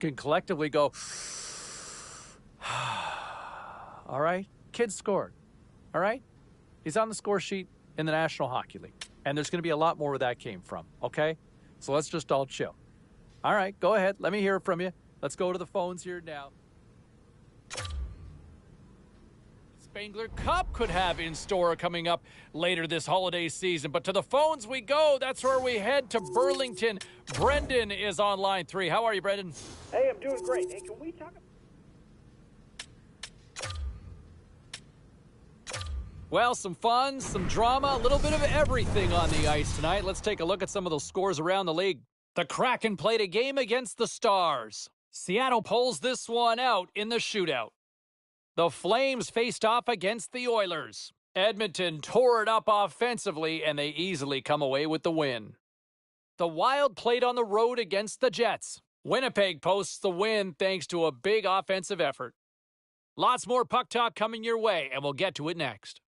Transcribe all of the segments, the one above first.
can collectively go, all right, kid scored. All right? He's on the score sheet in the National Hockey League. And there's going to be a lot more where that came from, okay? So let's just all chill. All right, go ahead. Let me hear it from you. Let's go to the phones here now. Spangler Cup could have in store coming up later this holiday season. But to the phones we go. That's where we head to Burlington. Brendan is on line 3. How are you, Brendan? Hey, I'm doing great. Hey, can we talk? Well, some fun, some drama, a little bit of everything on the ice tonight. Let's take a look at some of those scores around the league. The Kraken played a game against the Stars. Seattle pulls this one out in the shootout. The Flames faced off against the Oilers. Edmonton tore it up offensively, and they easily come away with the win. The Wild played on the road against the Jets. Winnipeg posts the win thanks to a big offensive effort. Lots more puck talk coming your way, and we'll get to it next.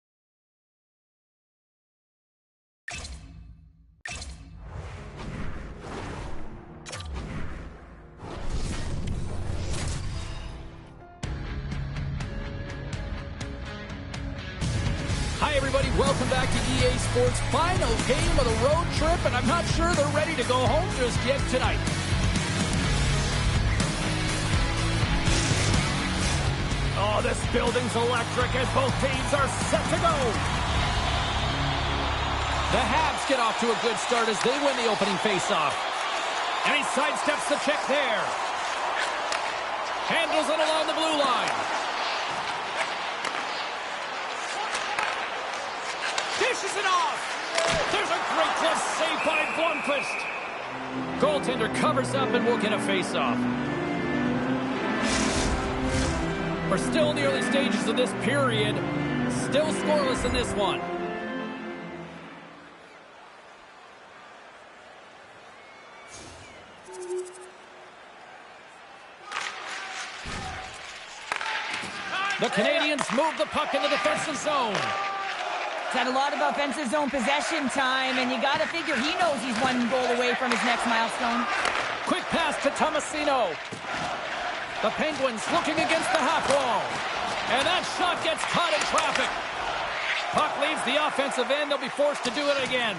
Hi, everybody. Welcome back to EA Sports' final game of the road trip, and I'm not sure they're ready to go home just yet tonight. Oh, this building's electric as both teams are set to go. The Habs get off to a good start as they win the opening faceoff. And he sidesteps the check there. Handles it along the blue line. Dishes it off. There's a great glove save by Blomqvist. Goaltender covers up and we'll get a face-off. We're still in the early stages of this period. Still scoreless in this one. The Canadians move the puck in the defensive zone. He's had a lot of offensive zone possession time, and you got to figure he knows he's one goal away from his next milestone. Quick pass to Tomasino. The Penguins looking against the half wall. And that shot gets caught in traffic. Puck leaves the offensive end. They'll be forced to do it again.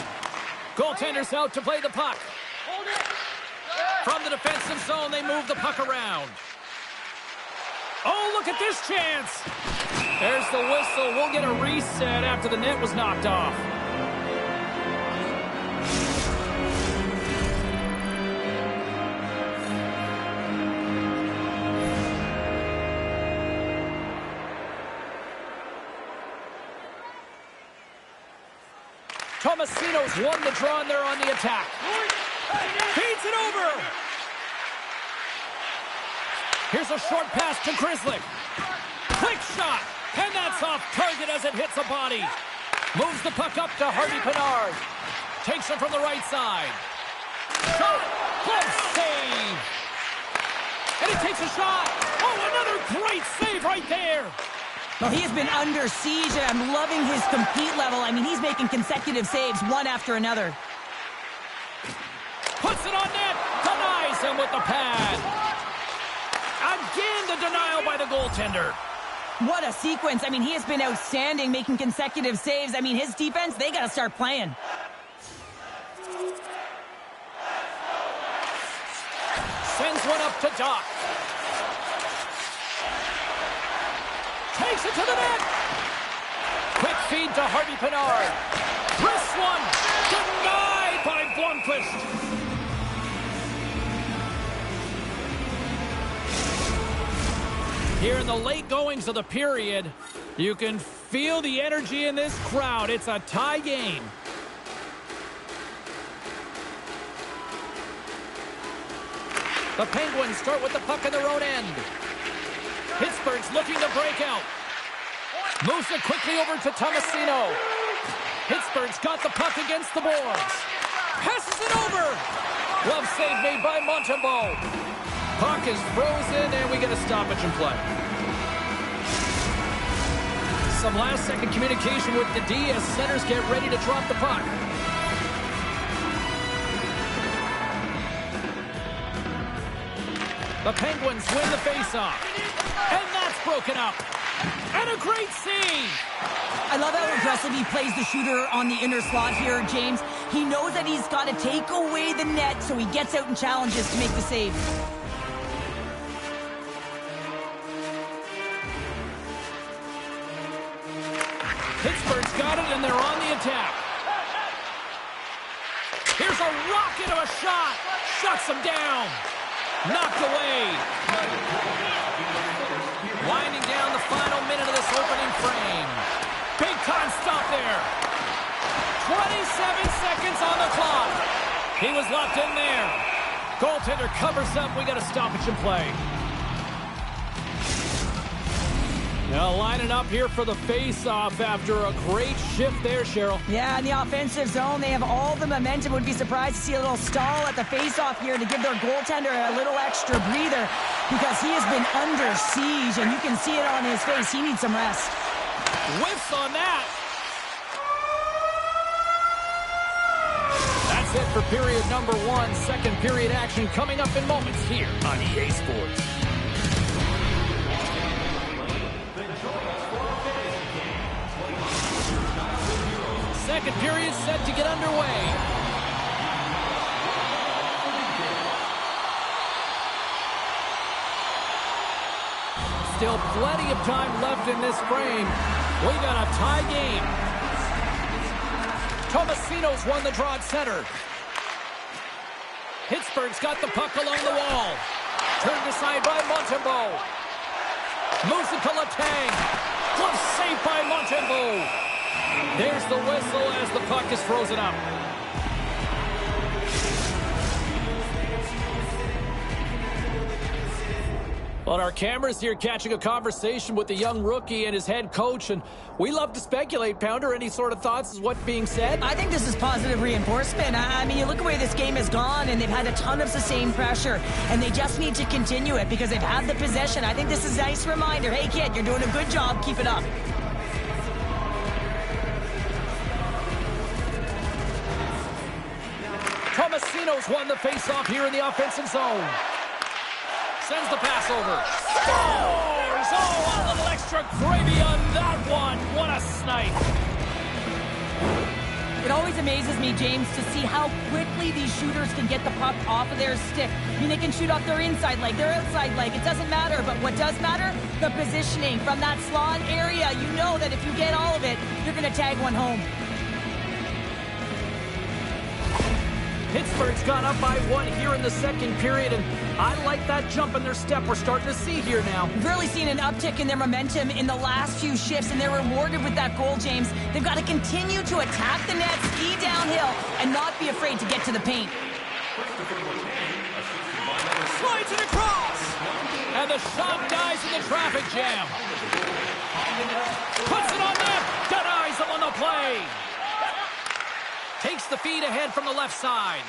Goaltender's out to play the puck. From the defensive zone, they move the puck around. Oh, look at this chance. There's the whistle. We'll get a reset after the net was knocked off. Tomasino's won the draw and they're on the attack. Feeds it over. Here's a short pass to Grzelcyk. Quick shot. And that's off target as it hits a body. Moves the puck up to Harvey Pinard. Takes it from the right side. Shot. Glove save. And he takes a shot. Oh, another great save right there. Well, he has been under siege, and I'm loving his compete level. I mean, he's making consecutive saves one after another. Puts it on net. Denies him with the pad. Again, the denial by the goaltender. What a sequence. I mean, he has been outstanding, making consecutive saves. I mean, his defense, they got to start playing. Sends one up to Doc. Takes it to the net. Quick feed to Harvey Pinard. Wrist one. Denied by Blomqvist. Here in the late goings of the period, you can feel the energy in this crowd. It's a tie game. The Penguins start with the puck in their own end. Pittsburgh's looking to break out. Moves it quickly over to Tomasino. Pittsburgh's got the puck against the boards. Passes it over. Glove save made by Montembeault. Puck is frozen, and we get a stoppage in play. Some last-second communication with the D as centers get ready to drop the puck. The Penguins win the faceoff. And that's broken up. And a great save. I love how aggressive he plays the shooter on the inner slot here, James. He knows that he's got to take away the net, so he gets out and challenges to make the save. Pittsburgh's got it, and they're on the attack. Here's a rocket of a shot. Shuts him down. Knocked away. Winding down the final minute of this opening frame. Big time stop there. 27 seconds on the clock. He was locked in there. Goaltender covers up. We got a stoppage in play. Now lining up here for the face-off after a great shift there, Cheryl. Yeah, in the offensive zone, they have all the momentum. Would be surprised to see a little stall at the face-off here to give their goaltender a little extra breather because he has been under siege, and you can see it on his face. He needs some rest. Whiffs on that. That's it for period number 1. Second period action coming up in moments here on EA Sports. Second period set to get underway. Still plenty of time left in this frame. We got a tie game. Tomasino's won the draw at center. Pittsburgh's got the puck along the wall. Turned aside by Montembeault. Moves it to Letang. Glove saved by Montembeault. There's the whistle as the puck is frozen up. On our cameras here, catching a conversation with the young rookie and his head coach, and we love to speculate. Pounder, any sort of thoughts as what's being said? I think this is positive reinforcement. I mean, you look at where this game has gone, and they've had a ton of sustained pressure, and they just need to continue it because they've had the possession. I think this is a nice reminder. Hey, kid, you're doing a good job. Keep it up. Tomasino's won the faceoff here in the offensive zone. Sends the pass over. Scores! Oh, a little extra gravy on that one. What a snipe. It always amazes me, James, to see how quickly these shooters can get the puck off of their stick. I mean, they can shoot off their inside leg, their outside leg. It doesn't matter. But what does matter? The positioning from that slot area. You know that if you get all of it, you're going to tag one home. Pittsburgh's gone up by 1 here in the second period, and I like that jump in their step we're starting to see here now. We've really seen an uptick in their momentum in the last few shifts, and they're rewarded with that goal, James. They've got to continue to attack the net, ski downhill, and not be afraid to get to the paint. Slides it across! And the shot dies in the traffic jam. Puts it on net! Denies them on the play! Takes the feed ahead from the left side.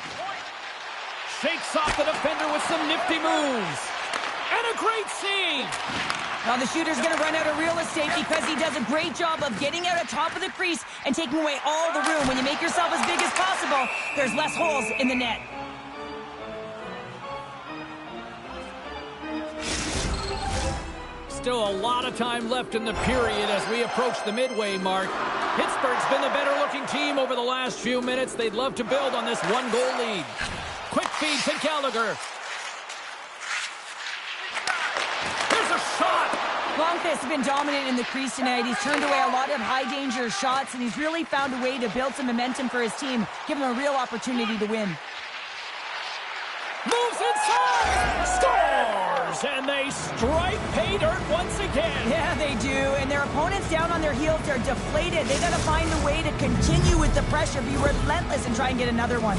Shakes off the defender with some nifty moves. And a great save. Now the shooter's going to run out of real estate because he does a great job of getting out at top of the crease and taking away all the room. When you make yourself as big as possible, there's less holes in the net. Still a lot of time left in the period as we approach the midway mark. Pittsburgh's been the better-looking team over the last few minutes. They'd love to build on this one-goal lead. Quick feed to Gallagher. There's a shot! Longfist has been dominant in the crease tonight. He's turned away a lot of high-danger shots, and he's really found a way to build some momentum for his team, give him a real opportunity to win. Moves inside! Scores! And they strike pay dirt once again. Yeah, they do. And their opponents down on their heels are deflated. They got to find a way to continue with the pressure, be relentless, and try and get another one.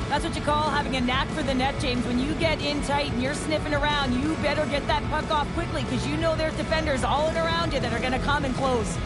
That's what you call having a knack for the net, James. When you get in tight and you're sniffing around, you better get that puck off quickly because you know there's defenders all around you that are going to come and close.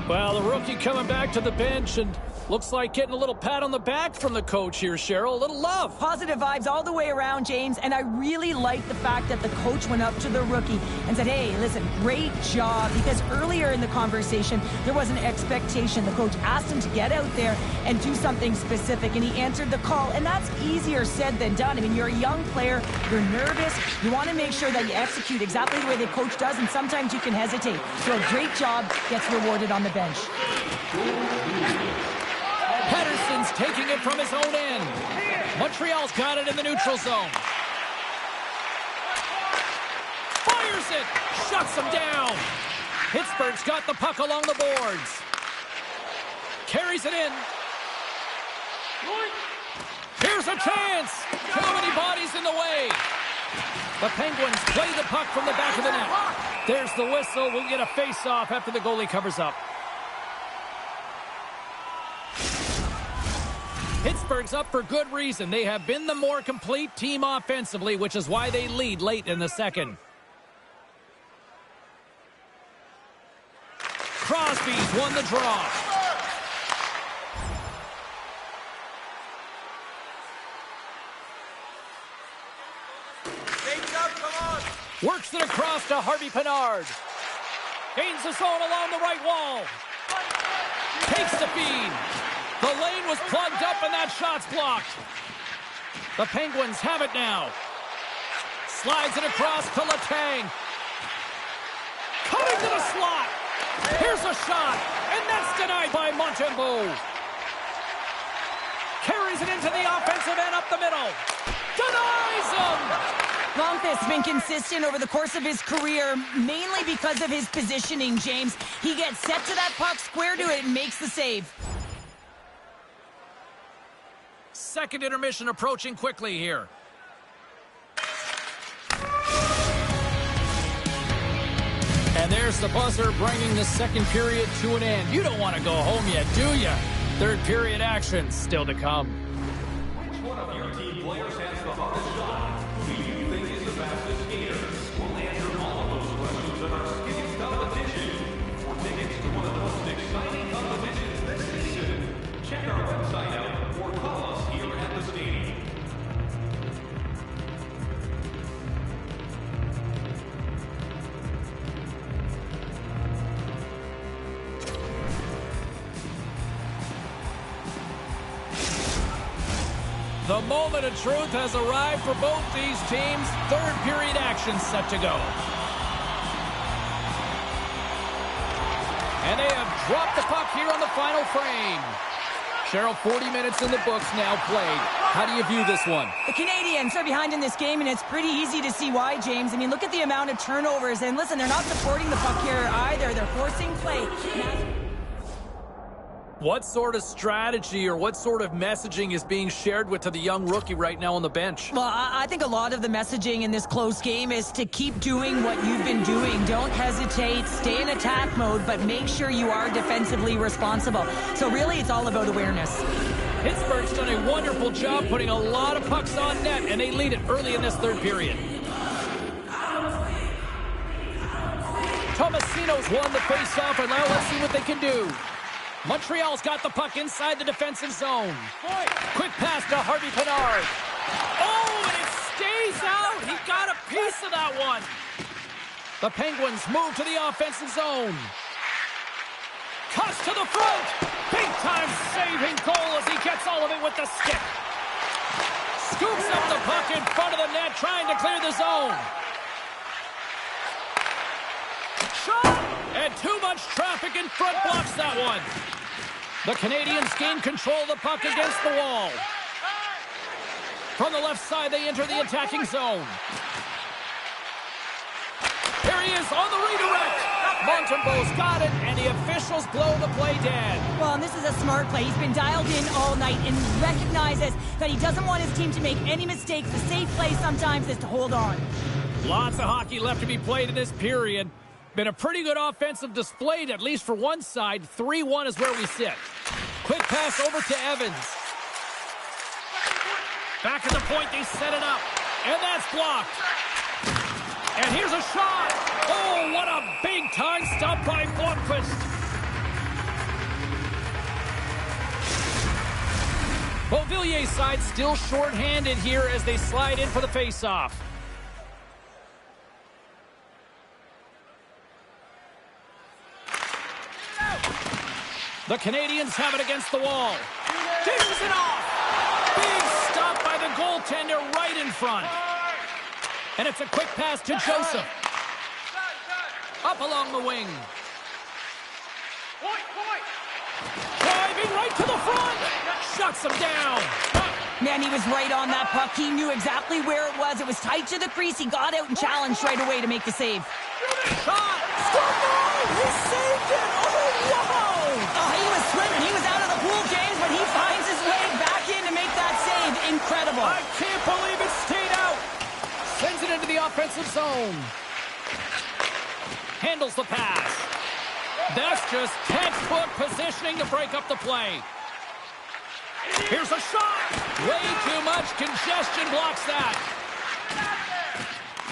Well, the rookie coming back to the bench, and Looks like getting a little pat on the back from the coach here, Cheryl. A little love. Positive vibes all the way around, James. And I really like the fact that the coach went up to the rookie and said, hey, listen, great job. Because earlier in the conversation, there was an expectation. The coach asked him to get out there and do something specific, and he answered the call. And that's easier said than done. I mean, you're a young player. You're nervous. You want to make sure that you execute exactly the way the coach does, and sometimes you can hesitate. So a great job gets rewarded on the bench. Pettersson's taking it from his own end. Montreal's got it in the neutral zone. Fires it. Shuts him down. Pittsburgh's got the puck along the boards. Carries it in. Here's a chance. Too many bodies in the way. The Penguins play the puck from the back of the net. There's the whistle. We'll get a face-off after the goalie covers up. Pittsburgh's up for good reason. They have been the more complete team offensively, which is why they lead late in the second. Crosby's won the draw. Works it across to Harvey Pinard. Gains the zone along the right wall. Takes the feed. The lane was plugged up and that shot's blocked. The Penguins have it now. Slides it across to Letang. Cutting to the slot. Here's a shot, and that's denied by Montembeault. Carries it into the offensive end up the middle. Denies him! Longfist's been consistent over the course of his career, mainly because of his positioning, James. He gets set to that puck, square to it, and makes the save. Second intermission approaching quickly here. And there's the buzzer bringing the second period to an end. You don't want to go home yet, do you? Third period action still to come. Which one of your team players has the hardest shot? Who do you think is the fastest skater? We'll answer all of those questions in our skills competition. For tickets to one of the most exciting competitions this season, check our website out or call us here at the stadium. The moment of truth has arrived for both these teams. Third period action set to go. And they have dropped the puck here on the final frame. Cheryl, 40 minutes in the books now played. How do you view this one? The Canadiens are behind in this game, and it's pretty easy to see why, James. I mean, look at the amount of turnovers. And listen, they're not supporting the puck here either. They're forcing play. What sort of strategy or what sort of messaging is being shared to the young rookie right now on the bench? Well, I think a lot of the messaging in this close game is to keep doing what you've been doing. Don't hesitate, stay in attack mode, but make sure you are defensively responsible. So really, it's all about awareness. Pittsburgh's done a wonderful job putting a lot of pucks on net, and they lead it early in this third period. Tomasino's won the faceoff, and now let's see what they can do. Montreal's got the puck inside the defensive zone. Quick pass to Harvey Pinard. Oh, and it stays out. He got a piece of that one. The Penguins move to the offensive zone. Cuts to the front. Big time saving goal as he gets all of it with the stick. Scoops up the puck in front of the net, trying to clear the zone. Shot! And too much traffic in front blocks that one. The Canadiens gain control of the puck against the wall. From the left side, they enter the attacking zone. Here he is on the redirect. Montembeault's got it, and the officials blow the play dead. Well, and this is a smart play. He's been dialed in all night and recognizes that he doesn't want his team to make any mistakes. The safe play sometimes is to hold on. Lots of hockey left to be played in this period. Been a pretty good offensive display, at least for one side. 3-1 is where we sit. Quick pass over to Evans. Back at the point, they set it up. And that's blocked. And here's a shot. Oh, what a big-time stop by Blomqvist. Beauvillier's side still short-handed here as they slide in for the face-off. The Canadians have it against the wall. Dishes it off. Big stop by the goaltender right in front. And it's a quick pass to Joseph. Up along the wing. Driving right to the front. Shuts him down. Man, he was right on that puck. He knew exactly where it was. It was tight to the crease. He got out and challenged right away to make the save. Shot. Scored! He saved it. Oh, wow. Oh, he was swimming. He was out of the pool, James, but he finds his way back in to make that save. Incredible. I can't believe it stayed out. Sends it into the offensive zone. Handles the pass. That's just textbook positioning to break up the play. Here's a shot. Way too much congestion blocks that.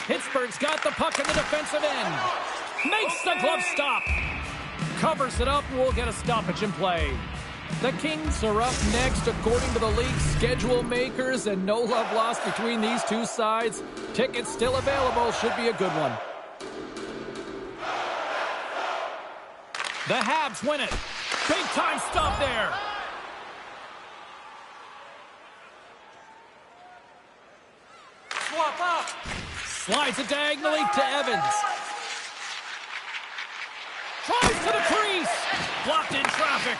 Pittsburgh's got the puck in the defensive end. Makes the glove stop. Covers it up and we'll get a stoppage in play. The Kings are up next according to the league's schedule makers, and no love lost between these two sides. Tickets still available. Should be a good one. The Habs win it. Big time stop there. Swap up. Slides it diagonally to Evans. Tries to the crease. Blocked in traffic.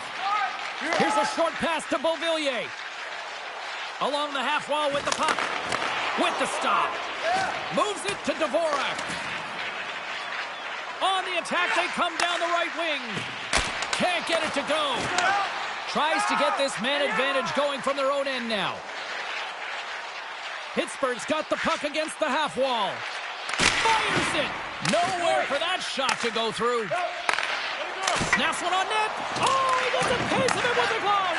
Here's a short pass to Beauvillier. Along the half wall with the puck. With the stop. Moves it to Dvorak. On the attack, they come down the right wing. Can't get it to go. Tries to get this man advantage going from their own end now. Pittsburgh's got the puck against the half wall. Fires it. Nowhere for that shot to go through. Snaps one on net. Oh, he gets a piece of it with the glove.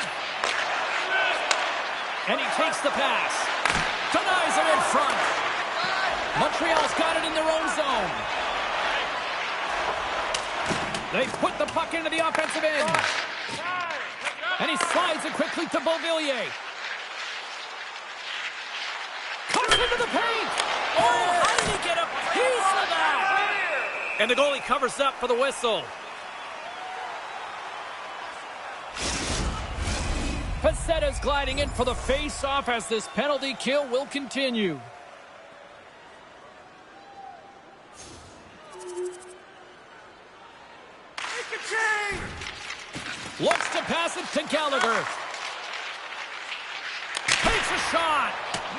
And he takes the pass. Denies it in front. Montreal's got it in their own zone. They put the puck into the offensive end. And he slides it quickly to Beauvillier. Comes into the paint. Oh, how did he get a piece of that? And the goalie covers up for the whistle. Pacetta's gliding in for the face-off as this penalty kill will continue. Looks to pass it to Gallagher. Takes a shot.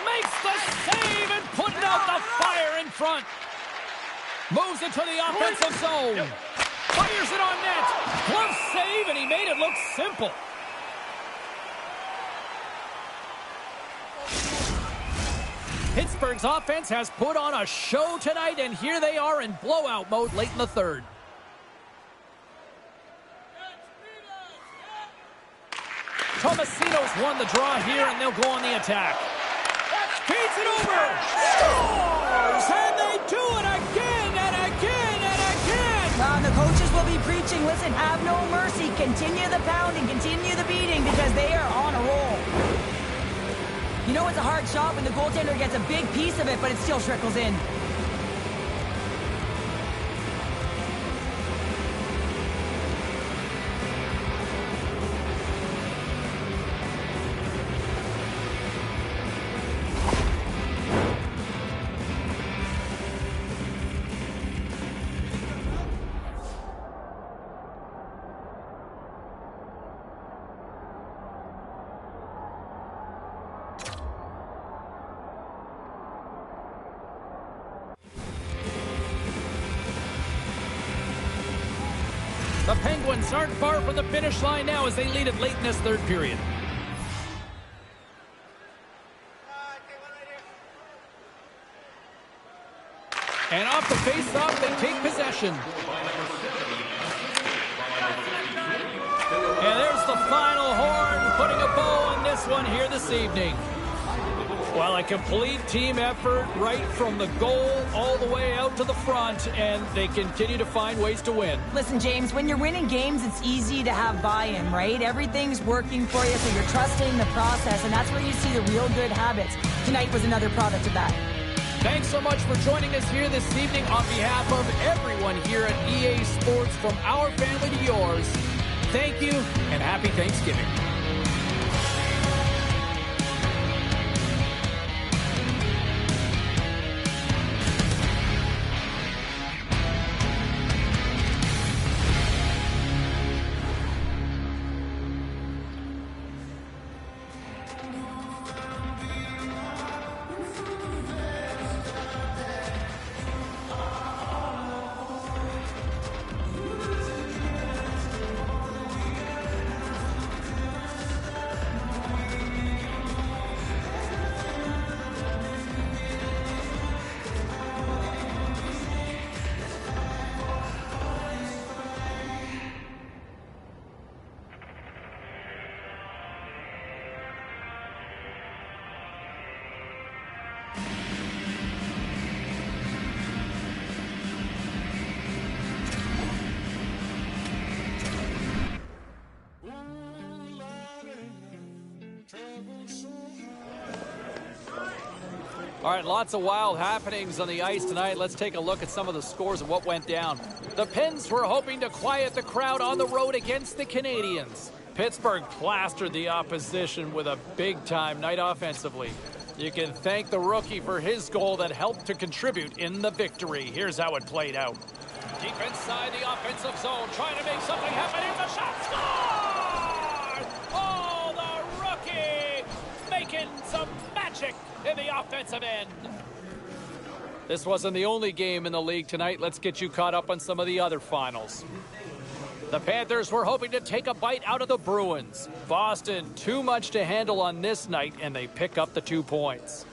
Makes the save and putting out the fire in front. Moves it to the offensive zone. Fires it on net. Glove save, and he made it look simple. Pittsburgh's offense has put on a show tonight, and here they are in blowout mode late in the third. Tomasino's won the draw here, and they'll go on the attack. Feeds it over. Scores! And they do it again and again and again. The coaches will be preaching, listen, have no mercy. Continue the pounding, continue the beating, because they are on a roll. You know it's a hard shot when the goaltender gets a big piece of it, but it still trickles in. The Penguins aren't far from the finish line now as they lead it late in this third period. And off the face-off, they take possession. And there's the final horn, putting a bow on this one here this evening. Well, a complete team effort right from the goal all the way out to the front, and they continue to find ways to win. Listen, James, when you're winning games, it's easy to have buy-in, right? Everything's working for you, so you're trusting the process, and that's where you see the real good habits. Tonight was another product of that. Thanks so much for joining us here this evening on behalf of everyone here at EA Sports, from our family to yours. Thank you, and happy Thanksgiving. All right, lots of wild happenings on the ice tonight. Let's take a look at some of the scores of what went down. The Pens were hoping to quiet the crowd on the road against the Canadiens. Pittsburgh plastered the opposition with a big-time night offensively. You can thank the rookie for his goal that helped to contribute in the victory. Here's how it played out. Deep inside the offensive zone, trying to make something happen. Here's a shot. Score! Oh, the rookie making some magic in the offensive end. This wasn't the only game in the league tonight. Let's get you caught up on some of the other finals. The Panthers were hoping to take a bite out of the Bruins. Boston, too much to handle on this night, and they pick up the 2 points.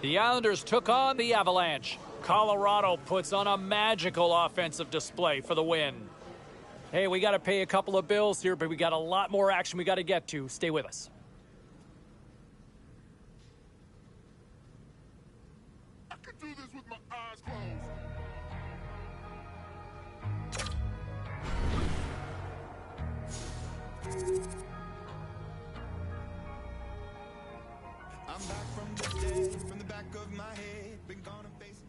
The Islanders took on the Avalanche. Colorado puts on a magical offensive display for the win. Hey, we got to pay a couple of bills here, but we got a lot more action we got to get to. Stay with us. Do this with my eyes closed. I'm back from the dead, from the back of my head, been gone and facing.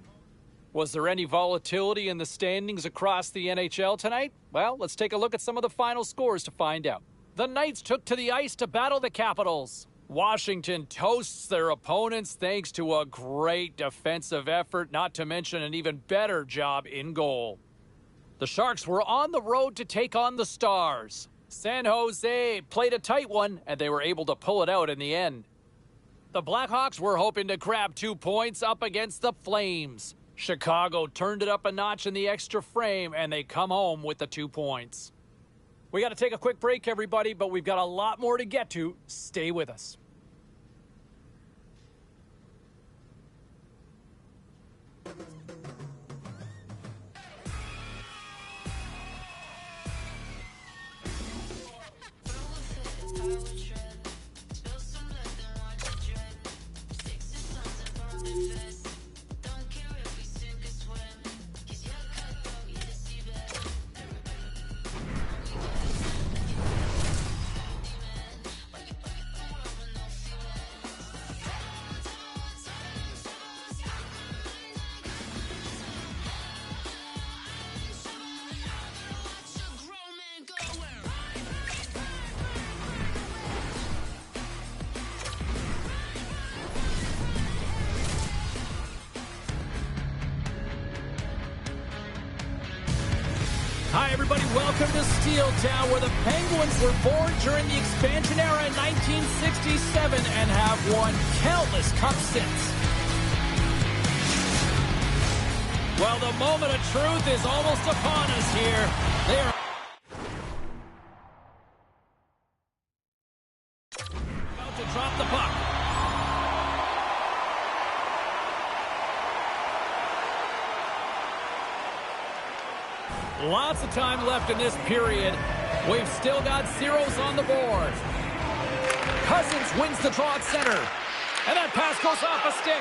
Was there any volatility in the standings across the NHL tonight? Well, let's take a look at some of the final scores to find out. The Knights took to the ice to battle the Capitals. Washington toasts their opponents thanks to a great defensive effort, not to mention an even better job in goal. The Sharks were on the road to take on the Stars. San Jose played a tight one, and they were able to pull it out in the end. The Blackhawks were hoping to grab 2 points up against the Flames. Chicago turned it up a notch in the extra frame, and they come home with the 2 points. We got to take a quick break, everybody, but we've got a lot more to get to. Stay with us. Hi, everybody. Welcome to Steel Town, where the Penguins were born during the expansion era in 1967 and have won countless cups since. Well, the moment of truth is almost upon us here. They are about to drop the puck. Lots of time left in this period. We've still got zeros on the board. Cousins wins the draw at center. And that pass goes off a stick.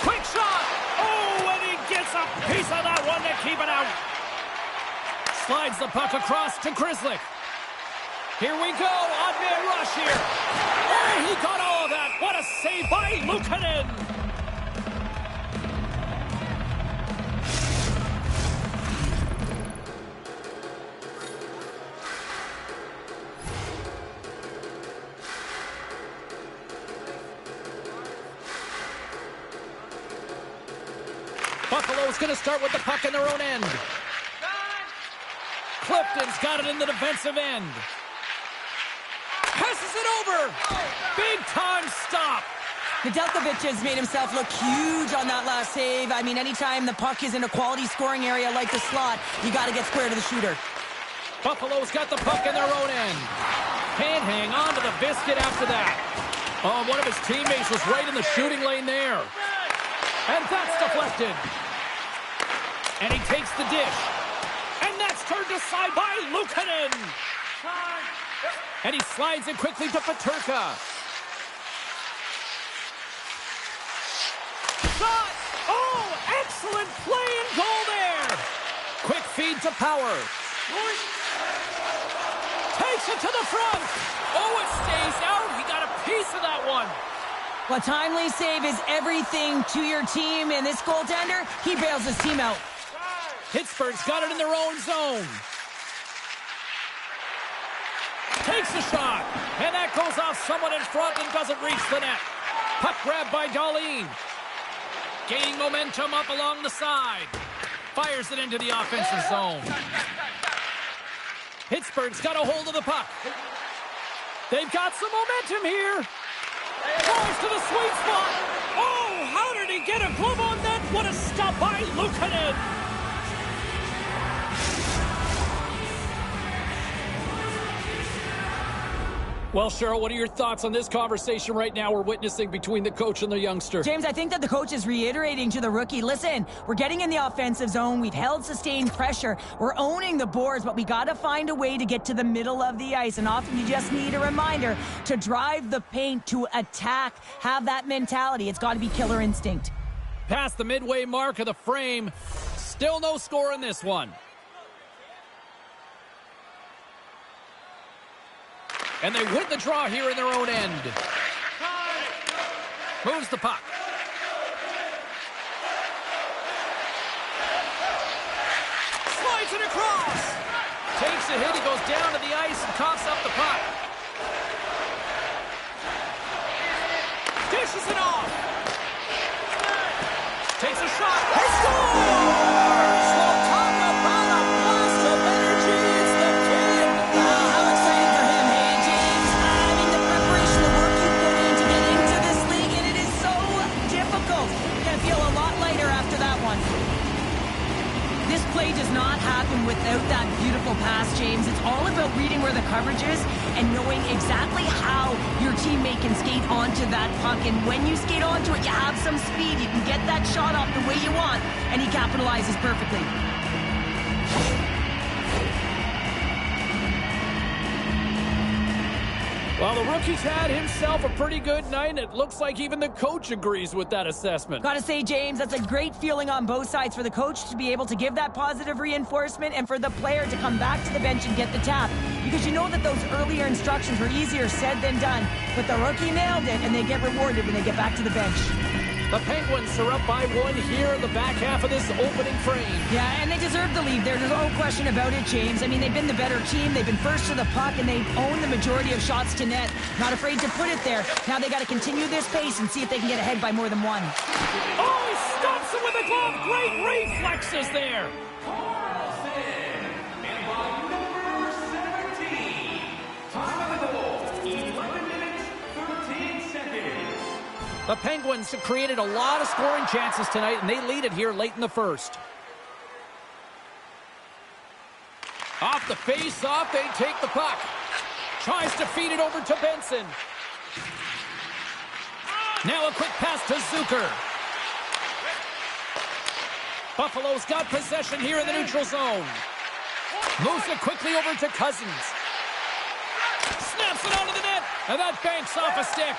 Quick shot. Oh, and he gets a piece of that one to keep it out. Slides the puck across to Grizzly. Here we go. Odd man rush here. Oh, he got all of that. What a save by Luukkonen. Buffalo's going to start with the puck in their own end. Clifton's got it in the defensive end. Passes it over. Big time stop. Nedeljkovic has made himself look huge on that last save. I mean, anytime the puck is in a quality scoring area like the slot, you got to get square to the shooter. Buffalo's got the puck in their own end. Can't hang on to the biscuit after that. Oh, one of his teammates was right in the shooting lane there. And that's deflected. And he takes the dish. And that's turned aside by Luukkonen. And he slides it quickly to Peterka. Shot! Oh, excellent play and goal there. Quick feed to Power. Takes it to the front. Oh, it stays out. He got a piece of that one. Well, timely save is everything to your team, and this goaltender, he bails his team out. Pittsburgh's got it in their own zone. Takes a shot, and that goes off someone in front and doesn't reach the net. Puck grabbed by Dahlin. Gaining momentum up along the side. Fires it into the offensive zone. Pittsburgh's got a hold of the puck. They've got some momentum here. Goes to the sweet spot. Oh, how did he get a glove on that? What a stop by Luukkonen. Well, Cheryl, what are your thoughts on this conversation right now we're witnessing between the coach and the youngster? James, I think that the coach is reiterating to the rookie, listen, we're getting in the offensive zone. We've held sustained pressure. We're owning the boards, but we got to find a way to get to the middle of the ice. And often you just need a reminder to drive the paint, to attack, have that mentality. It's got to be killer instinct. Past the midway mark of the frame. Still no score in this one. And they win the draw here in their own end. Moves the puck. Slides it across. Takes a hit. He goes down to the ice and coughs up the puck. Dishes it off. Takes a shot. He scores! Slow talk about a blast of energy. It's the kid. How excited for him, hey, James. I mean, the preparation, the work you put in to get into this league, and it is so difficult. You're going to feel a lot lighter after that one. This play does not happen without that beautiful pass, James. It's all about reading where the coverage is and knowing exactly how your teammate can skate onto that puck. And when you skate onto it, you have some speed. You can get that shot off the way you want, and he capitalizes perfectly. Well, the rookie's had himself a pretty good night, and it looks like even the coach agrees with that assessment. Gotta say, James, that's a great feeling on both sides for the coach to be able to give that positive reinforcement and for the player to come back to the bench and get the tap. Because you know that those earlier instructions were easier said than done. But the rookie nailed it, and they get rewarded when they get back to the bench. The Penguins are up by one here in the back half of this opening frame. Yeah, and they deserve the lead. There's no question about it, James. I mean, they've been the better team. They've been first to the puck, and they've owned the majority of shots to net. Not afraid to put it there. Now they got to continue this pace and see if they can get ahead by more than one. Oh, he stops it with a glove. Great reflexes there. And by number 17, time of the goal, 11 minutes, 13 seconds. The Penguins have created a lot of scoring chances tonight, and they lead it here late in the first. Off the face-off, they take the puck. Tries to feed it over to Benson. Now a quick pass to Zucker. Buffalo's got possession here in the neutral zone. Moves it quickly over to Cousins. Snaps it onto the net, and that banks off a stick.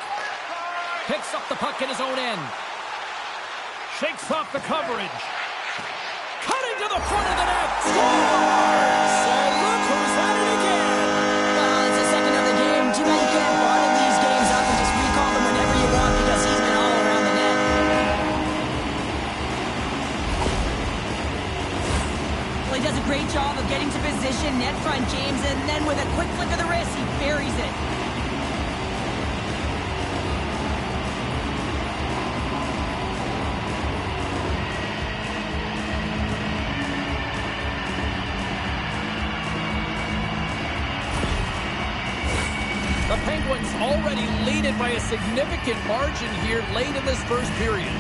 Picks up the puck in his own end. Shakes off the coverage. Cutting to the front of the net. Scores! And look who's at it again. Well, it's the second of the game. Too bad you can't bottle these games up and just recall them whenever you want because he's been all around the net. Well, he does a great job of getting to position, net front, James, and then with a quick flick of the wrist, he buries it. The Penguins already lead it by a significant margin here late in this first period.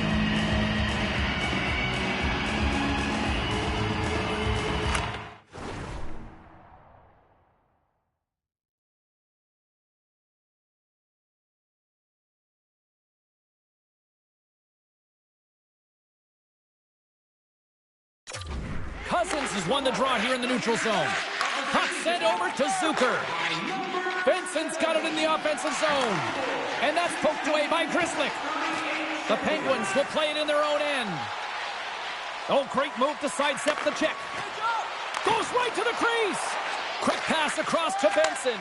Cousins has won the draw here in the neutral zone. Puck sent over to Zucker. Vincent's got it in the offensive zone. And that's poked away by Grzelcyk. The Penguins will play it in their own end. Oh, great move to sidestep the check. Goes right to the crease. Quick pass across to Benson.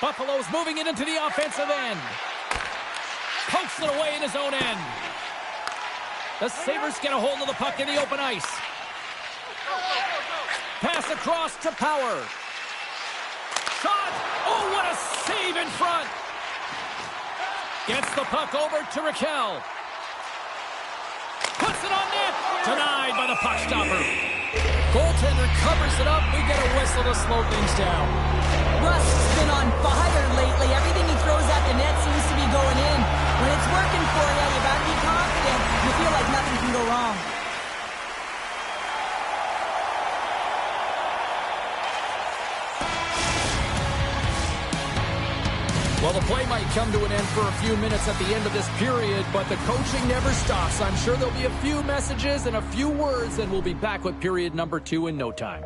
Buffalo's moving it into the offensive end. Pokes it away in his own end. The Sabres get a hold of the puck in the open ice. Pass across to Power. Shot! Oh, what a save in front! Gets the puck over to Raquel. Puts it on net. Denied by the puck stopper. Goaltender covers it up. We get a whistle to slow things down. Russ has been on fire lately. Everything he throws at the net seems to be going in. When it's working for you, you got to be confident. You feel like nothing can go wrong. Well, the play might come to an end for a few minutes at the end of this period, but the coaching never stops. I'm sure there'll be a few messages and a few words, and we'll be back with period number 2 in no time.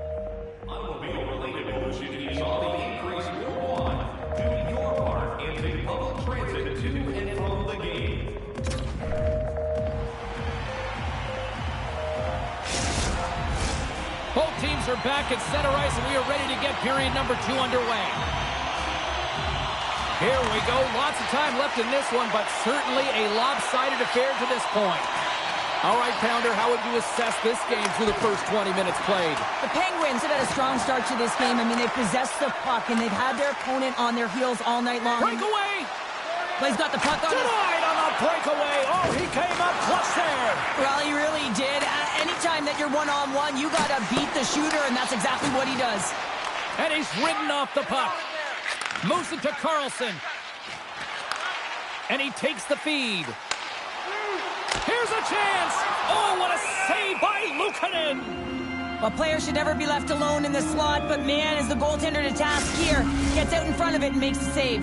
Automobile-related pollution is on the increase worldwide. Do your part and take public transit to and from the game. Both teams are back at center ice, and we are ready to get period number 2 underway. Here we go. Lots of time left in this one, but certainly a lopsided affair to this point. All right, Pounder, how would you assess this game through the first 20 minutes played? The Penguins have had a strong start to this game. I mean, they've possessed the puck, and they've had their opponent on their heels all night long. Breakaway! He's got the puck on his... Denied on the breakaway! Oh, he came up clutch there! Well, he really did. Anytime that you're one-on-one, you got to beat the shooter, and that's exactly what he does. And he's ridden off the puck. Moves it to Carlson. And he takes the feed. Here's a chance. Oh, what a save by Luukkonen. A player should never be left alone in the slot, but man, is the goaltender to task here. Gets out in front of it and makes the save.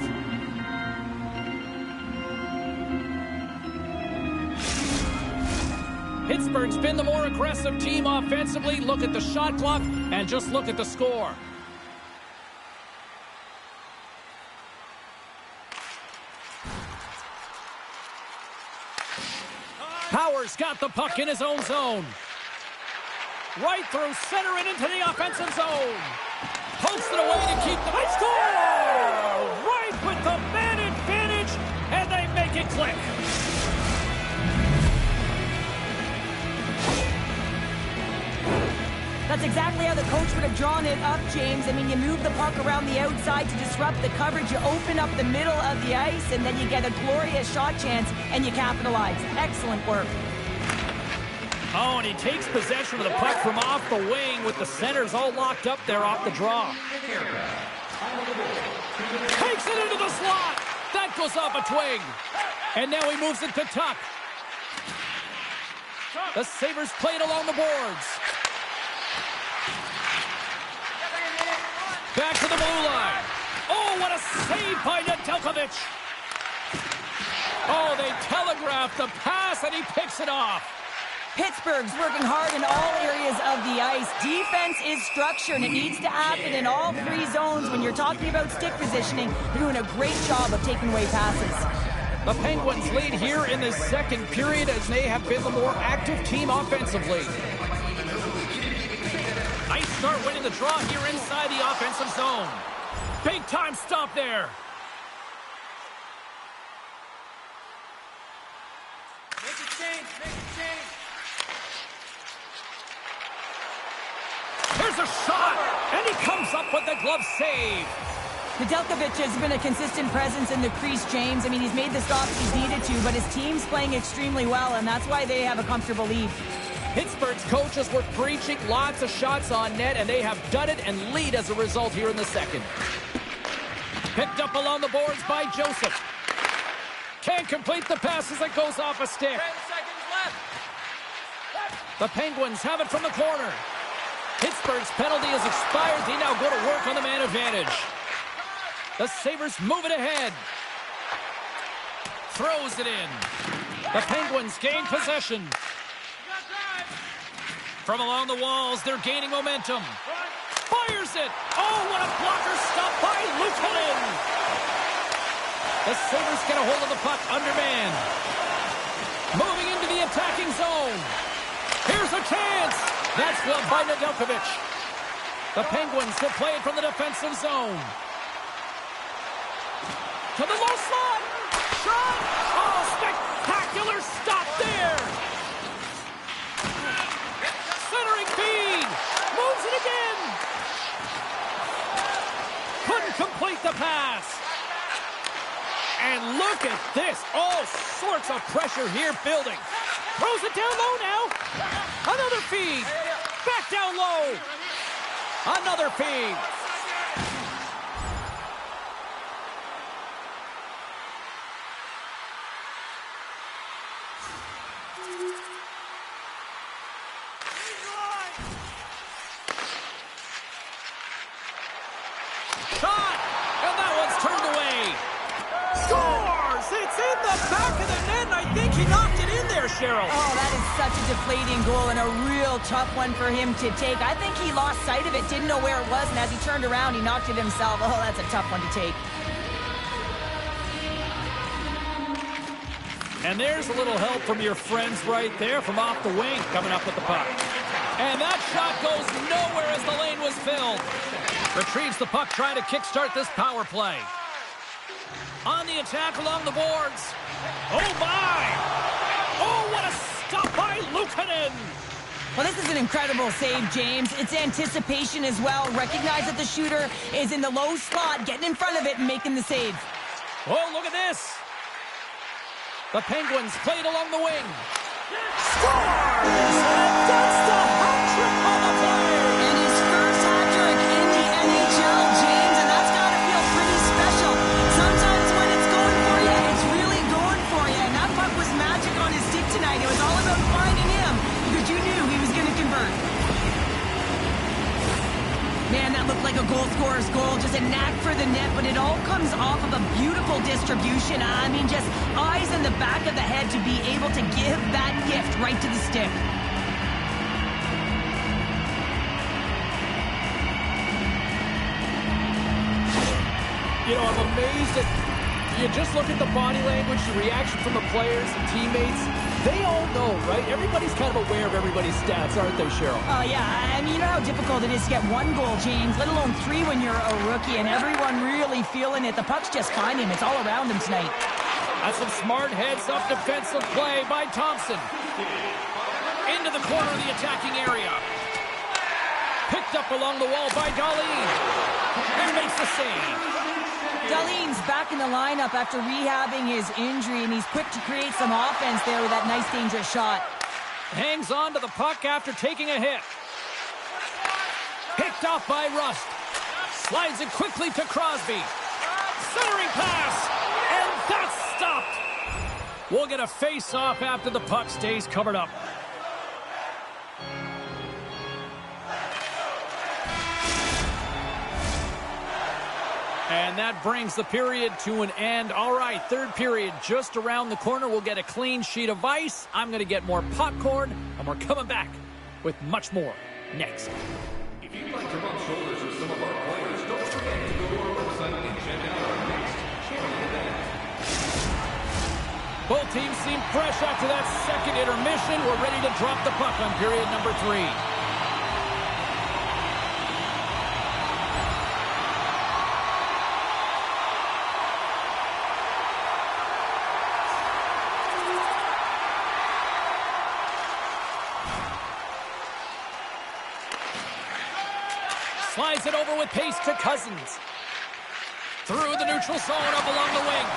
Pittsburgh's been the more aggressive team offensively. Look at the shot clock and just look at the score. Powers got the puck in his own zone. Right through center and into the offensive zone. Pokes it away to keep the score! Right with the man advantage, and they make it click. That's exactly how the coach would have drawn it up, James. I mean, you move the puck around the outside to disrupt the coverage. You open up the middle of the ice, and then you get a glorious shot chance, and you capitalize. Excellent work. Oh, and he takes possession of the puck from off the wing with the centers all locked up there off the draw. Takes it into the slot. That goes off a twig. And now he moves it to Tuck. The Sabres play it along the boards. Back to the blue line. Oh, what a save by Nedeljkovic. Oh, they telegraphed the pass, and he picks it off. Pittsburgh's working hard in all areas of the ice. Defense is structure, and it needs to happen in all three zones. When you're talking about stick positioning, they're doing a great job of taking away passes. The Penguins lead here in the second period as they have been the more active team offensively. Nice start winning the draw here inside the offensive zone. Big time stop there. Make a change, make a change. Here's a shot, and he comes up with the glove save. Nedeljkovic has been a consistent presence in the crease, James. I mean, he's made the stops he's needed to, but his team's playing extremely well, and that's why they have a comfortable lead. Pittsburgh's coaches were preaching lots of shots on net, and they have done it and lead as a result here in the second. Picked up along the boards by Joseph. Can't complete the pass as it goes off a stick. 10 seconds left. The Penguins have it from the corner. Pittsburgh's penalty has expired. They now go to work on the man advantage. The Sabres move it ahead. Throws it in. The Penguins gain possession. From along the walls, they're gaining momentum. Fires it. Oh, what a blocker stop by Luukkonen. The Sabres get a hold of the puck undermanned. Moving into the attacking zone. Here's a chance. That's gloved by Nedeljkovic. The Penguins will play it from the defensive zone. To the low slot. Shot. Oh, spectacular stop there. Centering feed. Moves it again. Couldn't complete the pass. And look at this. All sorts of pressure here building. Throws it down low now. Another feed. Back down low. Another feed. Shot. And that one's turned away. Scores! It's in the back of the net, and I think he knocked it in there, Cheryl. Oh, that is such a deflating goal and a real tough one for him to take. I think he lost sight of it, didn't know where it was, and as he turned around, he knocked it himself. Oh, that's a tough one to take. And there's a little help from your friends right there from off the wing coming up with the puck. And that shot goes nowhere as the lane was filled. Retrieves the puck trying to kickstart this power play. On the attack along the boards. Oh, my! Oh, what a stop by Luukkonen! Well, this is an incredible save, James. It's anticipation as well. Recognize that the shooter is in the low slot, getting in front of it and making the save. Oh, look at this! The Penguins played along the wing. Scores! And that's the hat-trick on the play! And his first hat-trick in the NHL, James, and that's got to feel pretty special. Sometimes when it's going for you, it's really going for you. And that puck was magic on his stick tonight. It was all about finding him because you knew he was going to convert. Man, that looked like a goal scorer's goal, just a knack for the net, but it all comes off of a beautiful distribution. I mean, just eyes in the back of the head to be able to give that gift right to the stick. You know, I'm amazed at... You just look at the body language, the reaction from the players and teammates. They all know, right? Everybody's kind of aware of everybody's stats, aren't they, Cheryl? Oh, yeah. I mean, you know how difficult it is to get one goal, James, let alone three when you're a rookie, and everyone really feeling it. The puck's just finding him. It's all around him tonight. That's some smart heads-up defensive play by Thompson. Into the corner of the attacking area. Picked up along the wall by Darlene. And makes the save. Darlene's back in the lineup after rehabbing his injury, and he's quick to create some offense there with that nice, dangerous shot. Hangs on to the puck after taking a hit. Picked off by Rust. Slides it quickly to Crosby. Centering pass. And that's stopped. We'll get a face-off after the puck stays covered up. And that brings the period to an end. All right, third period just around the corner. We'll get a clean sheet of ice. I'm going to get more popcorn, and we're coming back with much more next. If you'd like to rub shoulders with some of our players, don't forget to go to our website and check out our next channel event. Both teams seem fresh after that second intermission. We're ready to drop the puck on period number 3. Slides it over with pace to Cousins. Through the neutral zone up along the wing.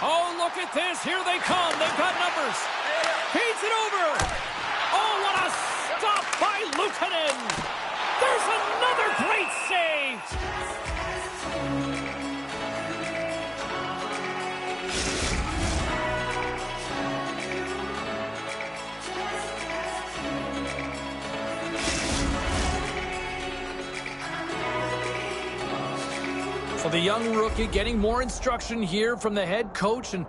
Oh, look at this. Here they come. They've got numbers. Feeds it over. Oh, what a stop by Luukkonen. There's another great save. So the young rookie getting more instruction here from the head coach. And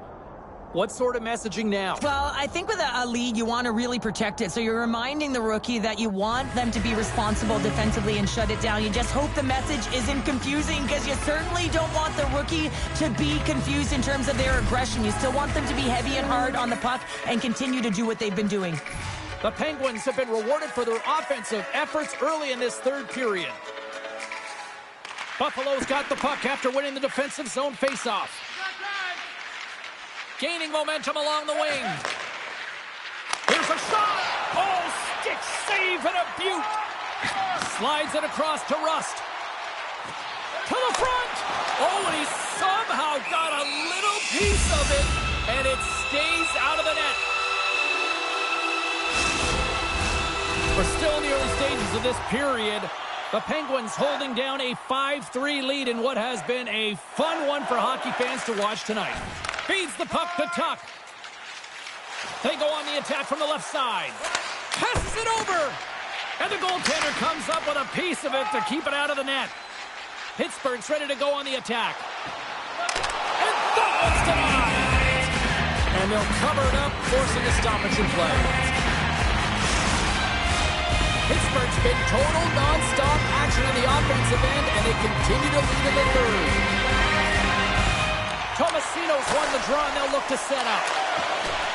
what sort of messaging now? Well, I think with a lead, you want to really protect it. So you're reminding the rookie that you want them to be responsible defensively and shut it down. You just hope the message isn't confusing, because you certainly don't want the rookie to be confused in terms of their aggression. You still want them to be heavy and hard on the puck and continue to do what they've been doing. The Penguins have been rewarded for their offensive efforts early in this third period. Buffalo's got the puck after winning the defensive zone faceoff. Gaining momentum along the wing. Here's a shot. Oh, stick save and a beaut. Slides it across to Rust. To the front. Oh, and he somehow got a little piece of it, and it stays out of the net. We're still in the early stages of this period. The Penguins holding down a 5-3 lead in what has been a fun one for hockey fans to watch tonight. Feeds the puck to Tuck. They go on the attack from the left side. Passes it over. And the goaltender comes up with a piece of it to keep it out of the net. Pittsburgh's ready to go on the attack. And that one's denied. And they'll cover it up, forcing a stoppage in play. Pittsburgh's been total non-stop action on the offensive end, and they continue to lead in the third. Tomasino's won the draw, and they'll look to set up.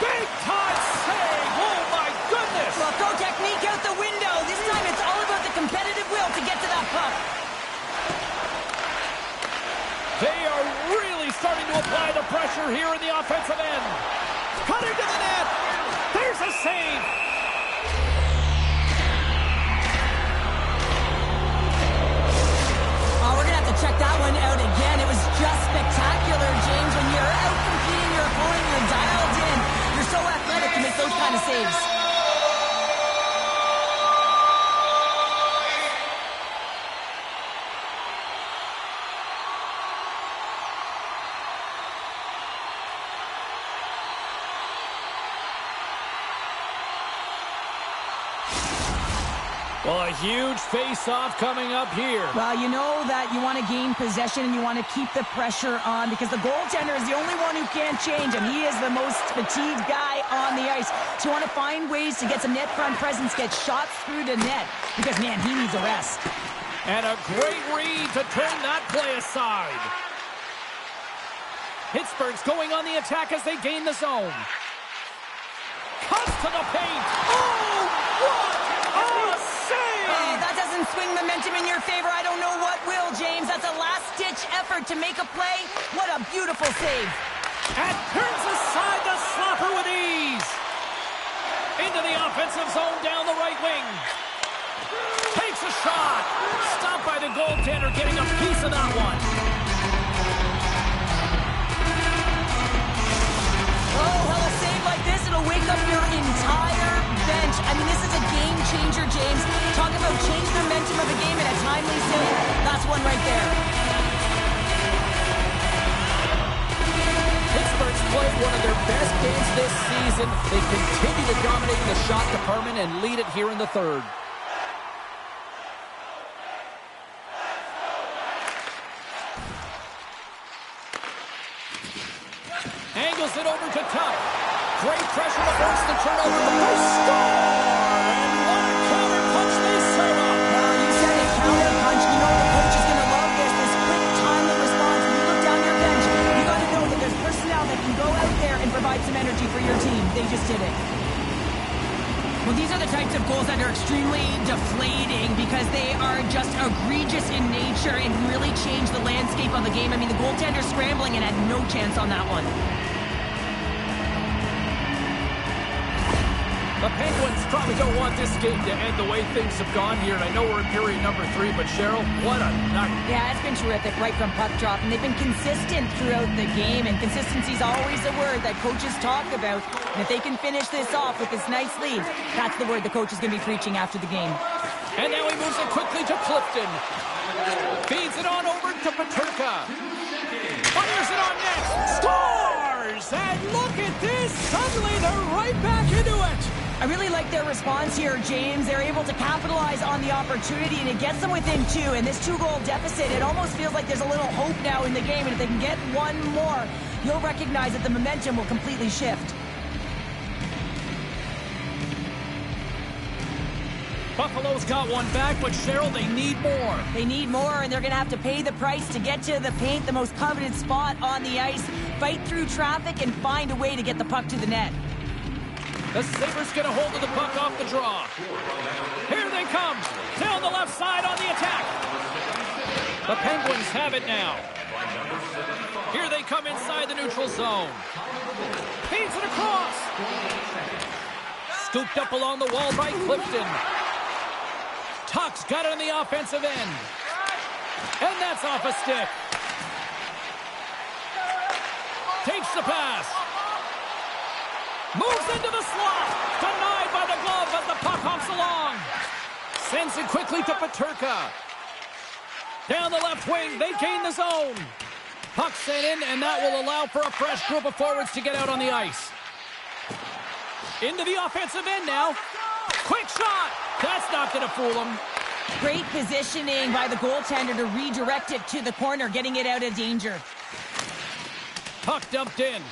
Big time save! Oh my goodness! Well, throw technique out the window. This time it's all about the competitive will to get to that puck. They are really starting to apply the pressure here in the offensive end. Cutting to the net. There's a save. Check that one out again. It was just spectacular, James. When you're out competing your opponent, you're dialed in. You're so athletic to make those kind of saves. Well, a huge face-off coming up here. Well, you know that you want to gain possession and you want to keep the pressure on, because the goaltender is the only one who can't change, and he is the most fatigued guy on the ice. So you want to find ways to get some net front presence, get shots through the net, because, man, he needs a rest. And a great read to turn that play aside. Pittsburgh's going on the attack as they gain the zone. Cuts to the paint. Oh, what a save! Oh, that doesn't swing momentum in your favor. I don't know what will, James. That's a last-ditch effort to make a play. What a beautiful save. And turns aside the slapper with ease. Into the offensive zone down the right wing. Takes a shot. Stopped by the goaltender, getting a piece of that one. Oh, well, a save like this, it'll wake up your entire bench. I mean, this is a game changer, James. Talk about change the momentum of a game in a timely save. That's one right there. Pittsburgh's played one of their best games this season. They continue to dominate the shot department and lead it here in the third. Angles it over to Tuck. Great pressure to force the turnover. They score! And what a counter punch they serve up. Well, you said it, counter punch. You know the coach is going to love this quick, timely response. When you look down your bench, you got to know that there's personnel that can go out offensive goals that are extremely deflating because they are just egregious in nature and really change the landscape of the game. I mean, the goaltender scrambling and had no chance on that one. The Penguins probably don't want this game to end the way things have gone here. And I know we're in period number 3, but Cheryl, what a night. Yeah, it's been terrific right from puck drop. And they've been consistent throughout the game. And consistency is always a word that coaches talk about. And if they can finish this off with this nice lead, that's the word the coach is going to be preaching after the game. And now he moves it quickly to Clifton. Feeds it on over to Peterka. Fires it on net. Scores! And look at this. Suddenly they're right back into it. I really like their response here, James. They're able to capitalize on the opportunity, and it gets them within 2. And this 2-goal deficit, it almost feels like there's a little hope now in the game. And if they can get one more, you'll recognize that the momentum will completely shift. Buffalo's got one back, but Cheryl, they need more. They need more, and they're going to have to pay the price to get to the paint, the most coveted spot on the ice, fight through traffic, and find a way to get the puck to the net. The Sabres get a hold of the puck off the draw. Here they come. Down the left side on the attack. The Penguins have it now. Here they come inside the neutral zone. Feeds it across. Scooped up along the wall by Clifton. Tuck's got it on the offensive end. And that's off a stick. Takes the pass. Moves into the slot. Denied by the glove as the puck hops along. Sends it quickly to Peterka. Down the left wing, they gain the zone. Puck sent in, and that will allow for a fresh group of forwards to get out on the ice. Into the offensive end now. Quick shot. That's not going to fool him. Great positioning by the goaltender to redirect it to the corner, getting it out of danger. Puck dumped in.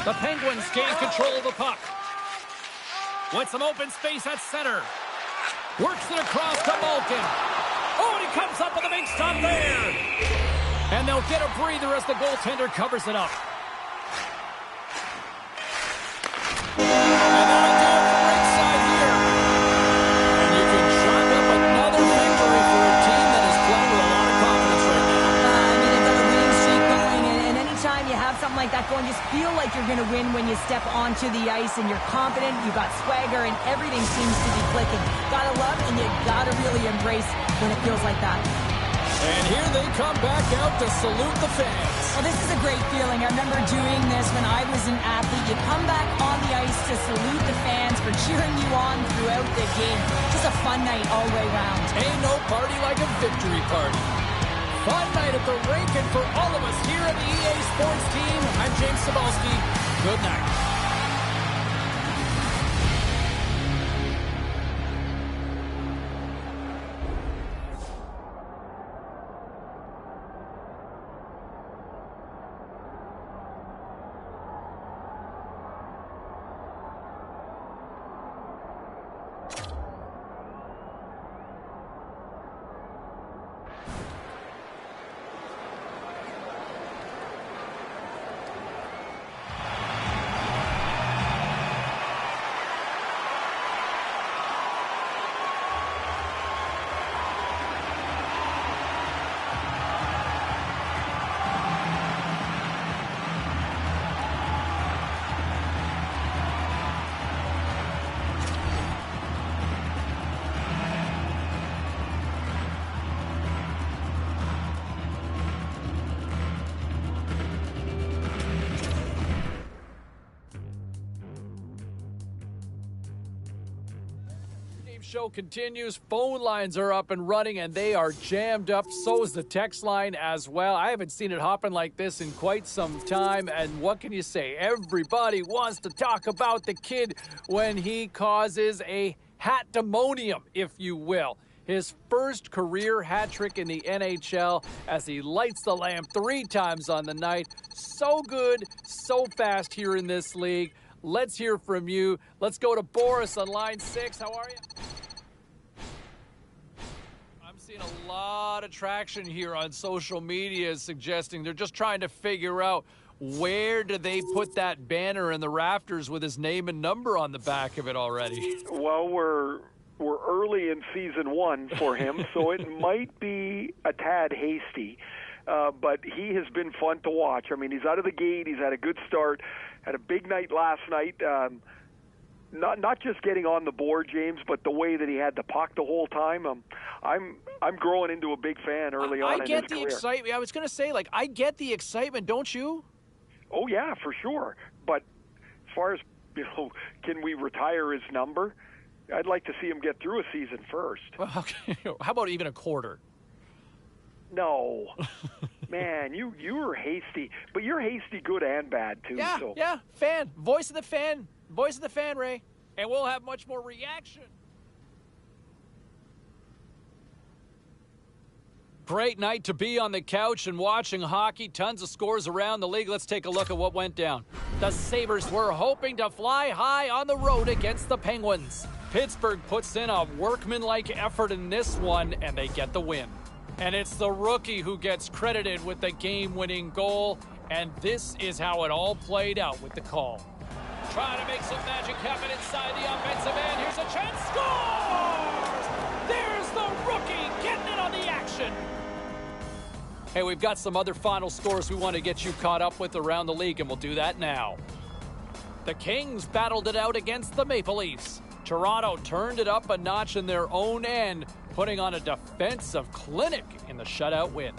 The Penguins gain control of the puck. With some open space at center. Works it across to Malkin. Oh, and he comes up with a big stop there. And they'll get a breather as the goaltender covers it up. And that'll do it for ringside here. And you can chalk up another victory for a team that is playing with a lot of confidence right now. I mean, they've got a winning streak going, and anytime you have something like that going, just feel like you're going to win when you step onto the ice and you're confident, you've got swagger, and everything seems to be clicking. Gotta love it, and you gotta really embrace when it feels like that. And here they come back out to salute the fans. Well, this is a great feeling. I remember doing this when I was an athlete. You come back on the ice to salute the fans for cheering you on throughout the game. Just a fun night all the way around. Ain't no party like a victory party. Fun night at the rink, and for all of us here at the EA Sports team, I'm James Cebulski. Good night. Show continues. Phone lines are up and running, and they are jammed up. So is the text line as well. I haven't seen it hopping like this in quite some time. And what can you say? Everybody wants to talk about the kid when he causes a hat-demonium, if you will. His first career hat trick in the NHL as he lights the lamp 3 times on the night. So good, so fast here in this league. Let's hear from you. Let's go to Boris on line 6. How are you? I'm seeing a lot of traction here on social media suggesting they're just trying to figure out Where do they put that banner in the rafters with his name and number on the back of it already? Well, we're early in season 1 for him, so it might be a tad hasty. But he has been fun to watch. I mean, he's out of the gate. He's had a good start. Had a big night last night. Not just getting on the board, James, but the way that he had the puck the whole time. I'm growing into a big fan early on in his career. I get the excitement. I was going to say, like, I get the excitement, don't you? Oh, yeah, for sure. But as far as, can we retire his number? I'd like to see him get through a season first. Well, okay. How about even a quarter? No. Man, you were hasty. But you're hasty good and bad, too. Yeah, so. yeah, fan. Voice of the fan. Voice of the fan, Ray. And we'll have much more reaction. Great night to be on the couch and watching hockey. Tons of scores around the league. Let's take a look at what went down. The Sabres were hoping to fly high on the road against the Penguins. Pittsburgh puts in a workmanlike effort in this one, and they get the win. And it's the rookie who gets credited with the game-winning goal, and this is how it all played out with the call. Trying to make some magic happen inside the offensive end. Here's a chance. Scores! There's the rookie getting in on the action. Hey, we've got some other final scores we want to get you caught up with around the league, and we'll do that now. The Kings battled it out against the Maple Leafs. Toronto turned it up a notch in their own end, putting on a defensive clinic in the shutout win.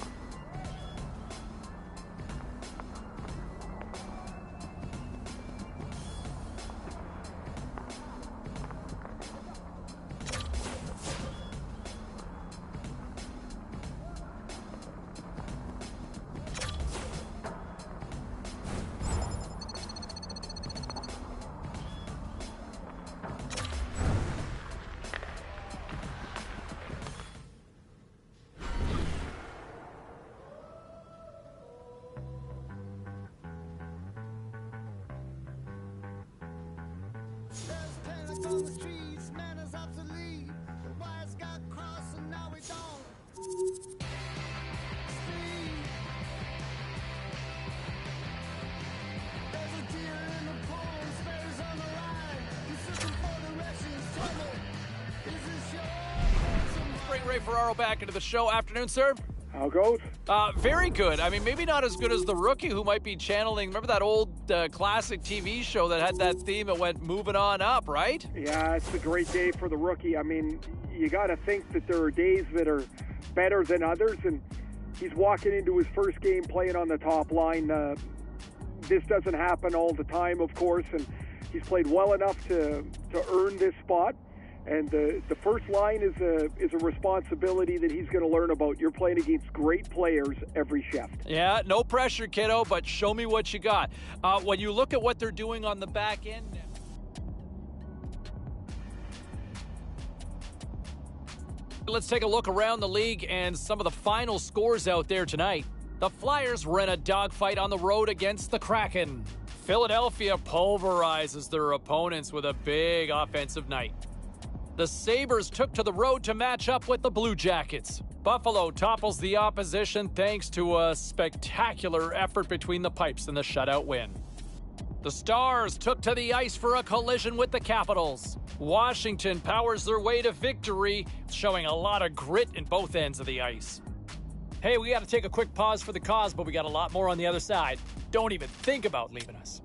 On the streets, manners obsolete. The wires got crossed and now we don't speak. There's a deer in the pond, spares on the line. He's looking for directions. Tell me, is this your Bring Ray Ferraro back into the show. Afternoon, sir. How goes? Very good. I mean, maybe not as good as the rookie who might be channeling. Remember that old classic TV show that had that theme that went moving on up, right? Yeah, it's a great day for the rookie. I mean, you got to think that there are days that are better than others, and he's walking into his first game playing on the top line. This doesn't happen all the time, of course, and he's played well enough to earn this spot. And the first line is a responsibility that he's going to learn about. You're playing against great players every shift. Yeah, no pressure, kiddo, but show me what you got. When you look at what they're doing on the back end. Let's take a look around the league and some of the final scores out there tonight. The Flyers were in a dogfight on the road against the Kraken. Philadelphia pulverizes their opponents with a big offensive night. The Sabres took to the road to match up with the Blue Jackets. Buffalo topples the opposition thanks to a spectacular effort between the pipes in the shutout win. The Stars took to the ice for a collision with the Capitals. Washington powers their way to victory, showing a lot of grit in both ends of the ice. Hey, we got to take a quick pause for the cause, but we got a lot more on the other side. Don't even think about leaving us.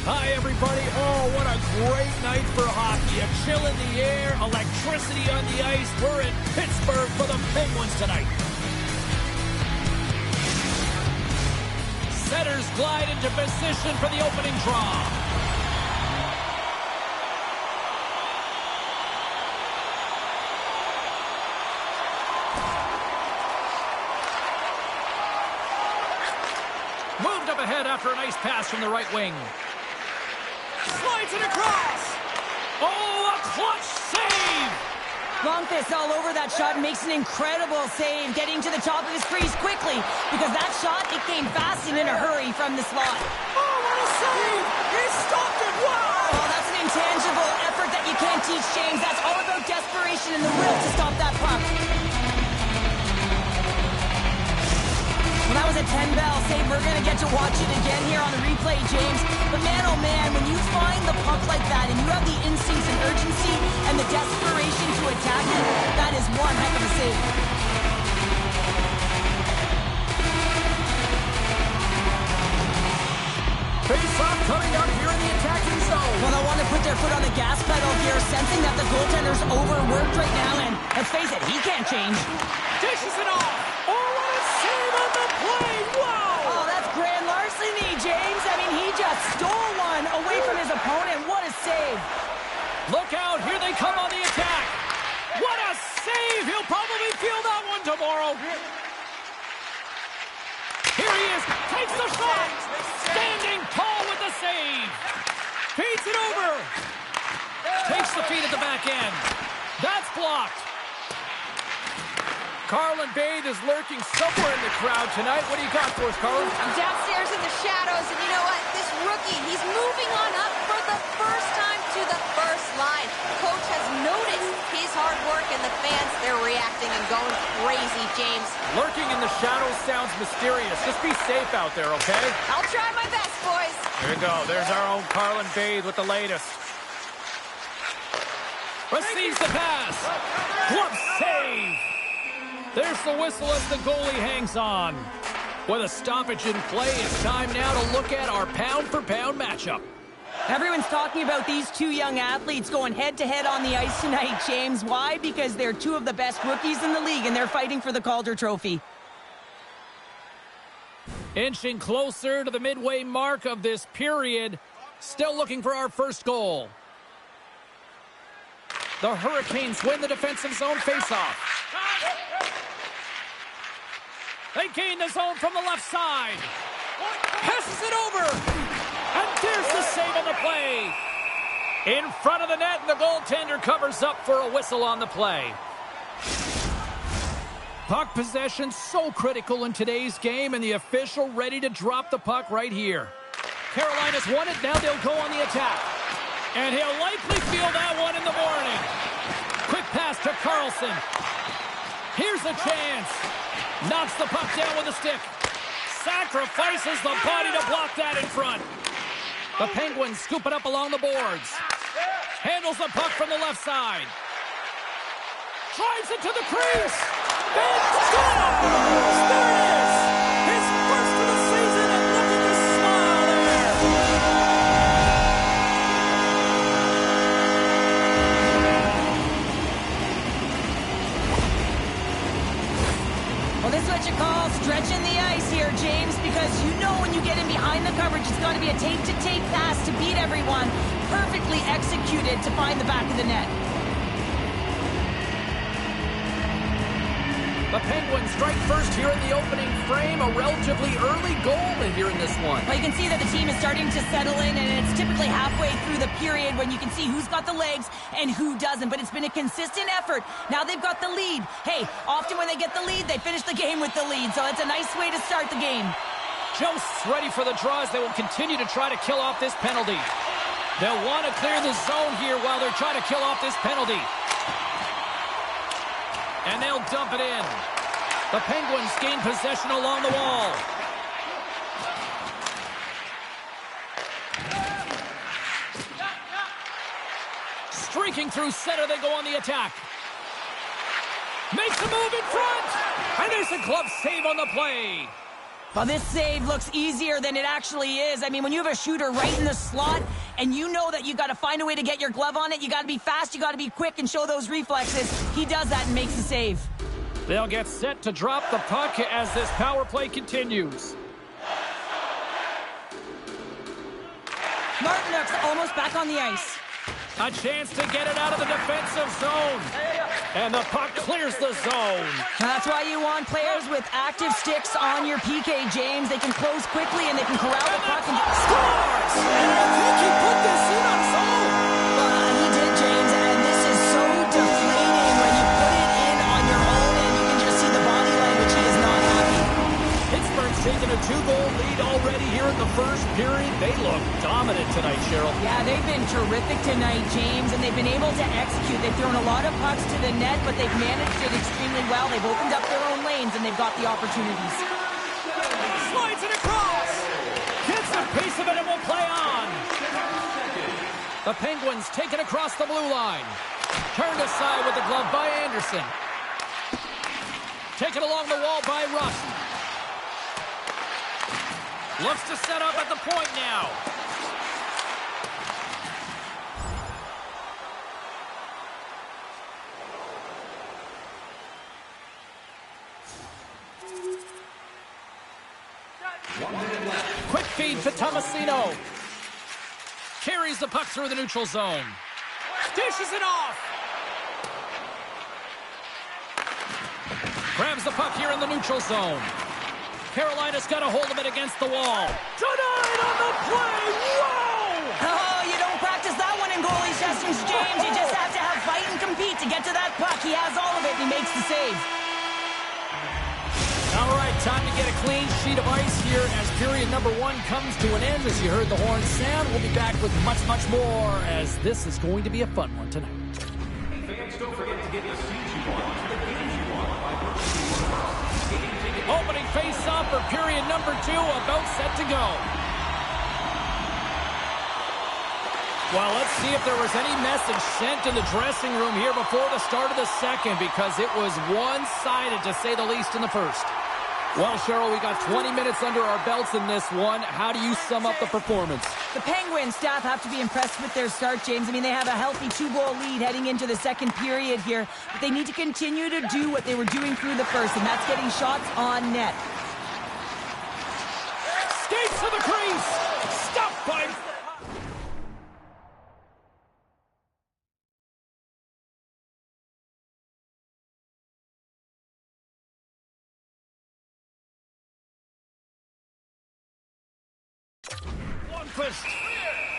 Hi, everybody. Oh, what a great night for hockey. A chill in the air, electricity on the ice. We're in Pittsburgh for the Penguins tonight. Setters glide into position for the opening draw. Moved up ahead after a nice pass from the right wing. Slides it across. Oh, a clutch save. Longfist all over that shot and makes an incredible save, getting to the top of his crease quickly, because that shot, it came fast and in a hurry from the slot. Oh, what a save. He stopped it. Wow. Oh, that's an intangible effort that you can't teach, James. That's all about desperation and the will to stop that puck. Well, that was a 10-bell save. We're going to get to watch it again here on the replay, James. But man, oh man, when you find the puck like that and you have the instincts and urgency and the desperation to attack it, that is one heck of a save. Face-off coming up here in the attacking zone. Well, they want to put their foot on the gas pedal here, sensing that the goaltender's overworked right now, and let's face it, he can't change. Dishes it off. Oh, what a save on the play. Wow. Oh, that's grand larceny, James. I mean, he just stole one away from his opponent. What a save. Look out. Here they come on the attack. What a save. He'll probably feel that one tomorrow. Here he is. Takes the shot. Standing tall with the save. Feeds it over. Takes the feed at the back end. That's blocked. Carlin Bathe is lurking somewhere in the crowd tonight. What do you got for us, Carlin? I'm downstairs in the shadows, and you know what? This rookie, he's moving on up for the first time to the first line. Coach has noticed his hard work, and the fans, they're reacting and going crazy, James. Lurking in the shadows sounds mysterious. Just be safe out there, okay? I'll try my best, boys. There you go. There's our own Carlin Bathe with the latest. Receives the pass. Glove save. There's the whistle as the goalie hangs on. With a stoppage in play, it's time now to look at our pound-for-pound matchup. Everyone's talking about these two young athletes going head-to-head on the ice tonight, James. Why? Because they're two of the best rookies in the league, and they're fighting for the Calder Trophy. Inching closer to the midway mark of this period. Still looking for our first goal. The Hurricanes win the defensive zone faceoff. They gain the zone from the left side. Passes it over. And there's the save on the play. In front of the net, and the goaltender covers up for a whistle on the play. Puck possession so critical in today's game, and the official ready to drop the puck right here. Carolina's won it. Now they'll go on the attack. And he'll likely feel that one in the morning. Quick pass to Carlson. Here's a chance. Knocks the puck down with a stick. Sacrifices the body to block that in front. The Penguins scoop it up along the boards. Handles the puck from the left side. Drives it to the crease. And scores! There it is! His first of the season, and look at the smile there! Well, this is what you call stretching the ice here, James, because you know when you get in behind the coverage, it's got to be a take-to-take pass to beat everyone. Perfectly executed to find the back of the net. The Penguins strike first here in the opening frame. A relatively early goal in here in this one. Well, you can see that the team is starting to settle in, and it's typically halfway through the period when you can see who's got the legs and who doesn't. But it's been a consistent effort. Now they've got the lead. Hey, often when they get the lead, they finish the game with the lead. So it's a nice way to start the game. Josts ready for the draws. They will continue to try to kill off this penalty. They'll want to clear the zone here while they're trying to kill off this penalty. And they'll dump it in. The Penguins gain possession along the wall. Streaking through center, they go on the attack. Makes a move in front. And there's a glove save on the play. Well, this save looks easier than it actually is. I mean, when you have a shooter right in the slot and you know that you got to find a way to get your glove on it, you got to be fast, you got to be quick and show those reflexes. He does that and makes the save. They'll get set to drop the puck as this power play continues. Martinook's almost back on the ice. A chance to get it out of the defensive zone. And the puck clears the zone. That's why you want players with active sticks on your PK, James. They can close quickly and they can corral the puck and scores! And I think he put this in on zone. He did, James, and this is so deflating when you put it in on your own and you can just see the body language. He is not happy. Pittsburgh's taken a 2-goal lead already here in the first period. They look dominant tonight, Cheryl. Yeah, they've been terrific tonight, James, and they've been able to execute. They've thrown a lot of pucks to the net, but they've managed it extremely well. They've opened up their own lanes, and they've got the opportunities. Slides it across. Gets a piece of it and will play on. The Penguins take it across the blue line. Turned aside with the glove by Anderson. Taken along the wall by Russ. Looks to set up at the point now. Quick feed to Tomasino. Carries the puck through the neutral zone. Dishes it off. Grabs the puck here in the neutral zone. Carolina's got a hold of it against the wall. Denied on the play. Whoa! Oh, you don't practice that one in goalie sessions, James. You just have to have fight and compete to get to that puck. He has all of it, and he makes the save. All right, time to get a clean sheet of ice here as period number 1 comes to an end. As you heard the horn sound, we'll be back with much, much more as this is going to be a fun one tonight. Fans, don't forget to get the seats you want to the games you want by purchasing one of our game tickets. Opening face-off for period number 2, about set to go. Well, let's see if there was any message sent in the dressing room here before the start of the second, because it was one-sided, to say the least, in the first. Well, Cheryl, we got 20 minutes under our belts in this one. How do you sum up the performance? The Penguins staff have to be impressed with their start, James. I mean, they have a healthy 2-goal lead heading into the second period here, but they need to continue to do what they were doing through the first, and that's getting shots on net. Skates to the crease! Stopped by...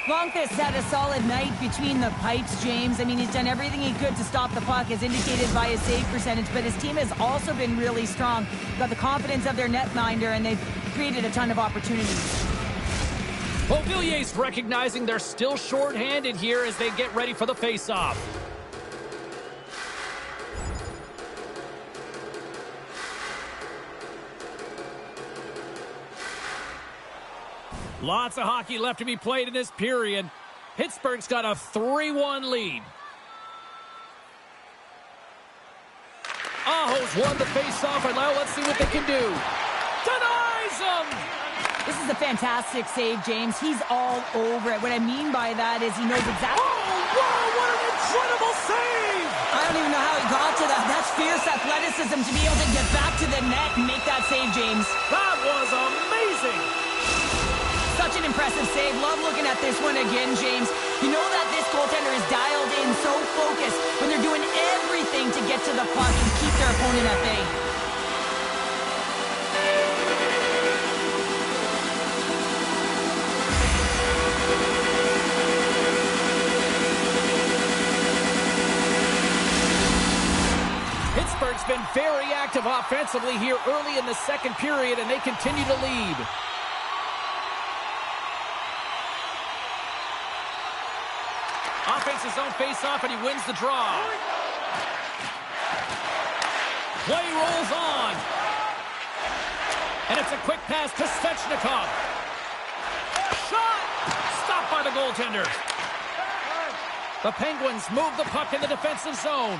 Longfist had a solid night between the pipes, James. I mean, he's done everything he could to stop the puck, as indicated by his save percentage, but his team has also been really strong. Got the confidence of their netminder, and they've created a ton of opportunities. Beauvillier's recognizing they're still short-handed here as they get ready for the face-off. Lots of hockey left to be played in this period. Pittsburgh's got a 3-1 lead. Aho's won the face-off, and now let's see what they can do. Denies him! This is a fantastic save, James. He's all over it. What I mean by that is he knows exactly... Oh, wow, what an incredible save! I don't even know how he got to that. That's fierce athleticism to be able to get back to the net and make that save, James. That was amazing! Such an impressive save. Love looking at this one again, James. You know that this goaltender is dialed in, so focused when they're doing everything to get to the puck and keep their opponent at bay. Pittsburgh's been very active offensively here early in the second period, and they continue to lead. Offense his own face-off, and he wins the draw. Play rolls on. And it's a quick pass to Svechnikov. Shot! Stopped by the goaltender. The Penguins move the puck in the defensive zone.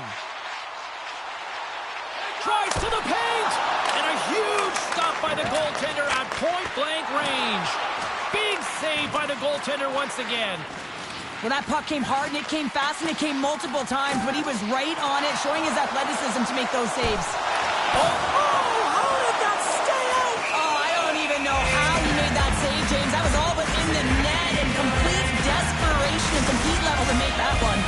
Tries to the paint! And a huge stop by the goaltender. A save by the goaltender once again. Well, that puck came hard, and it came fast, and it came multiple times, but he was right on it, showing his athleticism to make those saves. Oh, how did that stay out? Oh, I don't even know how he made that save, James. That was all within the net and complete desperation and compete level to make that one.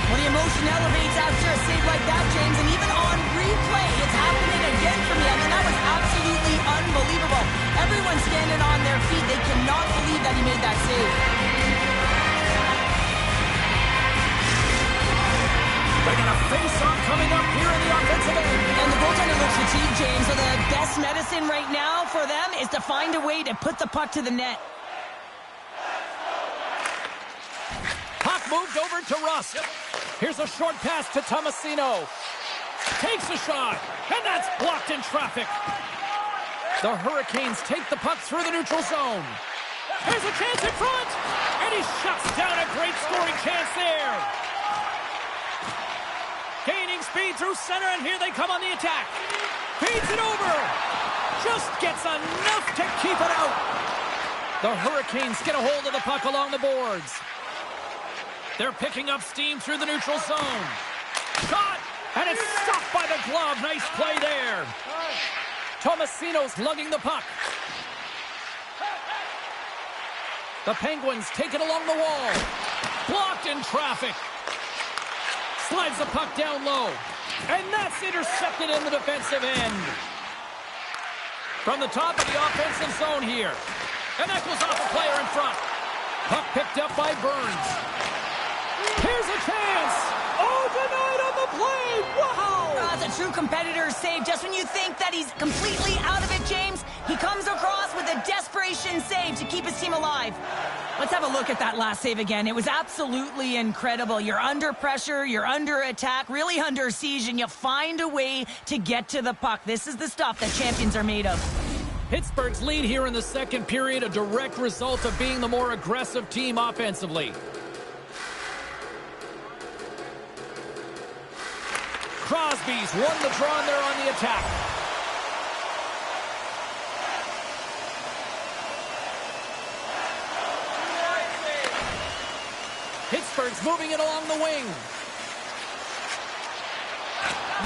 Well, the emotion elevates after a save like that, James, and even on replay, it's happening again for me. I mean, that was absolutely unbelievable. Everyone's standing on their feet. They cannot believe that he made that save. They got a face-off coming up here in the offensive end. And the goaltender looks fatigued, James, so the best medicine right now for them is to find a way to put the puck to the net. Puck moved over to Russ. Here's a short pass to Tomasino. Takes a shot, and that's blocked in traffic. The Hurricanes take the puck through the neutral zone. There's a chance in front, and he shuts down a great scoring chance there. Gaining speed through center, and here they come on the attack. Feeds it over. Just gets enough to keep it out. The Hurricanes get a hold of the puck along the boards. They're picking up steam through the neutral zone. Shot, and it's stopped by the glove. Nice play there. Tomasino's lugging the puck. The Penguins take it along the wall. Blocked in traffic. Slides the puck down low. And that's intercepted in the defensive end. From the top of the offensive zone here. And that goes off a player in front. Puck picked up by Burns. Here's a chance. Oh, denied on the play. Wow. That's a true competitor's save. Just when you think that he's completely out of it, James, he comes across with a desperation save to keep his team alive. Let's have a look at that last save again. It was absolutely incredible. You're under pressure, you're under attack, really under siege, and you find a way to get to the puck. This is the stuff that champions are made of. Pittsburgh's lead here in the second period, a direct result of being the more aggressive team offensively. Crosby's won the draw, and they're on the attack. Pittsburgh's moving it along the wing.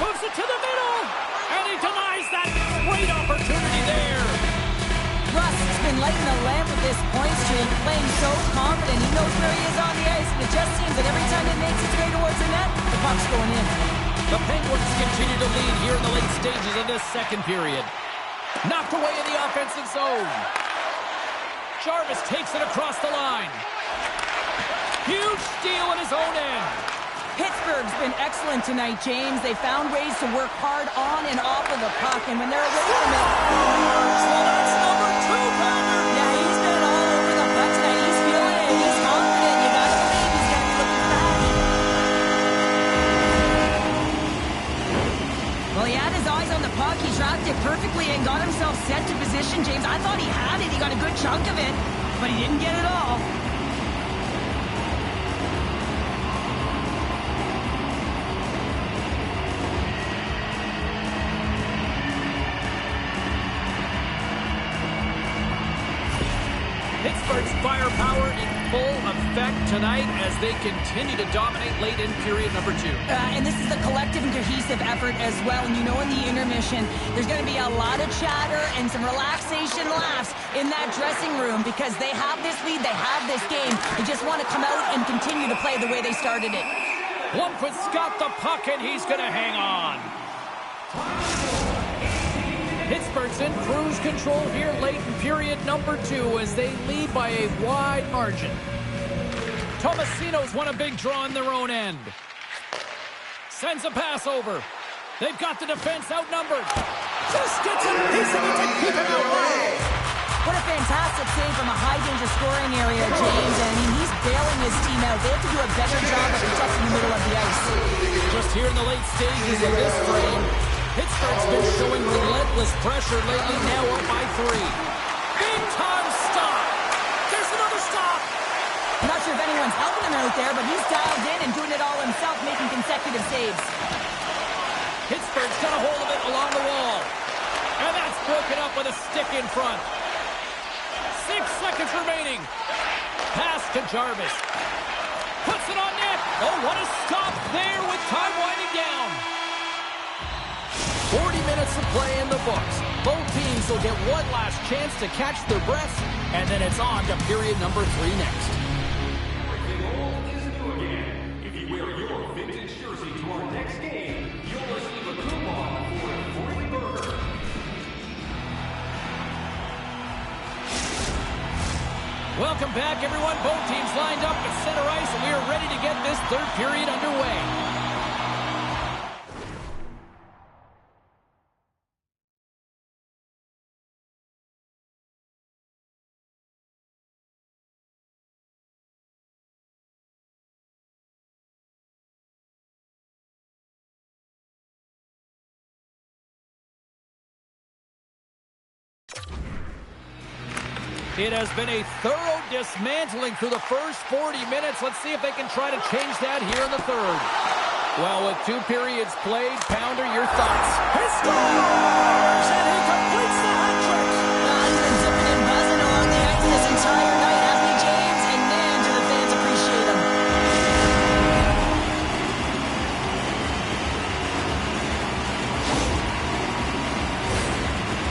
Moves it to the middle, and he denies that great opportunity there. Russ has been lighting the lamp with this point streak, playing so confident. He knows where he is on the ice, and it just seems that every time it makes its way towards the net, the puck's going in. The Penguins continue to lead here in the late stages of this second period. Knocked away in the offensive zone. Jarvis takes it across the line. Huge steal in his own end. Pittsburgh's been excellent tonight, James. They found ways to work hard on and off of the puck, and when they're away from it... Well, that's number 2, Connor. Yeah, he's been all over the puck tonight. He's feeling it. He's confident. You gotta believe he's gonna be looking for that. Well, he had his eyes on the puck. He tracked it perfectly and got himself set to position, James. I thought he had it. He got a good chunk of it, but he didn't get it all. Pittsburgh's firepower in full effect tonight as they continue to dominate late in period number 2. And this is a collective and cohesive effort as well. And you know, in the intermission, there's going to be a lot of chatter and some relaxation laughs in that dressing room because they have this lead, they have this game. They just want to come out and continue to play the way they started it. Lundqvist's got the puck, and he's going to hang on. Pittsburgh's in cruise control here late in period number 2 as they lead by a wide margin. Tomasino's won a big draw on their own end. Sends a pass over. They've got the defense outnumbered. Just gets a piece of it to keep it out. What a fantastic save from a high-danger scoring area, James. I mean, he's bailing his team out. They have to do a better job of protecting the middle of the ice. Just here in the late stages of this frame, Pittsburgh's been showing relentless pressure lately, now up by 3. Big-time stop. There's another stop. I'm not sure if anyone's helping him out there, but he's dialed in and doing it all himself, making consecutive saves. Pittsburgh's got a hold of it along the wall. And that's broken up with a stick in front. 6 seconds remaining. Pass to Jarvis. Puts it on net. Oh, what a stop there with time winding down. 40 minutes of play in the books. Both teams will get one last chance to catch their breaths, and then it's on to period number 3 next. Everything old is new again. If you wear your vintage jersey to our next game, you'll receive a coupon for a free burger. Welcome back, everyone. Both teams lined up at center ice, and we are ready to get this third period underway. It has been a thorough dismantling through the first 40 minutes. Let's see if they can try to change that here in the third. Well, with 2 periods played, Pounder, your thoughts? He scores! And he completes the hat trick! Well, he's been zipping and buzzing along the ice this entire night, hasn't he, James? And man, do the fans appreciate him.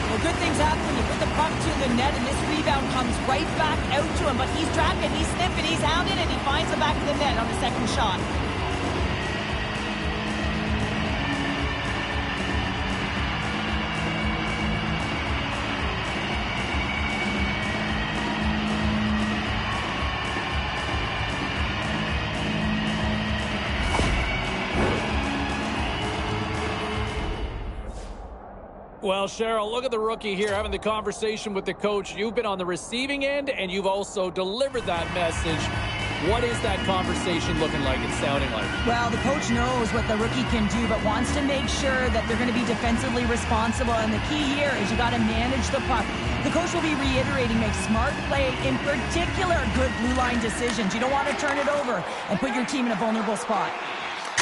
Well, good things happen when you put the puck to the net, and this rebound comes right back out to him. But he's tracking, he's sniffing, he's hounding, and he finds the back of the net on the second shot. Well, Cheryl, look at the rookie here having the conversation with the coach. You've been on the receiving end, and you've also delivered that message. What is that conversation looking like and sounding like? Well, the coach knows what the rookie can do, but wants to make sure that they're going to be defensively responsible. And the key here is you got to manage the puck. The coach will be reiterating, make smart play, in particular, good blue line decisions. You don't want to turn it over and put your team in a vulnerable spot.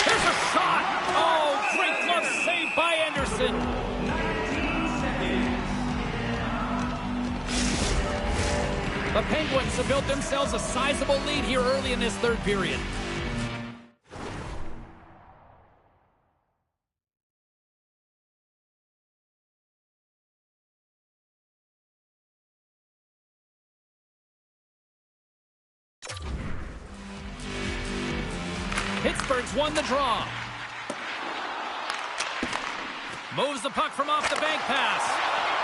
Here's a shot! Oh, great glove save by Anderson. The Penguins have built themselves a sizable lead here early in this third period. Pittsburgh's won the draw. Moves the puck from off the bank pass.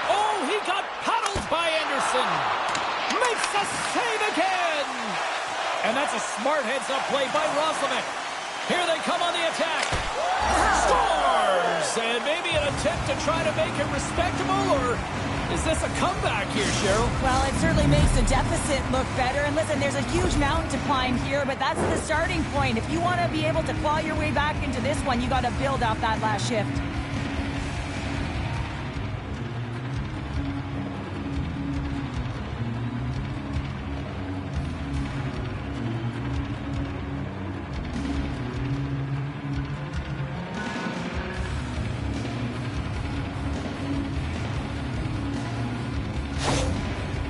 Oh, he got paddled by Anderson. Makes a save again! And that's a smart heads-up play by Roslovic. Here they come on the attack. Scores! And maybe an attempt to try to make it respectable, or is this a comeback here, Cheryl? Well, it certainly makes the deficit look better. And listen, there's a huge mountain to climb here, but that's the starting point. If you want to be able to claw your way back into this one, you got to build off that last shift.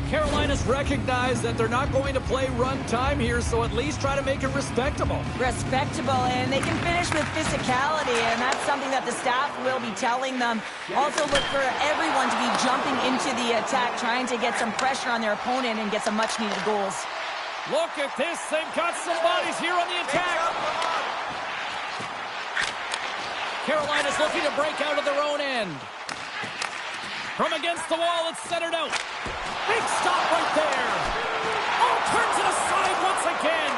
Carolina's recognized that they're not going to play run time here, so at least try to make it respectable. Respectable, and they can finish with physicality, and that's something that the staff will be telling them. Also look for everyone to be jumping into the attack, trying to get some pressure on their opponent and get some much-needed goals. Look at this. They've got some bodies here on the attack. Carolina's looking to break out of their own end. From against the wall, it's centered out. Big stop right there. Oh, turns it aside once again.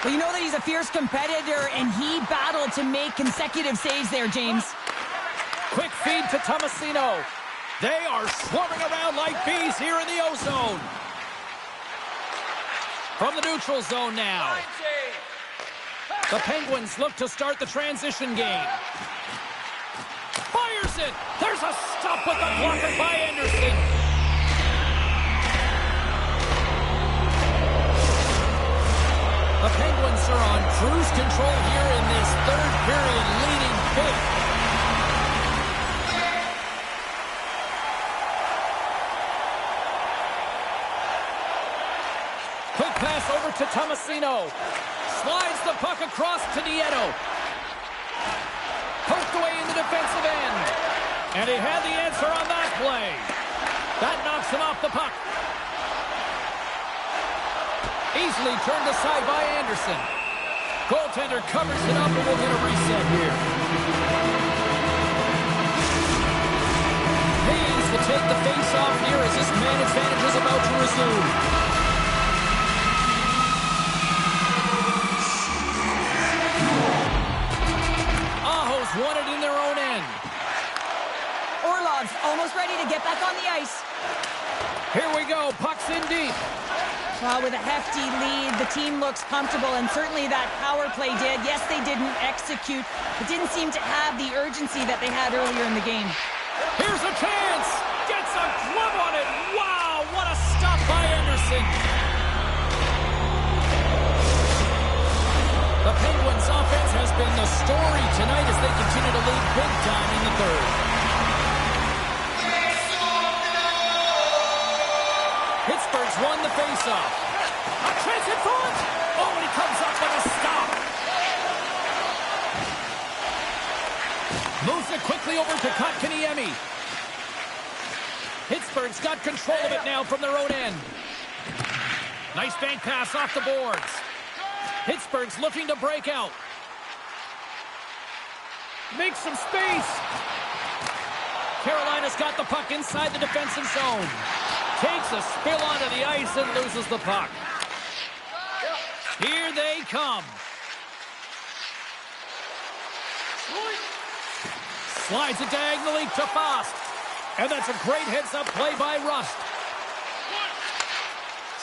Well, you know that he's a fierce competitor, and he battled to make consecutive saves there, James. Quick feed to Tomasino. They are swarming around like bees here in the O-zone. From the neutral zone now. The Penguins look to start the transition game. Fires it. There's a stop with the blocker by Anderson. The Penguins are on cruise control here in this third period, leading big. pass over to Tomasino. Slides the puck across to Nieto. Poked away in the defensive end. And he had the answer on that play. That knocks him off the puck. Easily turned aside by Anderson. Goaltender covers it up and we'll get a reset here. Hayes to take the face-off here as this man advantage is about to resume. Aho's won it in their own end. Orlov's almost ready to get back on the ice. Here we go. Puck's in deep. Well, with a hefty lead, the team looks comfortable, and certainly that power play did. Yes, they didn't execute, but didn't seem to have the urgency that they had earlier in the game. Here's a chance. Gets a glove on it. Wow, what a stop by Anderson. The Penguins' offense has been the story tonight as they continue to lead big time in the third. Pittsburgh's won the faceoff. A chance in front. Oh, and he comes up with a stop. Moves it quickly over to Kotkaniemi. Pittsburgh's got control of it now from their own end. Nice bank pass off the boards. Pittsburgh's looking to break out. Makes some space. Carolina's got the puck inside the defensive zone. Takes a spill onto the ice and loses the puck. Here they come. Slides it diagonally to Fost. And that's a great heads-up play by Rust.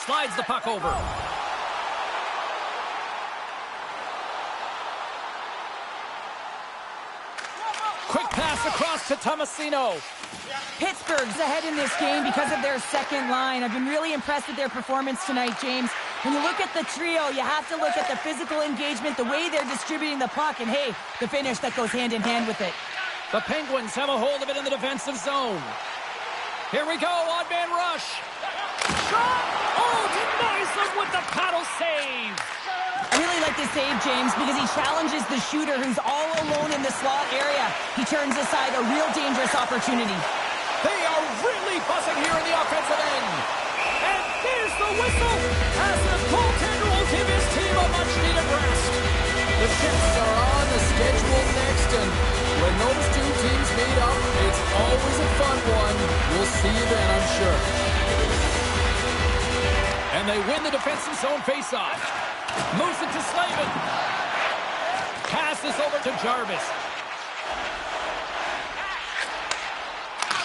Slides the puck over. Quick pass across to Tomasino. Pittsburgh's ahead in this game because of their second line. I've been really impressed with their performance tonight, James. When you look at the trio, you have to look at the physical engagement, the way they're distributing the puck, and hey, the finish that goes hand in hand with it. The Penguins have a hold of it in the defensive zone. Here we go, odd man rush. Shot! Oh, denies them with the paddle save. I really like this save, James, because he challenges the shooter who's all alone in the slot area. He turns aside a real dangerous opportunity. They are really buzzing here in the offensive end. And there's the whistle as the goaltender will give his team a much-needed rest. The Jets are on the schedule next, and when those two teams meet up, it's always a fun one. We'll see you then, I'm sure. And they win the defensive zone faceoff. Moves it to Slavin. Passes over to Jarvis.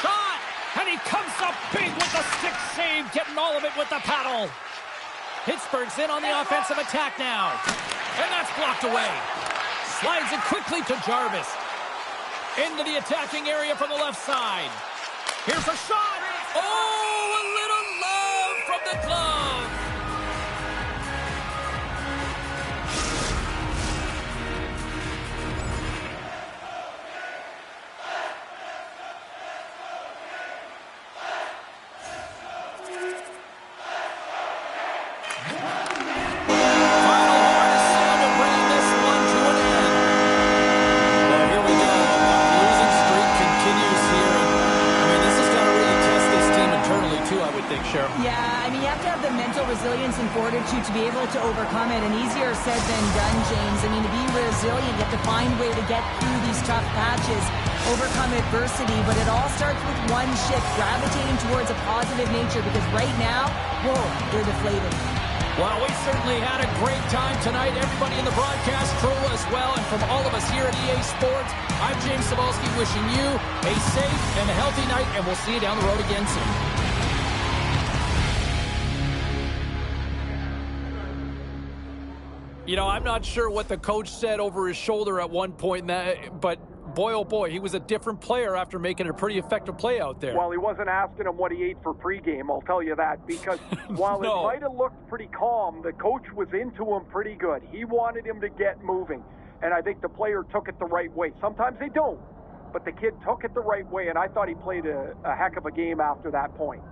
Shot! And he comes up big with the stick save, getting all of it with the paddle. Pittsburgh's in on the offensive attack now. And that's blocked away. Slides it quickly to Jarvis. Into the attacking area from the left side. Here's a shot. Oh, a little love from the glove. Yeah, I mean, you have to have the mental resilience and fortitude to be able to overcome it, and easier said than done, James. I mean, to be resilient, you have to find a way to get through these tough patches, overcome adversity, but it all starts with one shift, gravitating towards a positive nature, because right now, whoa, they're deflated. Well, we certainly had a great time tonight. Everybody in the broadcast crew as well, and from all of us here at EA Sports, I'm James Cebulski wishing you a safe and a healthy night, and we'll see you down the road again soon. You know, I'm not sure what the coach said over his shoulder at one point, but boy, oh boy, he was a different player after making a pretty effective play out there. Well, he wasn't asking him what he ate for pregame, I'll tell you that, because while No. it might have looked pretty calm, the coach was into him pretty good. He wanted him to get moving, and I think the player took it the right way. Sometimes they don't, but the kid took it the right way, and I thought he played a heck of a game after that point.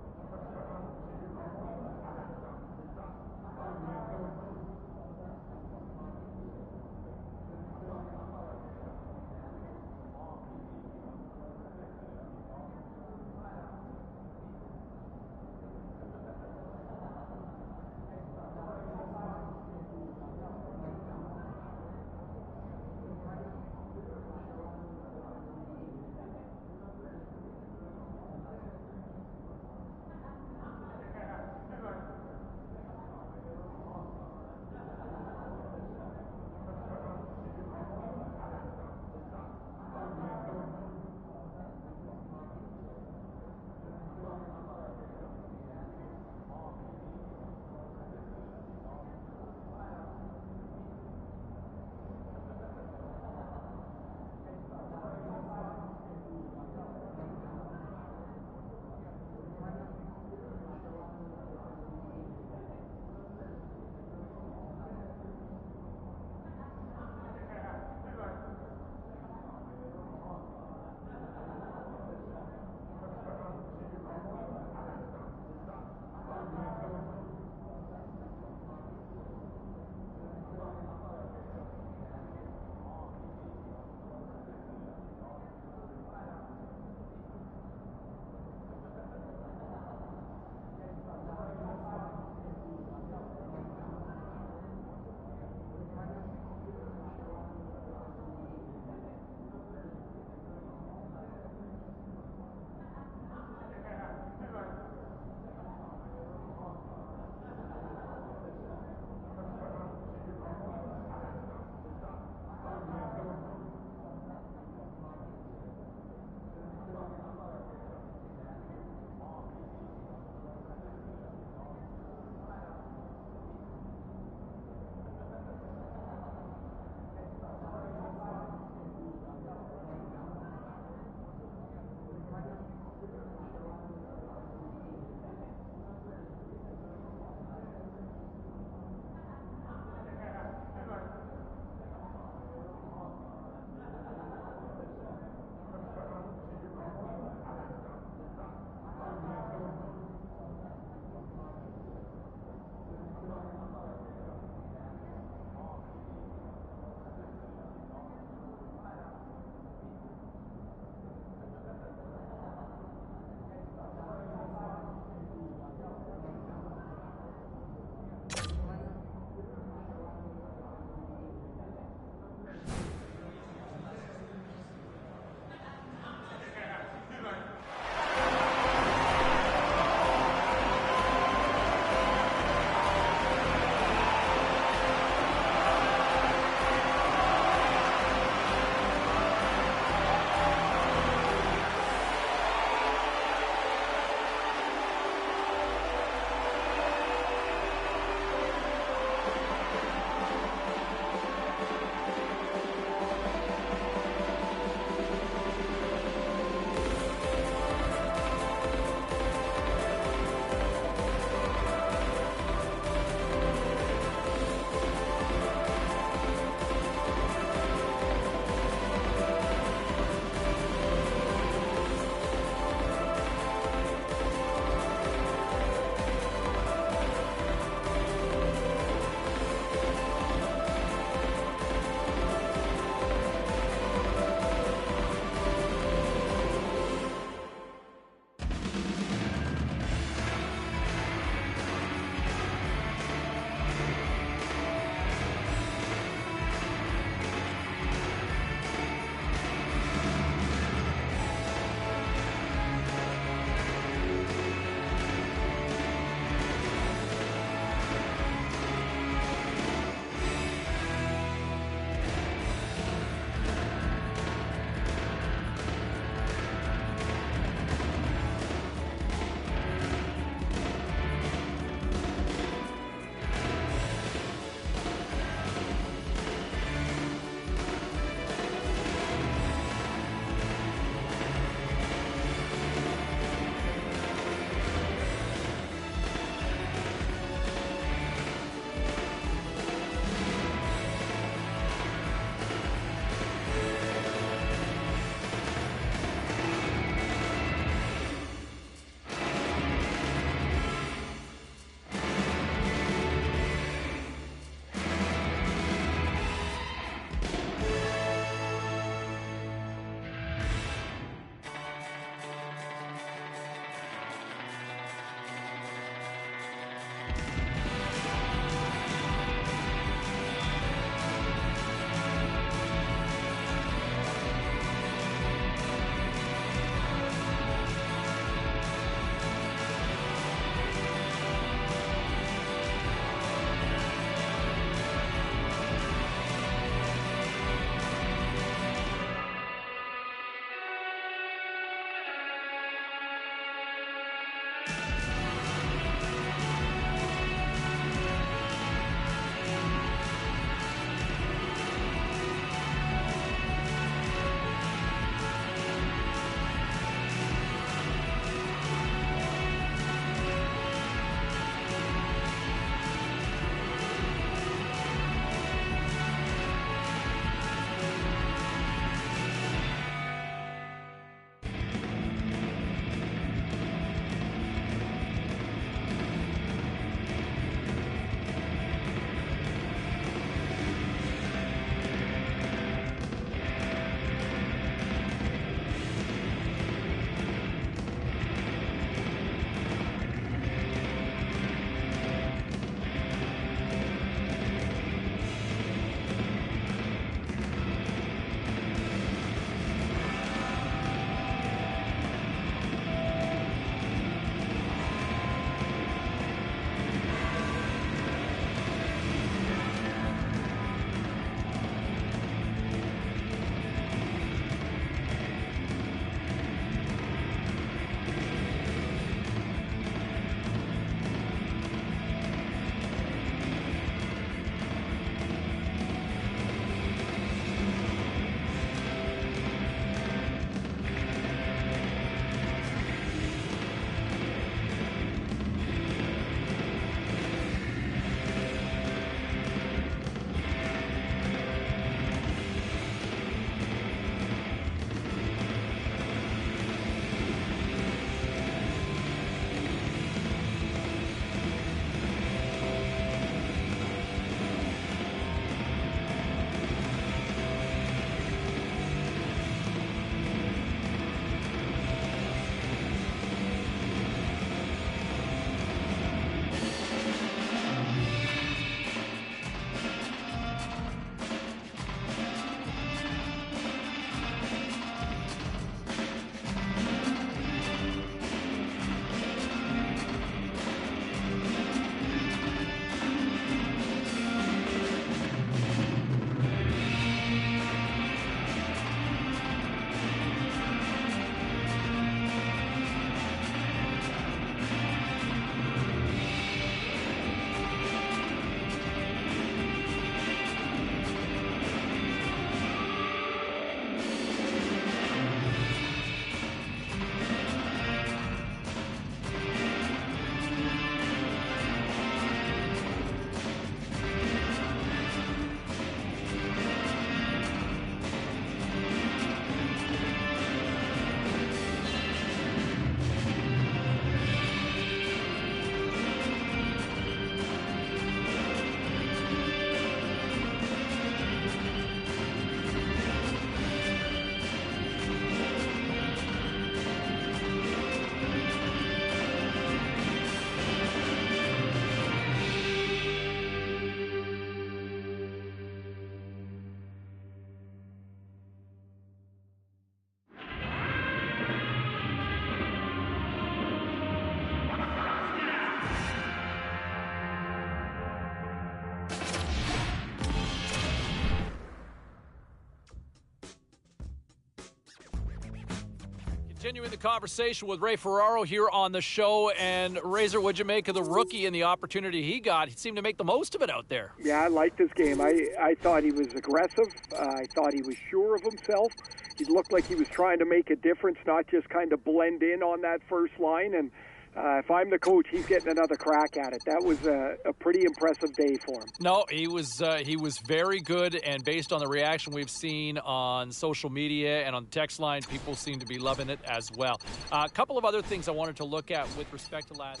Continuing the conversation with Ray Ferraro here on the show. And Razor, what'd you make of the rookie and the opportunity he got? He seemed to make the most of it out there. Yeah, I liked this game. I thought he was aggressive. I thought he was sure of himself. He looked like he was trying to make a difference, not just kind of blend in on that first line. And if I'm the coach, he's getting another crack at it. That was a pretty impressive day for him. No, he was very good, and based on the reaction we've seen on social media and on the text line, people seem to be loving it as well. A couple of other things I wanted to look at with respect to last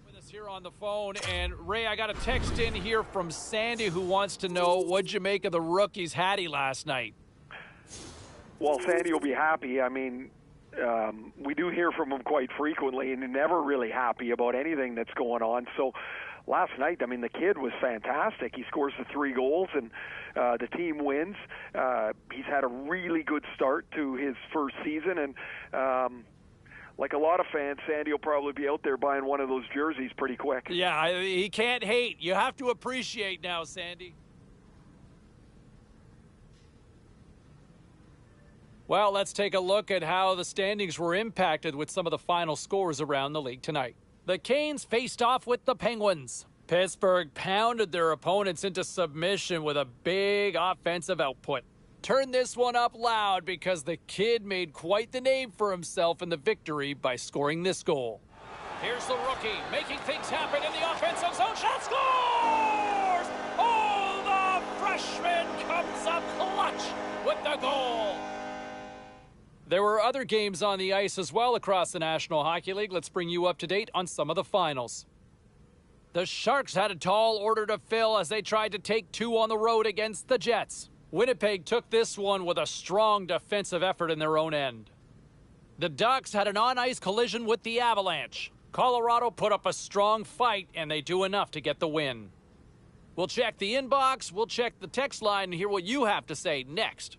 with us here on the phone. And Ray, I got a text in here from Sandy who wants to know, what'd you make of the rookie's Hattie last night? Well, Sandy will be happy. I mean, we do hear from him quite frequently, and he's never really happy about anything that's going on. So last night, I mean, the kid was fantastic. He scores the 3 goals, and the team wins. He's had a really good start to his first season, and like a lot of fans, Sandy will probably be out there buying one of those jerseys pretty quick. Yeah, he can't hate. You have to appreciate now, Sandy. Well, let's take a look at how the standings were impacted with some of the final scores around the league tonight. The Canes faced off with the Penguins. Pittsburgh pounded their opponents into submission with a big offensive output. Turn this one up loud because the kid made quite the name for himself in the victory by scoring this goal. Here's the rookie making things happen in the offensive zone. Shot scores! Oh, the freshman comes up clutch with the goal. There were other games on the ice as well across the National Hockey League. Let's bring you up to date on some of the finals. The Sharks had a tall order to fill as they tried to take 2 on the road against the Jets. Winnipeg took this one with a strong defensive effort in their own end. The Ducks had an on-ice collision with the Avalanche. Colorado put up a strong fight, and they do enough to get the win. We'll check the inbox, we'll check the text line, and hear what you have to say next.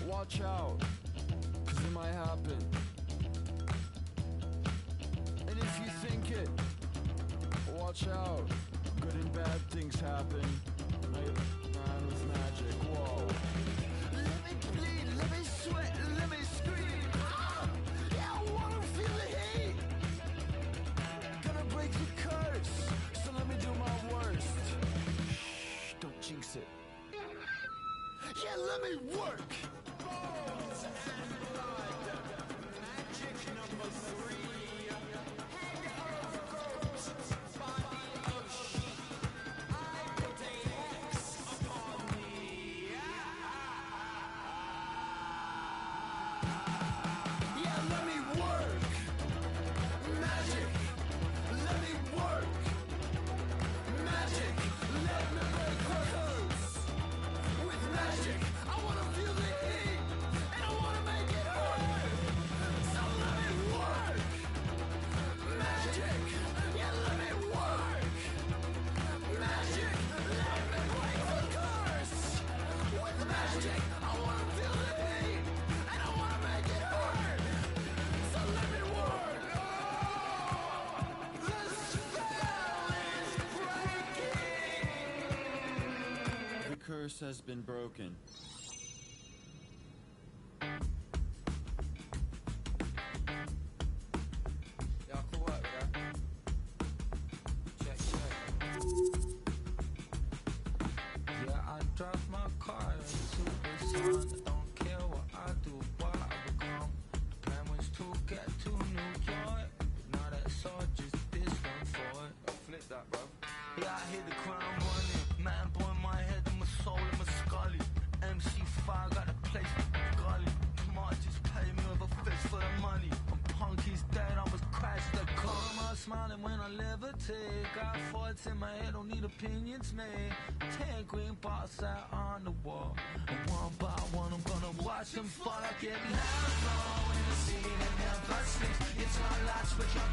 Watch out, cause it might happen. And if you think it, watch out. Good and bad things happen. Man with magic, whoa. Let me bleed, let me sweat, let me scream. Yeah, I wanna feel the heat. Gonna break the curse, so let me do my worst. Shh, don't jinx it. Yeah, let me work. Curse has been broken. Yeah, I drive my car into the sun. Don't care what I do, what I become. Plan was to get to New York. Now that's all just distant for it. Flip that, bro. Yeah, I hit the ground running. Man, boy, my head and my soul and my scully. MC5 got a place for the gully. Tomorrow just pay me with a fist for the money. I'm punk, he's dead, I was crashed the car. I'm smiling when I levitate. Got thoughts in my head, don't need opinions, man. 10 green bottles out on the wall. And one by one, I'm gonna watch them fall. I get hands on in the scene and never sleep. It's my last switch up,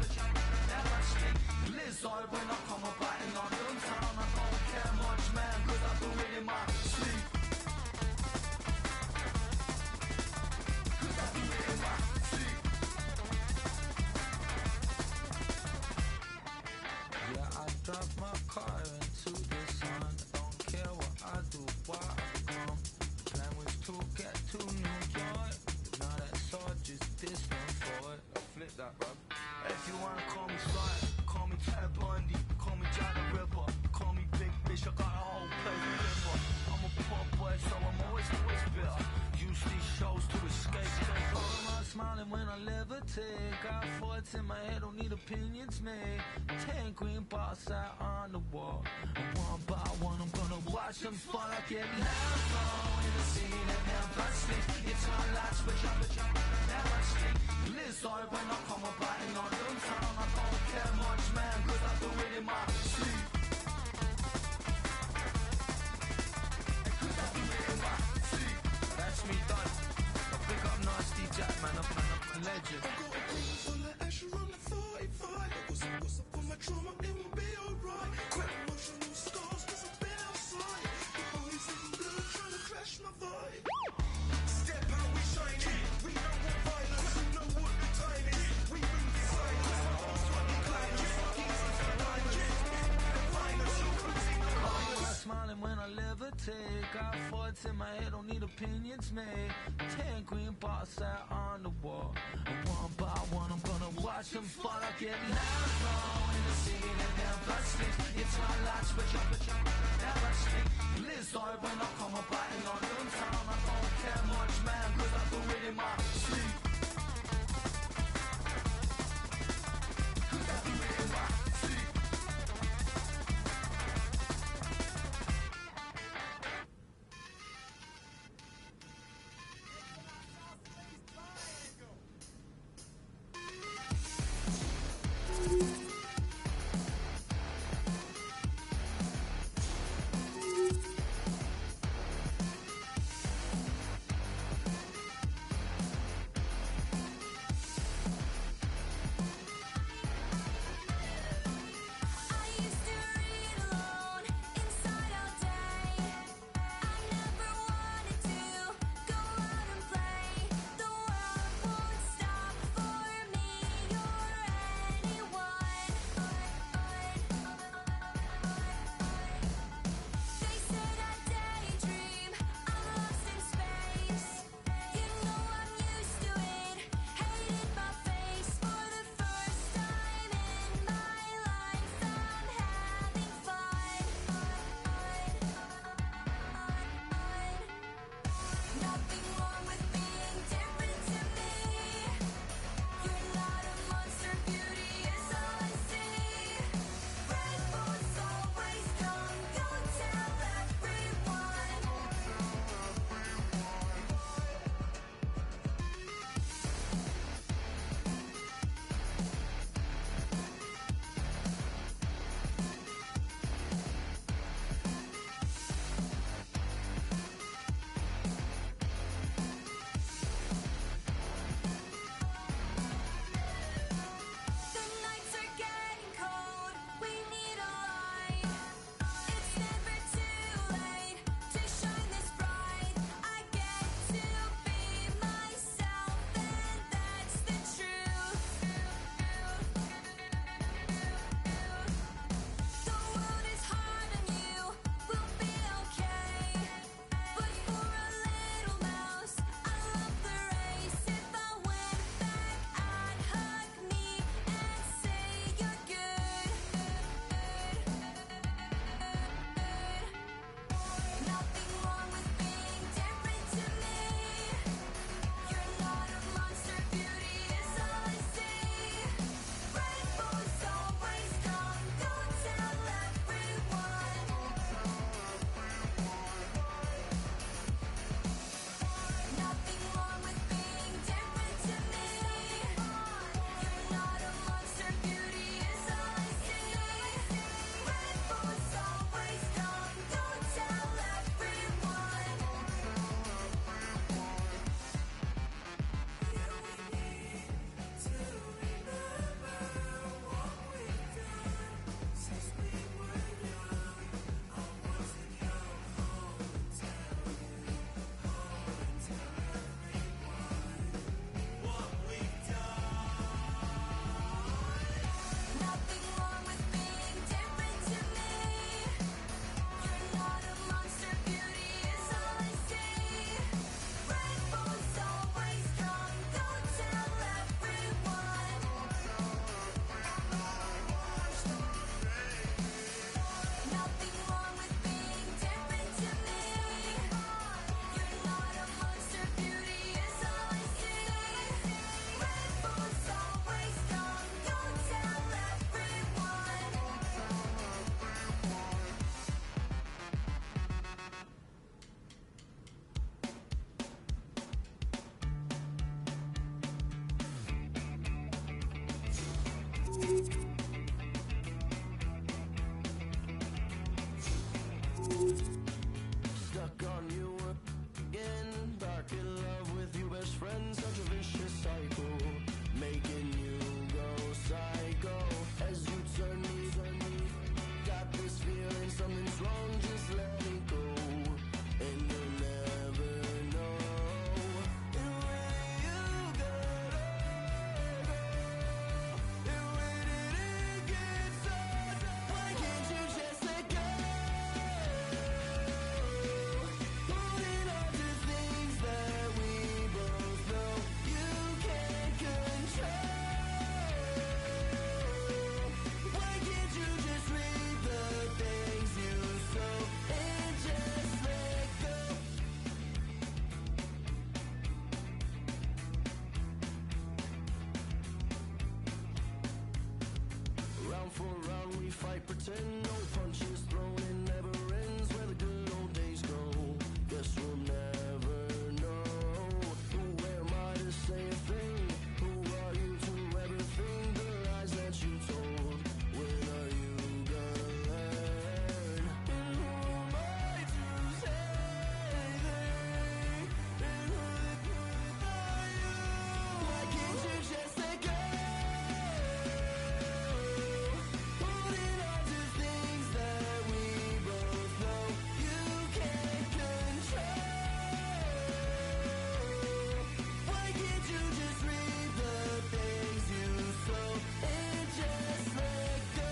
never sleep. Blizzard when I come up biting on them town. I don't care much, man, cause I do it in my sleep. Yeah, I drive my car into the sun. Don't care what I do, what I become. Plan was to get to New York. Now that's all just distant for it. Flip that, bro. If you wanna call me Sly, call me Ted Bundy, call me Jack the Ripper, call me Big Fish. I got a whole place to live for. I'm a poor boy, so I'm always bitter. Use these shows to escape. I'm smiling when I levitate. Got thoughts in my head, don't need opinions, man. 10 green bottles out on the wall. And one by one, I'm gonna watch them fall. I get hands on in the scene and never sleep. It's my last switch up, never sleep. Blizzard when I come up biting on them town. I don't care much, man, cause I do it in my sleep. That's me done. Now pick up Nasty Jack, man, I'm a legend. I got a green full of ash around the 45. What's up on my trauma, it will be alright. Quite emotional scars, cause I've been outside. The boys in blue trying to crash my vibe. Step out, we shining. We know what violence, we know what the time is. We move in silence. Smiling when I levitate. Got thoughts in my head, don't need opinions, man. 10 green bottles out on the wall. And one by one, I'm gonna watch them fall. I get hands on in the scene and never sleep. It's my last switch up, never sleep. Blizzard when I come up biting on them town. I don't care much, man, cause I do it in my sleep. Cause I do it in my sleep. round for round we fight, pretend no punches thrown, it never ends. Where the good old days go, guess we'll never know. Who am I to say a thing? Who are you to ever think the lies that you told? When are you gonna learn? And who am I to say anything? And who are you? Why can't you just let go? Holding on to things that we both know you can't control. Why can't you just read the things you sow and just let go?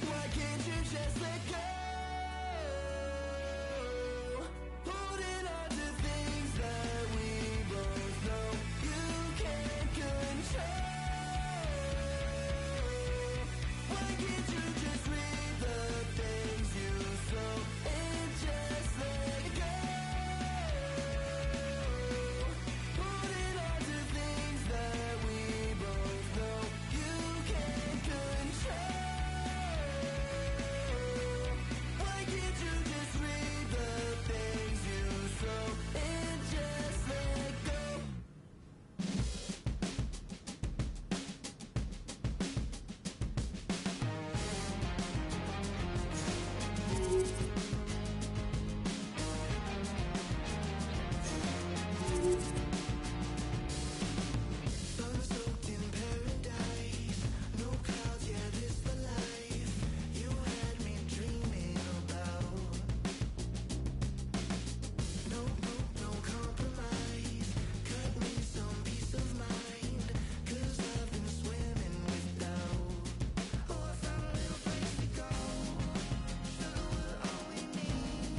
Why can't you just let go? Holding on to things that we both know you can't control. Why can't you just read the things you sow and just let go? Holding on to things that we both know you can't control. Why can't you just read the things you sow and just let go? Sun-soaked in paradise, no clouds, yeah, this the life you had me dreaming about. No, no compromise, cut me some peace of mind, 'cause I've been swimming with doubt. Oh, I found a little place to go, sugar, we're all we need,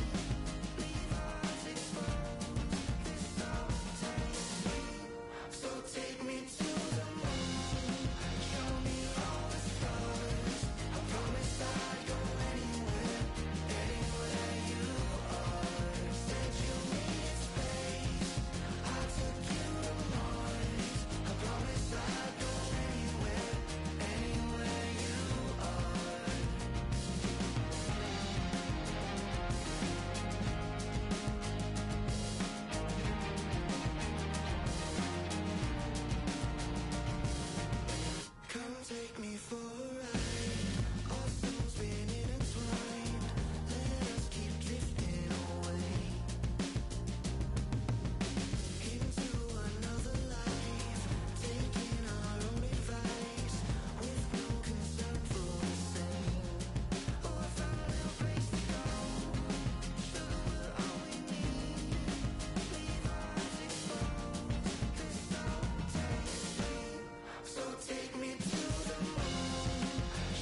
leave our hearts exposed, this all tastes sweet. So take me to the moon, show me all the stars. I promise I'd go anywhere, anywhere you are. Said you needed space, I took you to Mars. I promise I'd go anywhere, anywhere you are. Come take me for a ride. Our souls been intertwined. Let us keep drifting away into another life, taking our own advice with no concern for the same. Oh, I found a little place to go. Sugar, we're all we need. Leave our hearts exposed. This all tastes sweet. So take me to the moon,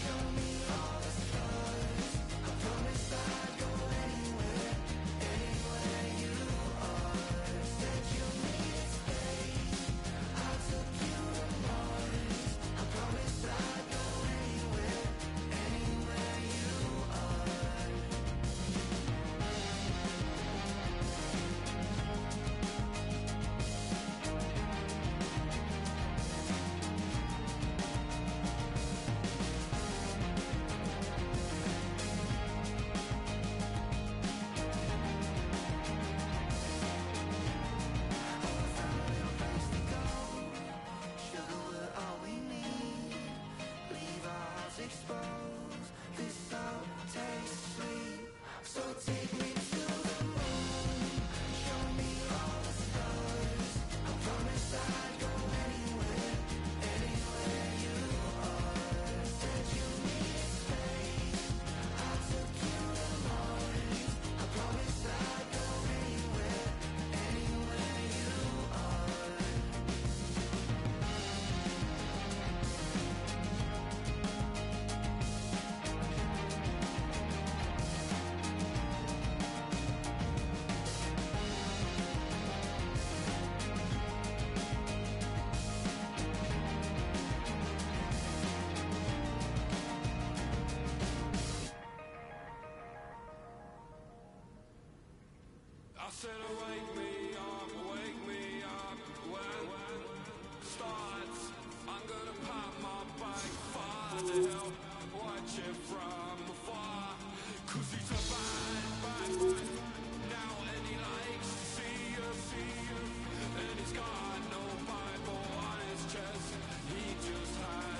show me all the stars. I promise I'd go anywhere, anywhere you are. Said you needed space, I took you to Mars. I promise I'd go anywhere, anywhere you are. Sugar, we're all we need. Leave our hearts exposed. This all tastes sweet. So take me to the moon. Show me all the stars. I promise I'd go anywhere, anywhere you are. Said you needed space. I took you to Mars. I promise I'd go anywhere, anywhere you are. said, wake me up when starts. I'm gonna pop my bike, far the hell, watch it from afar. 'Cause he's a bad boy now, and he likes to see you, and he's got no Bible on his chest. He just had.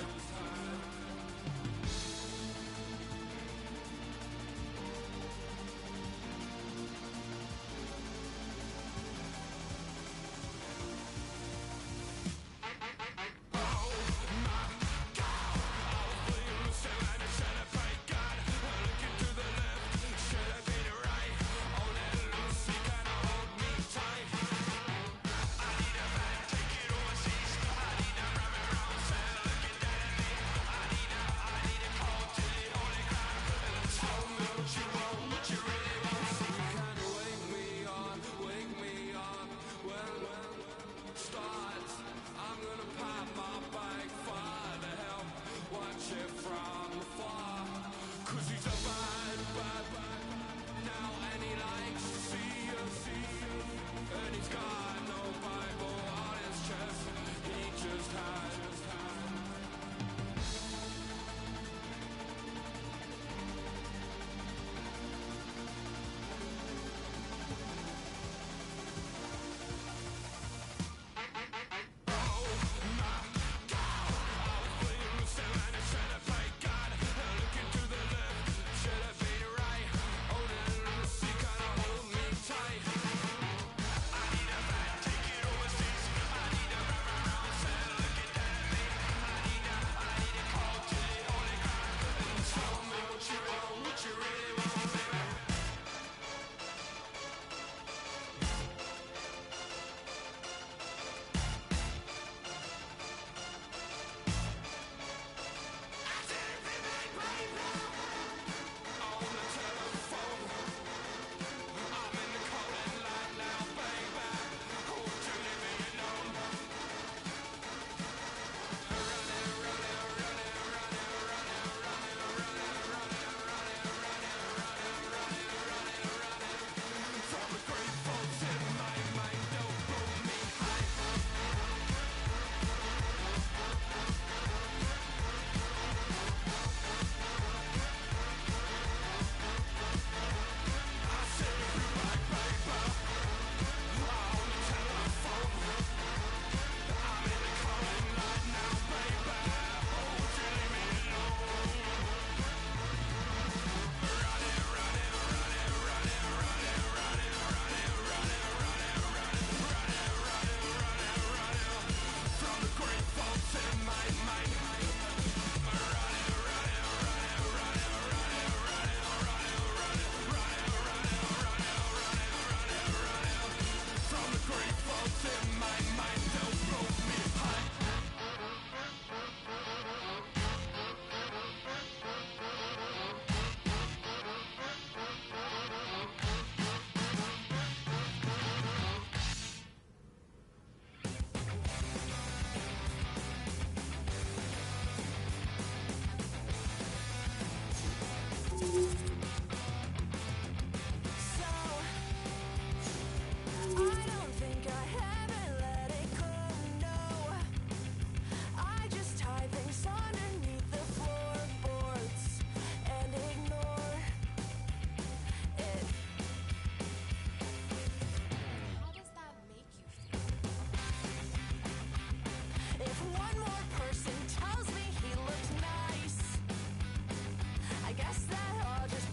Guess that all just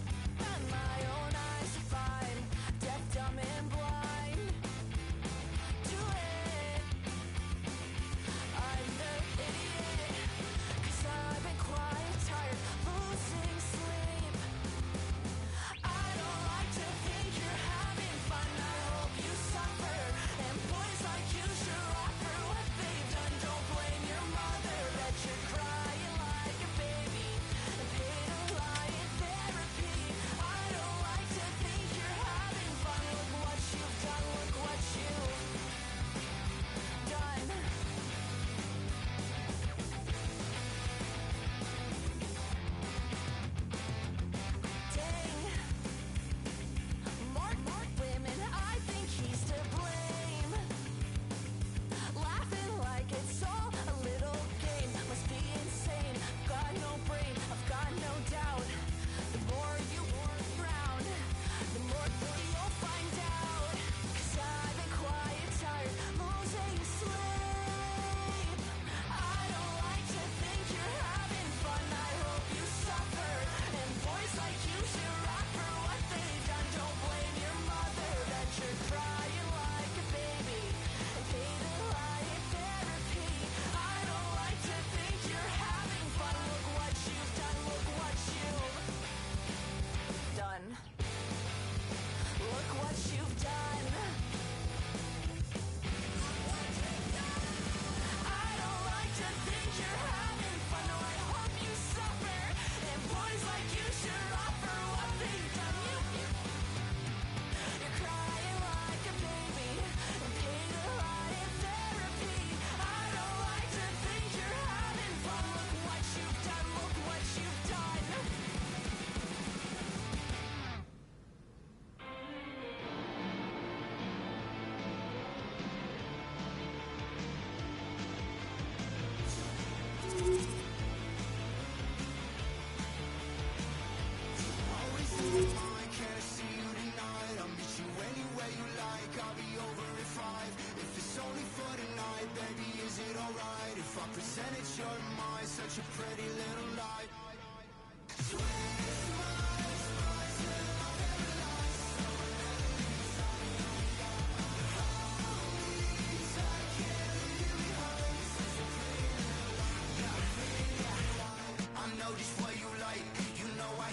know just what you like. You know I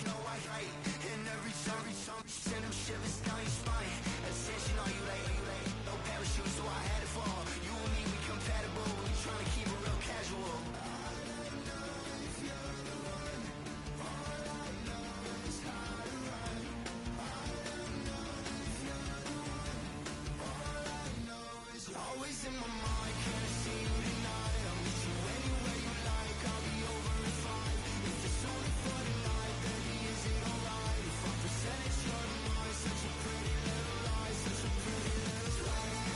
right. And every time send them shivers down your spine. Attention, are you late? No parachute, so I had to fall. You and me, we compatible. We trying to keep it real casual. Always in my mind, can't see you tonight. I'll meet you anywhere you like. I'll be over in 5. If it's only for tonight, baby, is it alright? If I percentage your mind, such a pretty little lie, such a pretty little lie.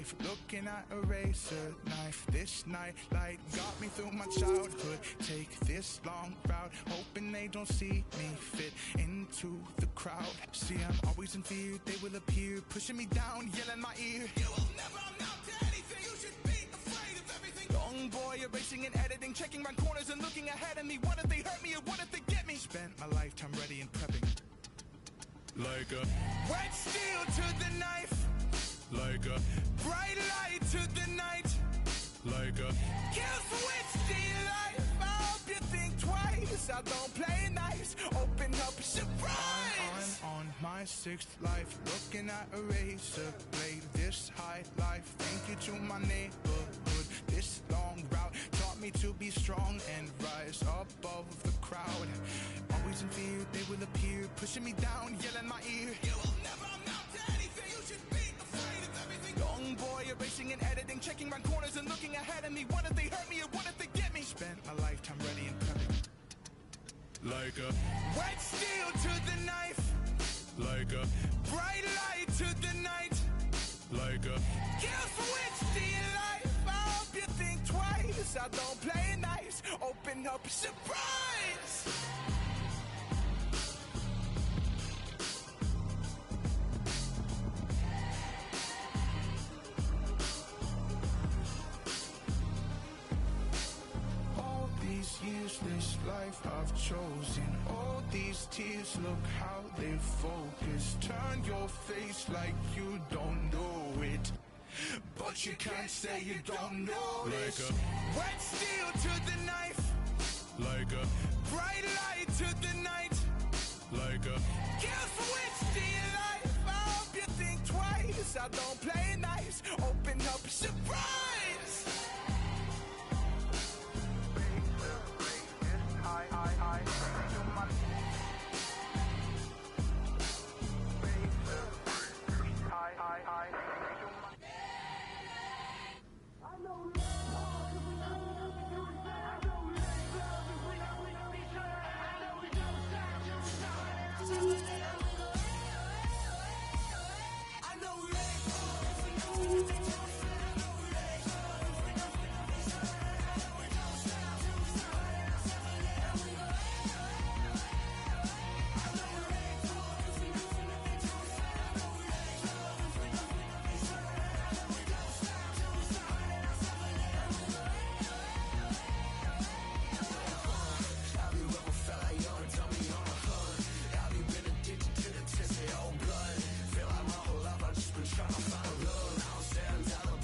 life, looking at a razor knife. This night light got me through my childhood. Take this long route, hoping they don't see me fit into the crowd. See, I'm always in fear, they will appear, pushing me down, yelling my ear. You will never amount to anything, you should be afraid of everything. Young boy, erasing and editing, checking my corners and looking ahead of me. What if they hurt me or what if they get me? Spent my lifetime ready and prepping. Like a wet steel to the knife. Like a bright light to the night. Like a kill switch to your life. I hope you think twice. I don't play nice. Open up a surprise. On my sixth life, looking at a razor blade. This high life, thank you to my neighborhood. This long route taught me to be strong and rise above the crowd. Always in fear, they will appear, pushing me down, yelling my ear. You will never amount to anything, you should be afraid of everything. Young boy, erasing and editing, checking my corners and looking ahead of me. What if they hurt me or what if they get me? Spent my lifetime ready and prepping. Like a wet steel to the knife. Like a bright light to the night. Like a kill switch to your life. I hope you think twice. I don't play nice. Open up a surprise. All these years, this life I've chosen. All these tears, look how they focus. Turn your face like you don't know it. But you can't say you don't know it. Like a wet steel to the knife. Like a bright light to the night. Like a kill switch to your life. I hope you think twice. I don't play nice. Open up a surprise. Trying to find love, now I'm staring down the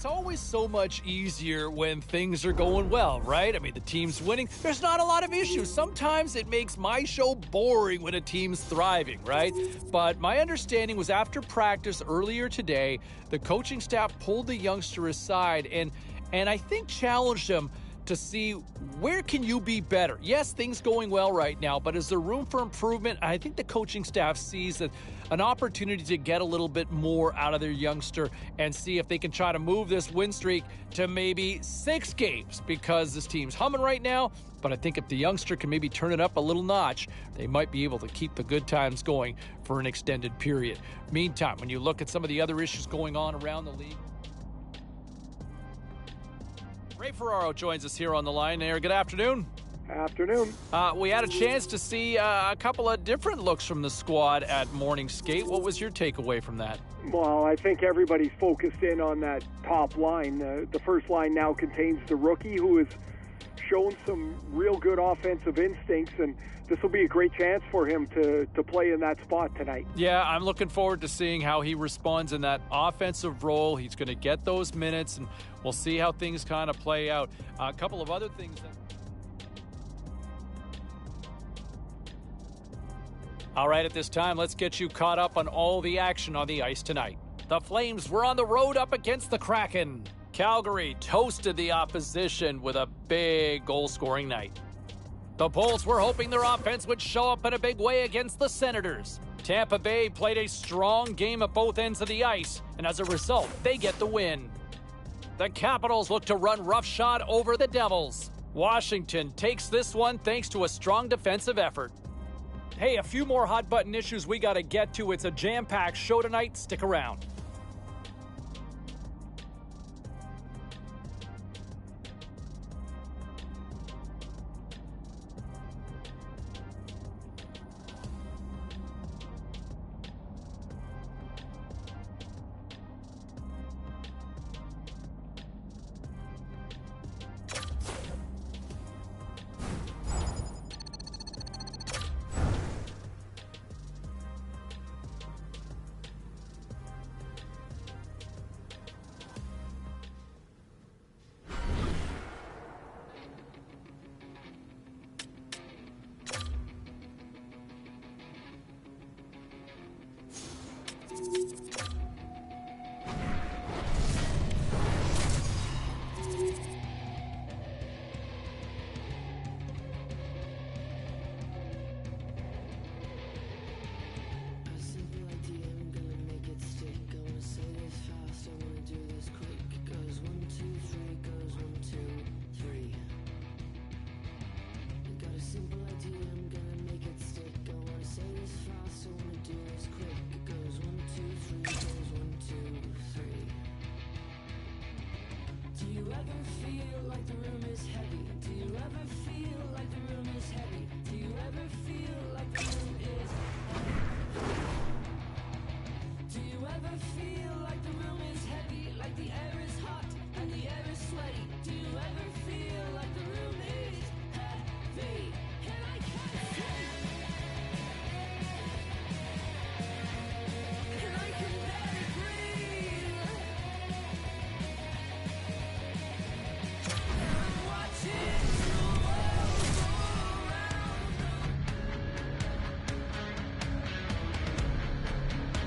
it's always so much easier when things are going well, right? I mean, the team's winning. There's not a lot of issues. Sometimes it makes my show boring when a team's thriving, right? But my understanding was after practice earlier today, the coaching staff pulled the youngster aside and I think challenged him to see where can you be better. Yes, things going well right now, but is there room for improvement? I think the coaching staff sees that an opportunity to get a little bit more out of their youngster and see if they can try to move this win streak to maybe 6 games, because this team's humming right now. But I think if the youngster can maybe turn it up a little notch, they might be able to keep the good times going for an extended period. Meantime, when you look at some of the other issues going on around the league, Ray Ferraro joins us here on the line there. Good afternoon. Afternoon. We had a chance to see a couple of different looks from the squad at morning skate. What was your takeaway from that? Well, I think everybody's focused in on that top line. The first line now contains the rookie who has shown some real good offensive instincts, and this will be a great chance for him to play in that spot tonight. Yeah, I'm looking forward to seeing how he responds in that offensive role. He's going to get those minutes, and we'll see how things kind of play out. A couple of other things All right, at this time, let's get you caught up on all the action on the ice tonight. The Flames were on the road up against the Kraken. Calgary toasted the opposition with a big goal-scoring night. The Bolts were hoping their offense would show up in a big way against the Senators. Tampa Bay played a strong game at both ends of the ice, and as a result, they get the win. The Capitals look to run roughshod over the Devils. Washington takes this one thanks to a strong defensive effort. Hey, a few more hot-button issues we got to get to. It's a jam-packed show tonight. Stick around.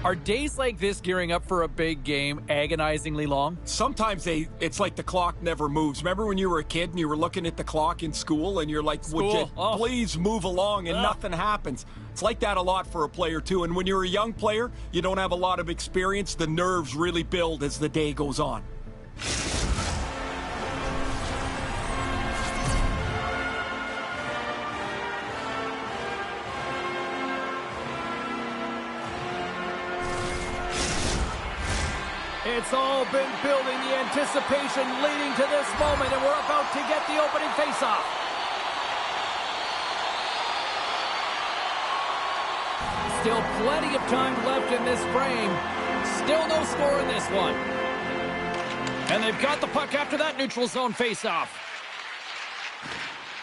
Are days like this gearing up for a big game agonizingly long? Sometimes it's like the clock never moves. Remember when you were a kid and you were looking at the clock in school and you're like, would you please move along, and nothing happens? It's like that a lot for a player too. And when you're a young player, you don't have a lot of experience, the nerves really build as the day goes on. It's all been building, the anticipation leading to this moment, and we're about to get the opening faceoff. Still plenty of time left in this frame. Still no score in this one. And they've got the puck after that neutral zone faceoff.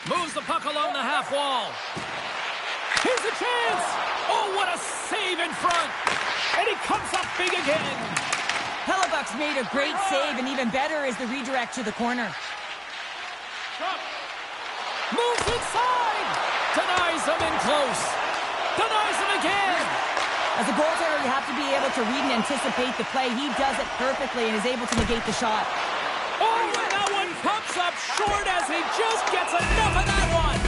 Moves the puck along the half wall. Here's a chance! Oh, what a save in front! And he comes up big again. Hellebuck's made a great save, and even better is the redirect to the corner. Moves inside! Denies him in close. Denies him again! As a goaltender, you have to be able to read and anticipate the play. He does it perfectly and is able to negate the shot. Oh, and that one pumps up short as he just gets enough of that one.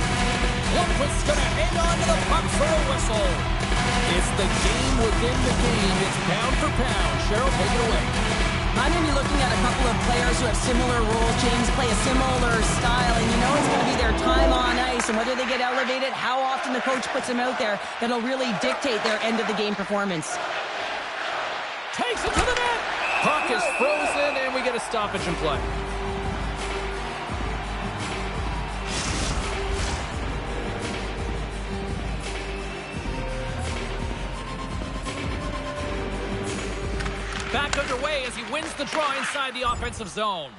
Lundqvist's going to hang on to the puck for a whistle. It's the game within the game. It's pound for pound. Cheryl, take it away. I'm going to be looking at a couple of players who have similar roles. James play a similar style, and you know it's going to be their time on ice, and whether they get elevated, how often the coach puts them out there, that'll really dictate their end-of-the-game performance. Takes it to the net. Puck is frozen, and we get a stoppage in play. Back underway as he wins the draw inside the offensive zone.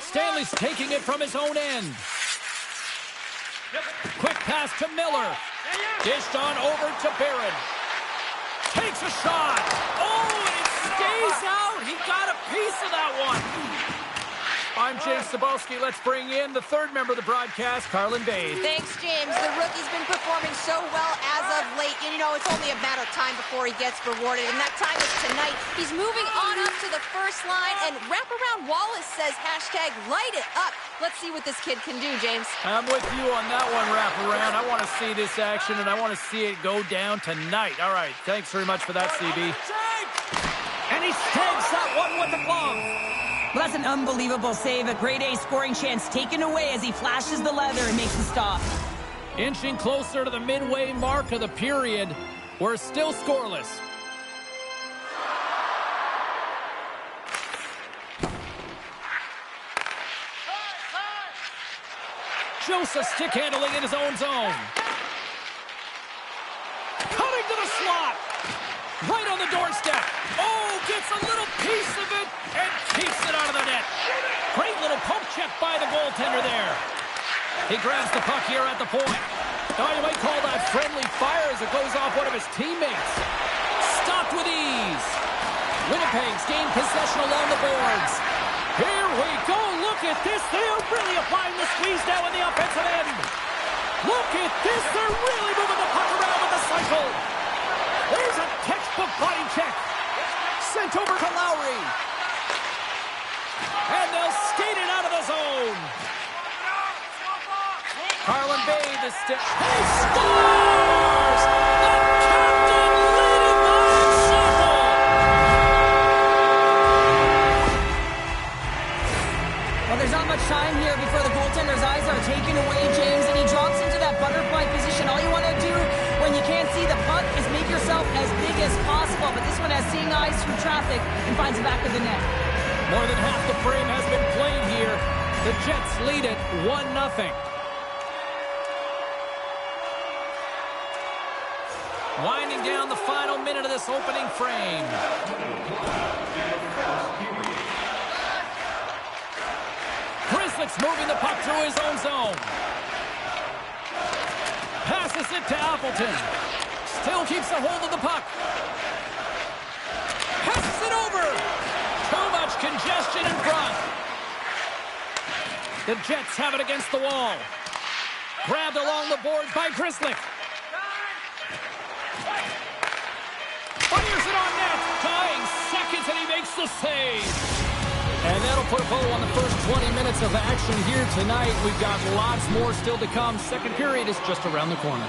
Stanley's taking it from his own end. Quick pass to Miller. Dished on over to Barron. Takes a shot. Oh, and it stays out. He got a piece of that one. I'm James Cebulski. Let's bring in the third member of the broadcast, Carlin Bade. Thanks, James. The rookie's been performing so well as of late. And, you know, it's only a matter of time before he gets rewarded, and that time is tonight. He's moving on up to the first line, and Wraparound Wallace says hashtag light it up. Let's see what this kid can do, James. I'm with you on that one, Wraparound. I want to see this action, and I want to see it go down tonight. All right, thanks very much for that, CB. And he snags that one with the glove. Well, that's an unbelievable save. A grade A scoring chance taken away as he flashes the leather and makes the stop. Inching closer to the midway mark of the period. We're still scoreless. Joseph stick handling in his own zone. Cutting to the slot. Right on the doorstep. Oh, gets a little piece of it and keeps it out of the net. Great little pump check by the goaltender there. He grabs the puck here at the point. Oh, you might call that friendly fire as it goes off one of his teammates. Stopped with ease. Winnipeg's gained possession along the boards. Here we go. Look at this. They are really applying the squeeze now in the offensive end. Look at this. They're really moving the puck around with the cycle. There's a textbook body check. Sent over to Lowry. And they'll skate it out of the zone. Carlin Bade, the stick. He scores! The captain leading the circle. Well, there's not much time here before the goaltender's eyes are taken away, James, and he drops into that butterfly position. All you want to do when you can't see the puck is make yourself as big as possible, but this one has seeing eyes through traffic and finds the back of the net. More than half the frame has been played here. The Jets lead it 1-0. Winding down the final minute of this opening frame. Grizzlick's moving the puck through his own zone. Passes it to Appleton. Still keeps a hold of the puck. Passes it over. Too much congestion in front. The Jets have it against the wall. Grabbed along the boards by Grizzlick. Fires it on net. Dying seconds and he makes the save. And that'll put a bow on the first 20 minutes of action here tonight. We've got lots more still to come. Second period is just around the corner.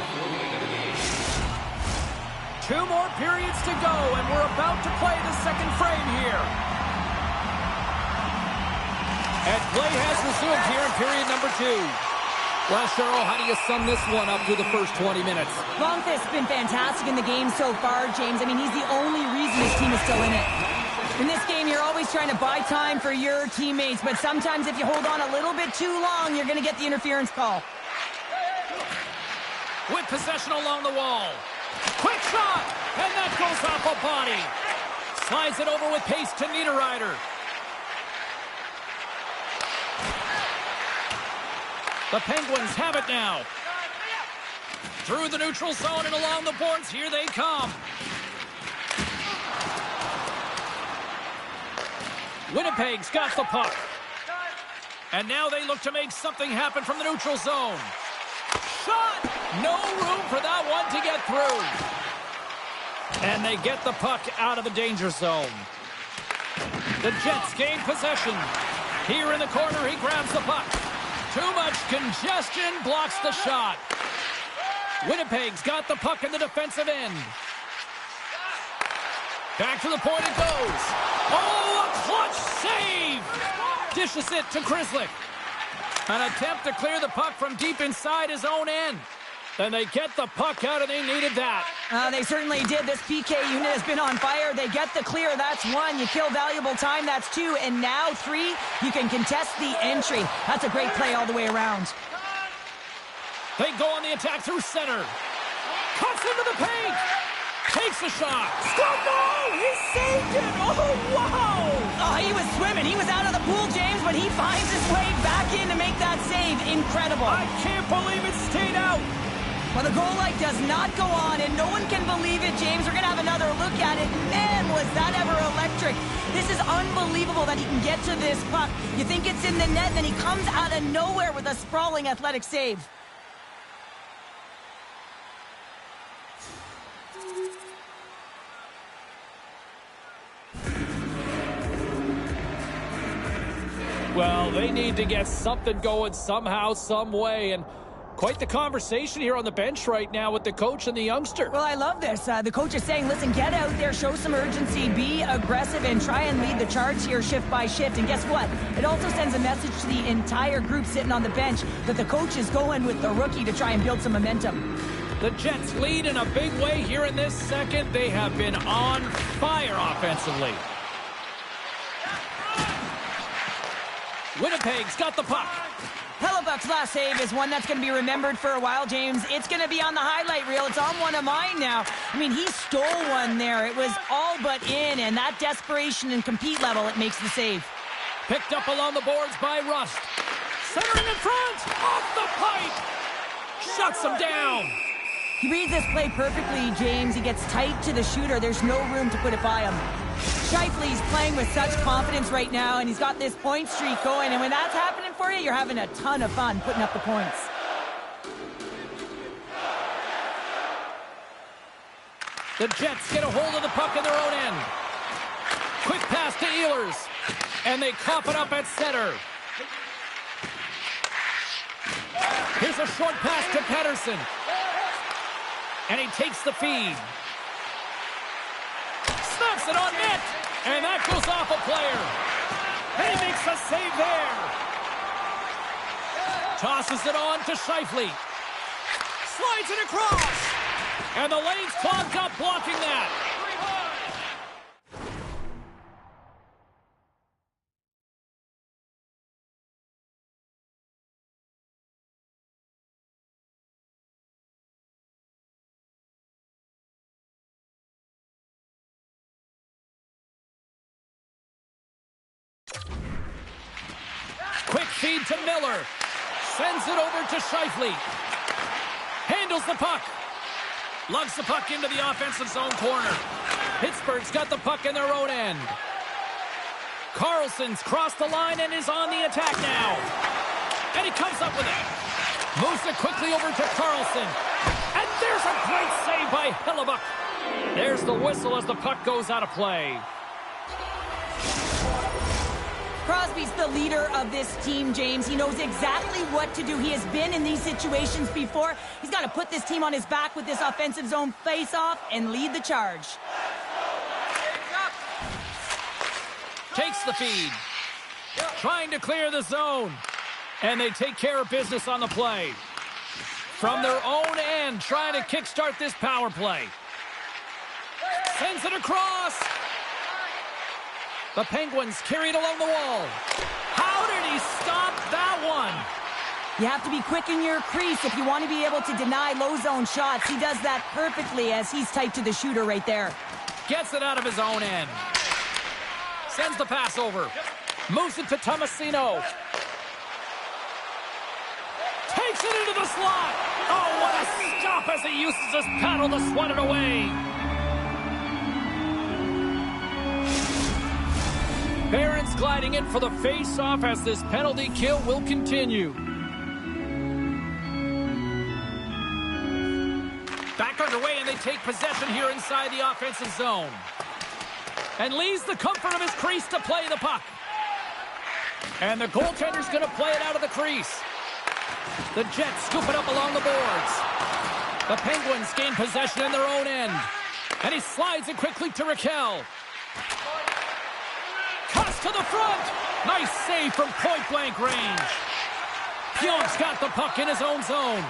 2 more periods to go, and we're about to play the second frame here. And play has resumed here in period number 2. Well, Cheryl, how do you sum this one up through the first 20 minutes? Lundqvist's been fantastic in the game so far, James. I mean, he's the only reason his team is still in it. In this game, you're always trying to buy time for your teammates, but sometimes if you hold on a little bit too long, you're going to get the interference call. With possession along the wall. Quick shot! And that goes off a body. Slides it over with pace to Niederreiter. The Penguins have it now. Through the neutral zone and along the boards, here they come. Winnipeg's got the puck. And now they look to make something happen from the neutral zone. Shot! No room for that one to get through. And they get the puck out of the danger zone. The Jets gain possession. Here in the corner, he grabs the puck. Too much congestion blocks the shot. Winnipeg's got the puck in the defensive end. Back to the point it goes. Oh, a clutch save! Dishes it to Krislick. An attempt to clear the puck from deep inside his own end. Then they get the puck out, and they needed that. They certainly did. This PK unit has been on fire. They get the clear. That's one. You kill valuable time. That's two. And now three, you can contest the entry. That's a great play all the way around. They go on the attack through center. Cuts into the paint. Takes the shot. Scott, no! He saved it! Oh, wow! Oh, he was swimming. He was out of the pool, James, but he finds his way back in to make that save. Incredible. I can't believe it stayed out. Well, the goal light does not go on, and no one can believe it, James. We're going to have another look at it. Man, was that ever electric. This is unbelievable that he can get to this puck. You think it's in the net, then he comes out of nowhere with a sprawling athletic save. Well, they need to get something going somehow, some way, and quite the conversation here on the bench right now with the coach and the youngster. Well, I love this. The coach is saying, listen, get out there, show some urgency, be aggressive, and try and lead the charge here shift by shift. And guess what? It also sends a message to the entire group sitting on the bench that the coach is going with the rookie to try and build some momentum. The Jets lead in a big way here in this second. They have been on fire offensively. Winnipeg's got the puck. Hellebuck's last save is one that's going to be remembered for a while, James. It's going to be on the highlight reel. It's on one of mine now. I mean, he stole one there. It was all but in, and that desperation and compete level, it makes the save. Picked up along the boards by Rust. Centering in front. Off the pipe. Shuts him down. He reads this play perfectly, James. He gets tight to the shooter. There's no room to put it by him. Scheifele's playing with such confidence right now, and he's got this point streak going. And when that's happening for you, you're having a ton of fun putting up the points. The Jets get a hold of the puck in their own end. Quick pass to Ehlers. And they cough it up at center. Here's a short pass to Pettersson. And he takes the feed. Snaps it on net. And that goes off a player. And he makes a save there. Tosses it on to Scheifele. Slides it across. And the lane's clogged up blocking that. Quick feed to Miller. Sends it over to Scheifele. Handles the puck. Lugs the puck into the offensive zone corner. Pittsburgh's got the puck in their own end. Carlson's crossed the line and is on the attack now. And he comes up with it. Moves it quickly over to Carlson. And there's a great save by Hellebuck. There's the whistle as the puck goes out of play. Crosby's the leader of this team, James. He knows exactly what to do. He has been in these situations before. He's got to put this team on his back with this offensive zone face-off and lead the charge. Takes the feed. Trying to clear the zone. And they take care of business on the play. From their own end, trying to kickstart this power play. Sends it across. The Penguins carry it along the wall. How did he stop that one? You have to be quick in your crease if you want to be able to deny low zone shots. He does that perfectly as he's tight to the shooter right there. Gets it out of his own end. Sends the pass over. Moves it to Tomasino. Takes it into the slot. Oh, what a stop as he uses his paddle to swat it away. Barron's gliding in for the face-off as this penalty kill will continue. Back underway, and they take possession here inside the offensive zone. And leaves the comfort of his crease to play the puck. And the goaltender's going to play it out of the crease. The Jets scoop it up along the boards. The Penguins gain possession in their own end. And he slides it quickly to Raquel. Cuts to the front. Nice save from point-blank range. Pionk's got the puck in his own zone.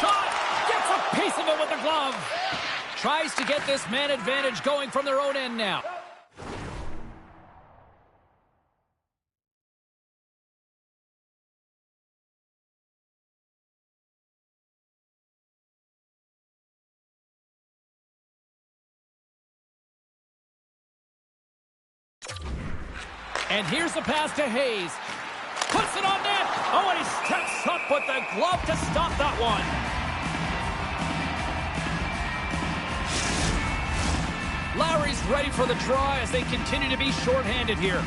Shot. Gets a piece of it with the glove. Tries to get this man advantage going from their own end now. And here's the pass to Hayes. Puts it on net. Oh, and he steps up with the glove to stop that one. Lowry's ready for the draw as they continue to be shorthanded here.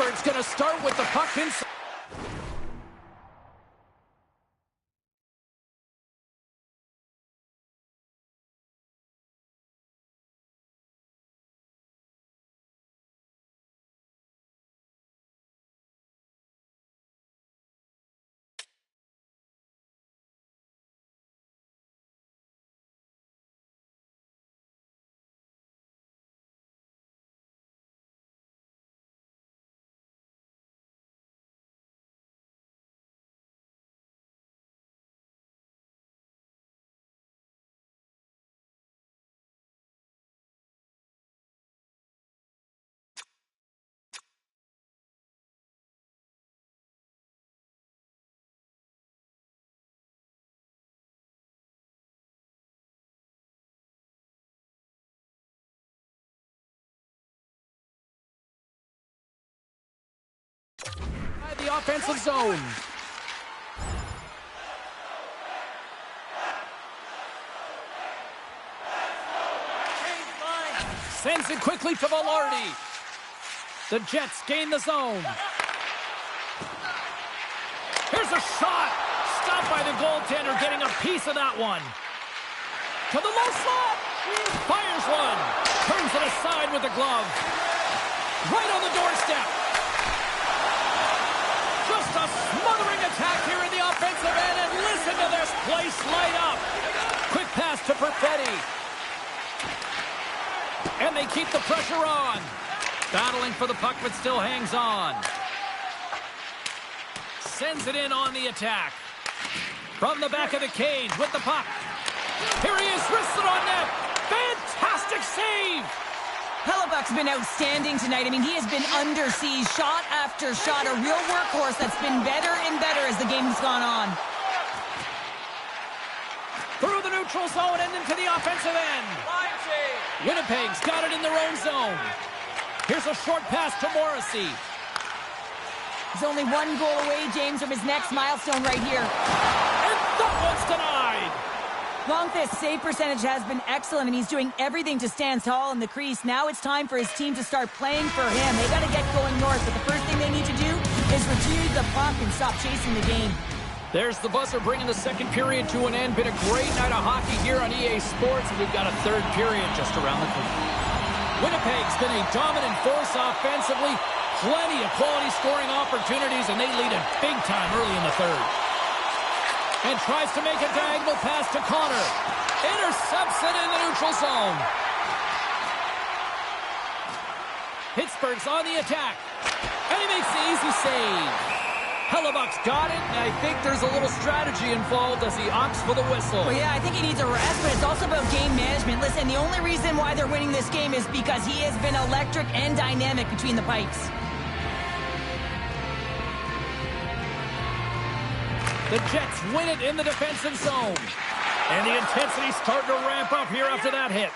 Pittsburgh's going to start with the puck inside. The offensive zone. Sends it quickly to Velarde. The Jets gain the zone. Here's a shot. Stopped by the goaltender, getting a piece of that one. To the low slot. Fires one. Turns it aside with the glove. Right on the doorstep. Just a smothering attack here in the offensive end, and listen to this place light up. Quick pass to Perfetti. And they keep the pressure on. Battling for the puck, but still hangs on. Sends it in on the attack. From the back of the cage with the puck. Here he is, wristed on net. Fantastic save. Hellebuck's been outstanding tonight. I mean, he has been under siege, shot after shot, a real workhorse that's been better and better as the game's gone on. Through the neutral zone and into the offensive end. Winnipeg's got it in their own zone. Here's a short pass to Morrissey. He's only one goal away, James, from his next milestone right here. And that one's denied. Longfist's save percentage has been excellent, and he's doing everything to stand tall in the crease. Now it's time for his team to start playing for him. They got to get going north, but the first thing they need to do is retrieve the puck and stop chasing the game. There's the buzzer bringing the second period to an end. Been a great night of hockey here on EA Sports, and we've got a third period just around the corner. Winnipeg's been a dominant force offensively. Plenty of quality scoring opportunities, and they lead it big time early in the third. And tries to make a diagonal pass to Connor. Intercepts it in the neutral zone. Pittsburgh's on the attack. And he makes the easy save. Hellebuck's got it, and I think there's a little strategy involved as he opts for the whistle. Well, yeah, I think he needs a rest, but it's also about game management. Listen, the only reason why they're winning this game is because he has been electric and dynamic between the pipes. The Jets win it in the defensive zone. And the intensity's starting to ramp up here after that hit.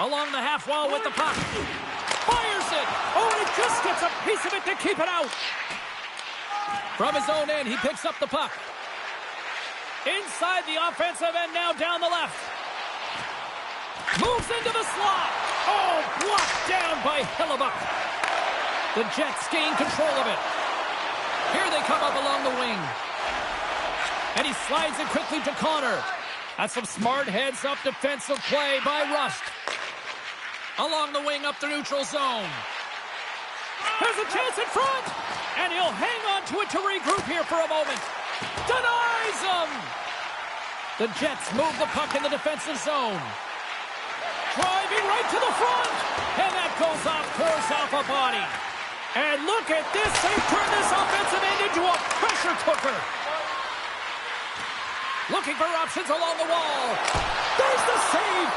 Along the half wall with the puck. Fires it! Oh, and he just gets a piece of it to keep it out. From his own end, he picks up the puck. Inside the offensive end, now down the left. Moves into the slot. Oh, blocked down by Hellebuck. The Jets gain control of it. Here they come up along the wing. And he slides it quickly to Connor. That's some smart heads-up defensive play by Rust. Along the wing up the neutral zone. There's a chance in front. And he'll hang on to it to regroup here for a moment. Denies him. The Jets move the puck in the defensive zone. Driving right to the front. And that goes off course off a body. And look at this. They've turned this offensive end into a pressure cooker. Looking for options along the wall. There's the save.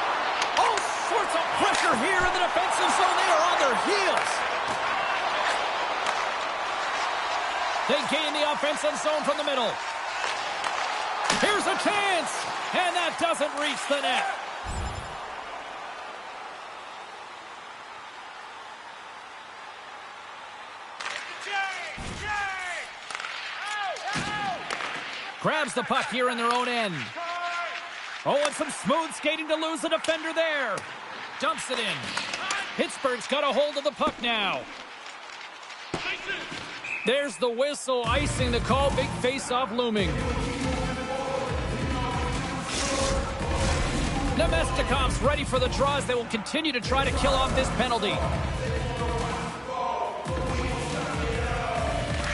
All sorts of pressure here in the defensive zone. They are on their heels. They gain the offensive zone from the middle. Here's a chance. And that doesn't reach the net. Grabs the puck here in their own end. Oh, and some smooth skating to lose the defender there. Dumps it in. Pittsburgh's got a hold of the puck now. There's the whistle, icing the call, big face-off looming. Nemestikov's ready for the draw as they will continue to try to kill off this penalty.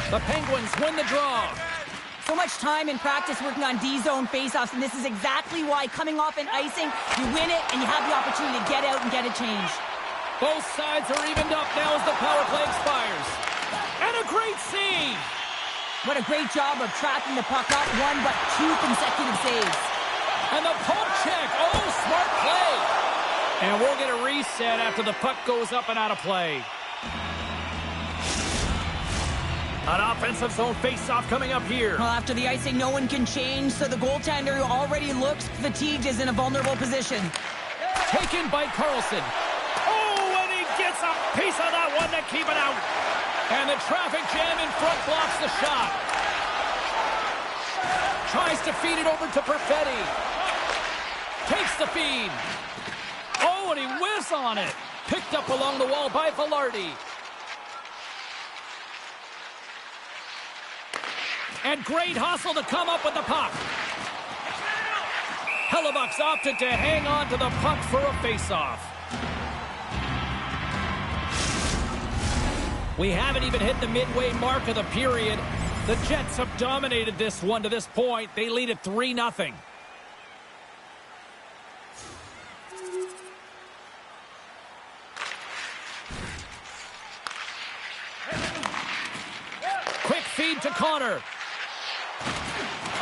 The Penguins win the draw. So much time in practice working on D-zone faceoffs, and this is exactly why coming off an icing, you win it, and you have the opportunity to get out and get a change. Both sides are evened up now as the power play expires. And a great save! What a great job of tracking the puck, not one but two consecutive saves. And the poke check. Oh, smart play. And we'll get a reset after the puck goes up and out of play. An offensive zone face-off coming up here. Well, after the icing, no one can change, so the goaltender who already looks fatigued is in a vulnerable position. Taken by Carlson. Oh, and he gets a piece of that one to keep it out. And the traffic jam in front blocks the shot. Tries to feed it over to Perfetti. Takes the feed. Oh, and he whiffs on it. Picked up along the wall by Velarde. And great hustle to come up with the puck. Hellebuck's opted to hang on to the puck for a face-off. We haven't even hit the midway mark of the period. The Jets have dominated this one to this point. They lead at 3-0. Quick feed to Connor.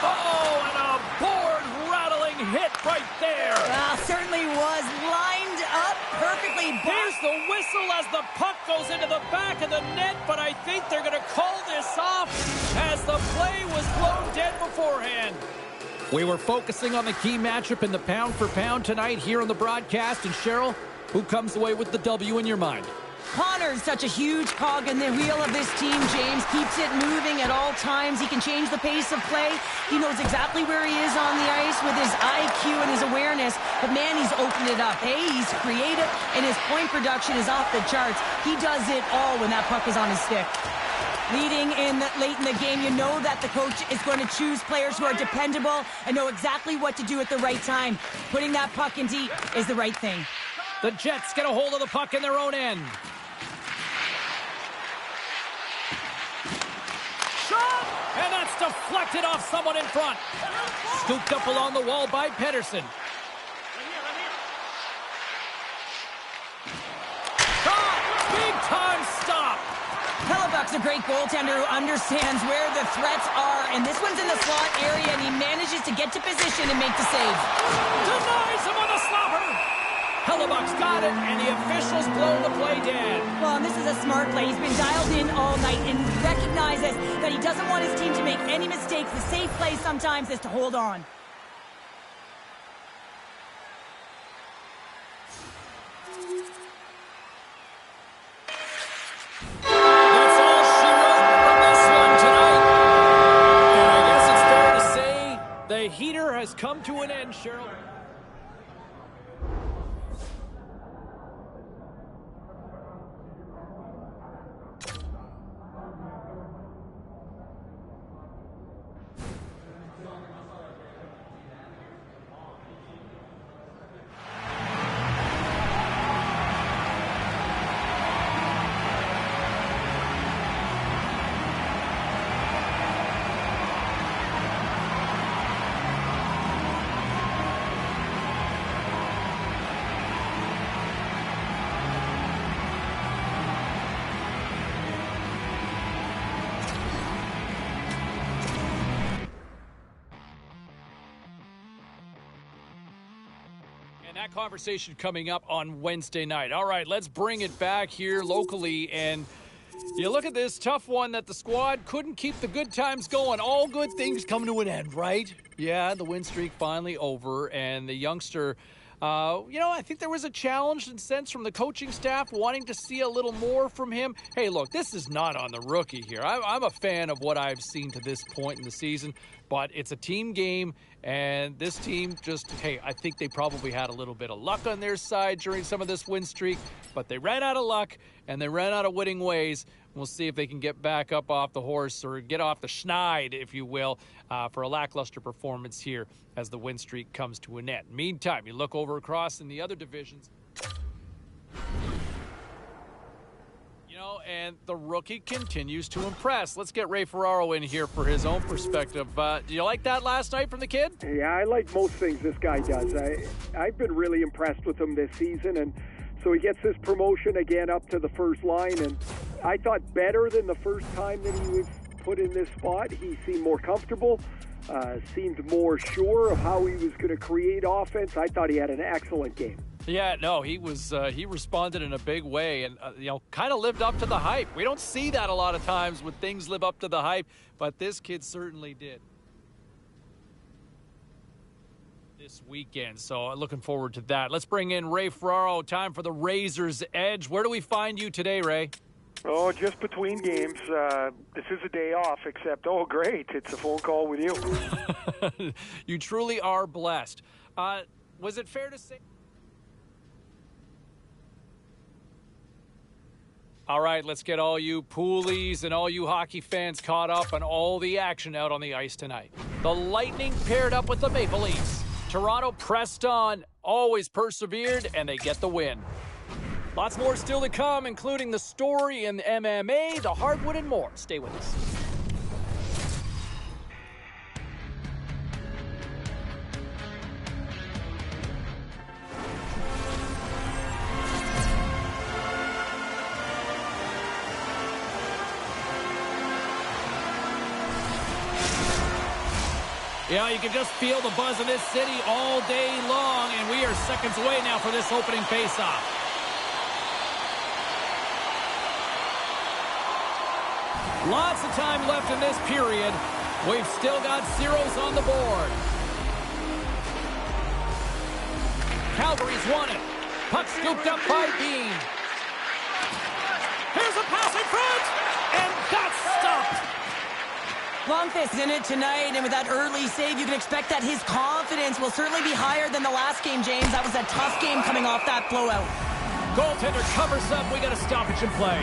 Oh, and a board-rattling hit right there. Well, certainly was lined up perfectly. Here's the whistle as the puck goes into the back of the net, but I think they're going to call this off as the play was blown dead beforehand. We were focusing on the key matchup in the pound-for-pound tonight here on the broadcast. And Cheryl, who comes away with the W in your mind? Connor's such a huge cog in the wheel of this team, James. Keeps it moving at all times. He can change the pace of play. He knows exactly where he is on the ice with his IQ and his awareness. But, man, he's opened it up. Hey, he's creative, and his point production is off the charts. He does it all when that puck is on his stick. Leading in late in the game, you know that the coach is going to choose players who are dependable and know exactly what to do at the right time. Putting that puck in deep is the right thing. The Jets get a hold of the puck in their own end. Shot! And that's deflected off someone in front. Scooped up along the wall by Pedersen. Shot! Big time stop! Hellebuck's a great goaltender who understands where the threats are, and this one's in the slot area, and he manages to get to position and make the save. Denies him on the slapper! Hellebuck's got it, and the officials blow the play dead. Well, and this is a smart play. He's been dialed in all night and recognizes that he doesn't want his team to make any mistakes. The safe play sometimes is to hold on. That's all she wrote from this one tonight. And I guess it's fair to say the heater has come to an end, Cheryl. And that conversation coming up on Wednesday night. All right, let's bring it back here locally. And you look at this tough one that the squad couldn't keep the good times going. All good things come to an end, right? Yeah, the win streak finally over. And the youngster, I think there was a challenge and sense from the coaching staff wanting to see a little more from him. Hey, look, this is not on the rookie here. I'm a fan of what I've seen to this point in the season. But it's a team game, and this team I think they probably had a little bit of luck on their side during some of this win streak, but they ran out of luck, and they ran out of winning ways We'll see if they can get back up off the horse or get off the schneid, if you will, for a lackluster performance here as the win streak comes to an end. Meantime, you look over across in the other divisions. And the rookie continues to impress. Let's get Ray Ferraro in here for his own perspective. Do you like that last night from the kid? Yeah, I like most things this guy does. I've been really impressed with him this season, and so he gets this promotion again up to the first line, and I thought better than the first time that he was put in this spot. He seemed more comfortable, seemed more sure of how he was going to create offense. I thought he had an excellent game. Yeah, no, he responded in a big way and, kind of lived up to the hype. We don't see that a lot of times when things live up to the hype, but this kid certainly did this weekend. So looking forward to that. Let's bring in Ray Ferraro. Time for the Razor's Edge. Where do we find you today, Ray? Oh, just between games. This is a day off, except, oh, great, it's a phone call with you. You truly are blessed. Was it fair to say... All right, let's get all you poolies and all you hockey fans caught up on all the action out on the ice tonight. The Lightning paired up with the Maple Leafs. Toronto pressed on, always persevered, and they get the win. Lots more still to come, including the story in MMA, the hardwood, and more. Stay with us. Yeah, you can just feel the buzz of this city all day long, and we are seconds away now for this opening faceoff. Lots of time left in this period. We've still got zeros on the board. Calgary's won it. Puck scooped up by Bean. Here's a pass in front, and that's stopped. Longfist in it tonight, and with that early save, you can expect that his confidence will certainly be higher than the last game, James. That was a tough game coming off that blowout. Goaltender covers up. We got a stoppage in play.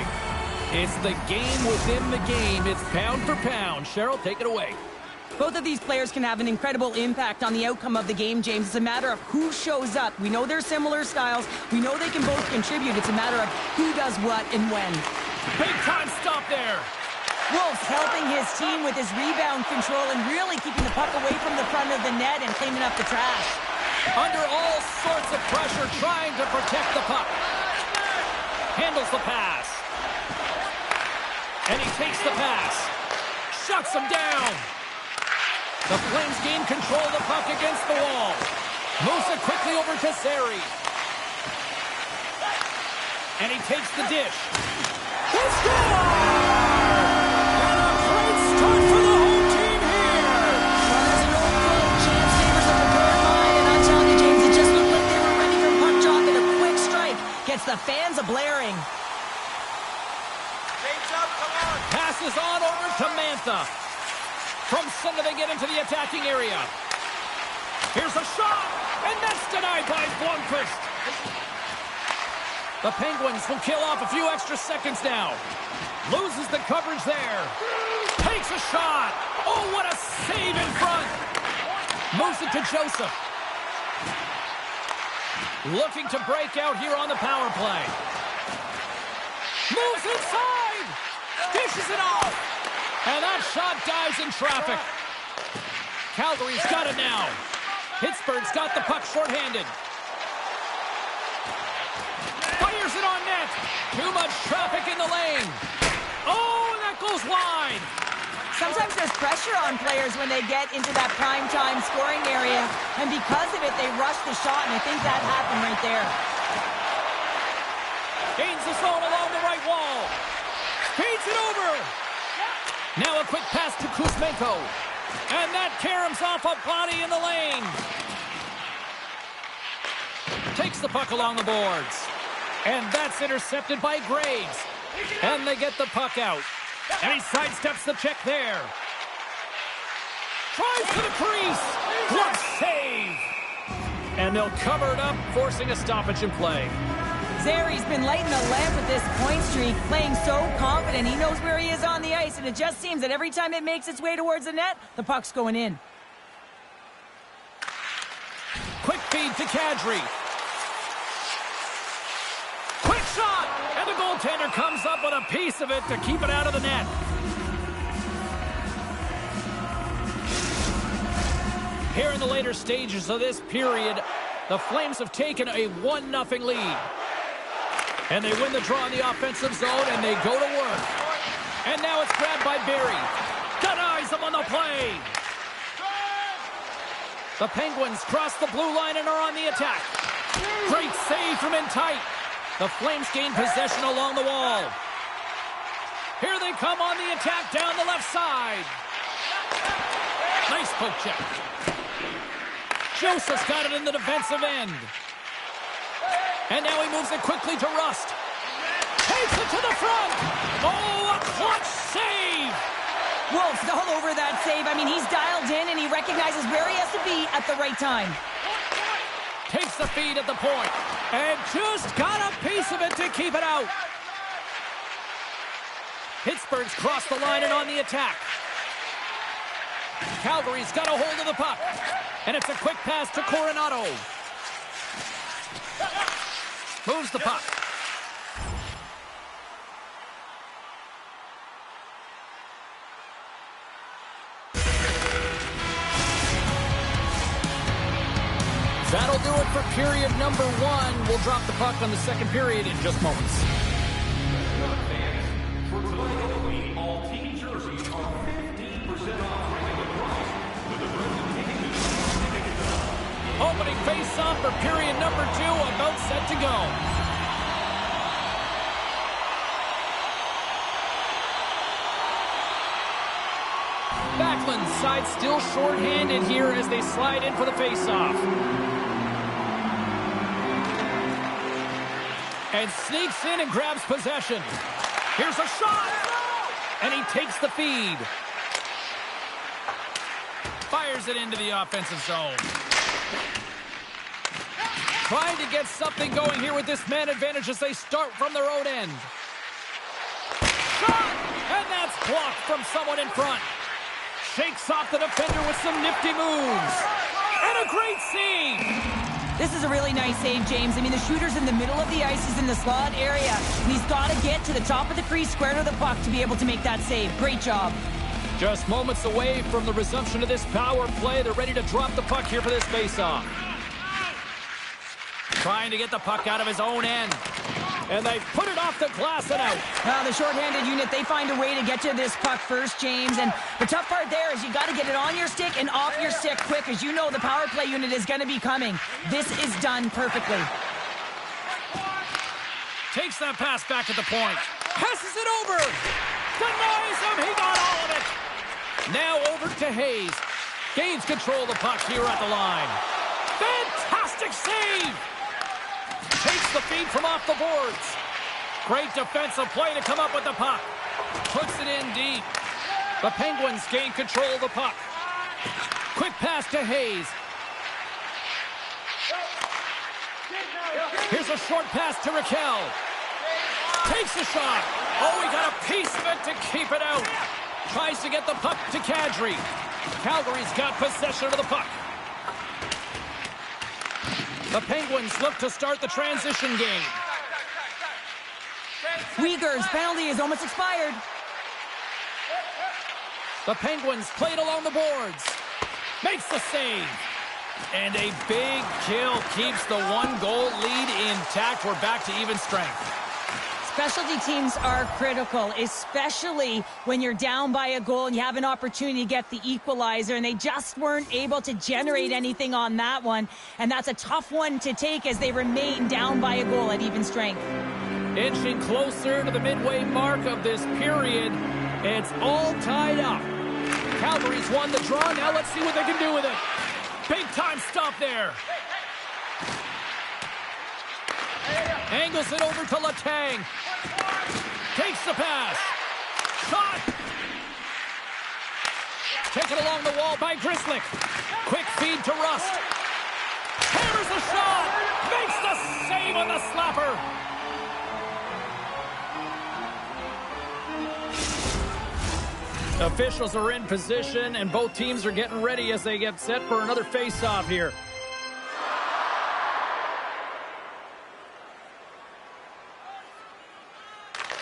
It's the game within the game. It's pound for pound. Cheryl, take it away. Both of these players can have an incredible impact on the outcome of the game, James. It's a matter of who shows up. We know they're similar styles. We know they can both contribute. It's a matter of who does what and when. Big time stop there. Wolf's helping his team with his rebound control and really keeping the puck away from the front of the net and cleaning up the trash. Under all sorts of pressure, trying to protect the puck. Handles the pass. And he takes the pass. Shuts him down. The Flames gain control of the puck against the wall. Moves it quickly over to Zary. And he takes the dish. He scores! Gets the fans a-blaring. Passes on over to Mantha. From center, they get into the attacking area. Here's a shot, and that's denied by Blomqvist. The Penguins will kill off a few extra seconds now. Loses the coverage there. Takes a shot. Oh, what a save in front. Moves it to Joseph. Looking to break out here on the power play. Moves inside. Dishes it off. And that shot dives in traffic. Calgary's got it now. Pittsburgh's got the puck shorthanded. Fires it on net. Too much traffic in the lane. Oh, and that goes wide. Sometimes there's pressure on players when they get into that prime-time scoring area, and because of it, they rush the shot, and I think that happened right there. Gains the zone along the right wall. Feeds it over. Now a quick pass to Kuzmenko. And that caroms off a body in the lane. Takes the puck along the boards. And that's intercepted by Graves. And they get the puck out. And he sidesteps the check there. Tries to the crease. What save! And they'll cover it up, forcing a stoppage in play. there. He's been lighting the lamp with this point streak, playing so confident. He knows where he is on the ice, and it just seems that every time it makes its way towards the net, the puck's going in. Quick feed to Kadri. Quick shot! And the goaltender comes up with a piece of it to keep it out of the net. Here in the later stages of this period, the Flames have taken a 1-0 lead. And they win the draw in the offensive zone, and they go to work. And now it's grabbed by Barrie. Denies him on the play. The Penguins cross the blue line and are on the attack. Great save from in tight. The Flames gain possession along the wall. Here they come on the attack down the left side. Nice poke check. Joseph's got it in the defensive end. And now he moves it quickly to Rust. Takes it to the front. Oh, a clutch save. Wolf's all over that save. I mean, he's dialed in, and he recognizes where he has to be at the right time. Takes the feed at the point. And just got a piece of it to keep it out. Pittsburgh's crossed the line and on the attack. Calgary's got a hold of the puck. And it's a quick pass to Coronado. Moves the puck. That'll do it for period number 1. We'll drop the puck on the second period in just moments. For tonight only, all team jerseys are 15% off regular price with the presentation of tickets. Opening face-off for period number 2, about set to go. Backlund's side still shorthanded here as they slide in for the face-off. And sneaks in and grabs possession. Here's a shot! And he takes the feed. Fires it into the offensive zone. Trying to get something going here with this man advantage as they start from their own end. Shot! And that's blocked from someone in front. Shakes off the defender with some nifty moves. And a great save! This is a really nice save, James. I mean, the shooter's in the middle of the ice. He's in the slot area. And he's got to get to the top of the crease, square to the puck, to be able to make that save. Great job. Just moments away from the resumption of this power play. They're ready to drop the puck here for this faceoff. Trying to get the puck out of his own end. And they put it off the glass and out. Well, the shorthanded unit, they find a way to get to this puck first, James. And the tough part there is you got to get it on your stick and off your stick quick. As you know, the power play unit is going to be coming. This is done perfectly. Takes that pass back at the point. Passes it over. Denies him. He got all of it. Now over to Hayes. Gains control of the puck here at the line. Fantastic save. Takes the feed from off the boards. Great defensive play to come up with the puck. Puts it in deep. The Penguins gain control of the puck. Quick pass to Hayes. Here's a short pass to Raquel. Takes the shot. Oh, he got a piece of it to keep it out. Tries to get the puck to Kadri. Calgary's got possession of the puck. The Penguins look to start the transition game. Uyghur's penalty is almost expired. The Penguins played along the boards. Makes the save. And a big kill keeps the 1-goal lead intact. We're back to even strength. Specialty teams are critical, especially when you're down by a goal and you have an opportunity to get the equalizer, and they just weren't able to generate anything on that one. And that's a tough one to take as they remain down by a goal at even strength. Inching closer to the midway mark of this period. It's all tied up. Calgary's won the draw. Now let's see what they can do with it. Big time stop there. Angles it over to Letang. Takes the pass. Shot. Taken along the wall by Grzelcyk. Quick feed to Rust. Hammers the shot. Makes the save on the slapper. Officials are in position, and both teams are getting ready as they get set for another face-off here.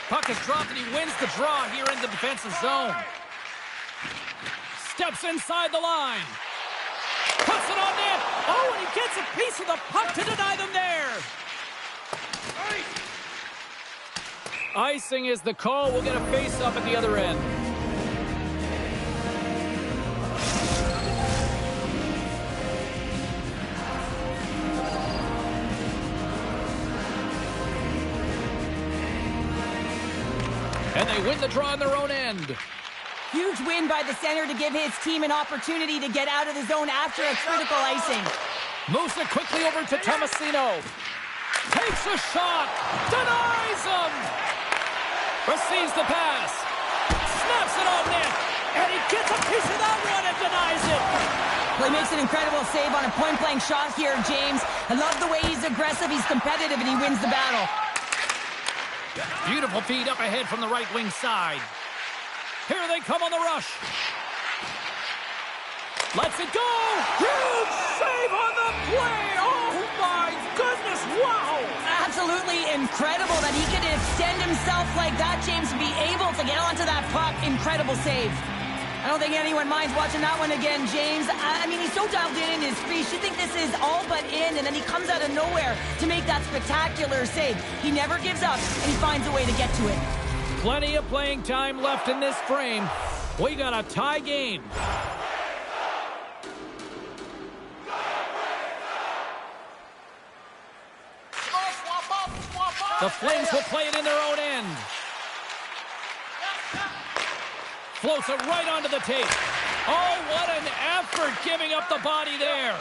Puck is dropped, and he wins the draw here in the defensive zone. Steps inside the line. Puts it on net. Oh, and he gets a piece of the puck to deny them there. Icing is the call. We'll get a face-off at the other end. And they win the draw on their own end. Huge win by the center to give his team an opportunity to get out of the zone after a critical icing. Moves it quickly over to Tomasino. Takes a shot. Denies him. Receives the pass. Snaps it on net. And he gets a piece of that one and denies it. Well, he makes an incredible save on a point-blank shot here, James. I love the way he's aggressive, he's competitive, and he wins the battle. Beautiful feed up ahead from the right wing side. Here they come on the rush. Lets it go. Huge save on the play. Oh, my goodness. Wow. Absolutely incredible that he could extend himself like that, James, and be able to get onto that puck. Incredible save. I don't think anyone minds watching that one again, James. I mean, he's so dialed in his crease. You think this is all but in, and then he comes out of nowhere to make that spectacular save. He never gives up, and he finds a way to get to it. Plenty of playing time left in this frame. We got a tie game. The Flames will play it in their own end. Floats it right onto the tape. Oh, what an effort giving up the body there.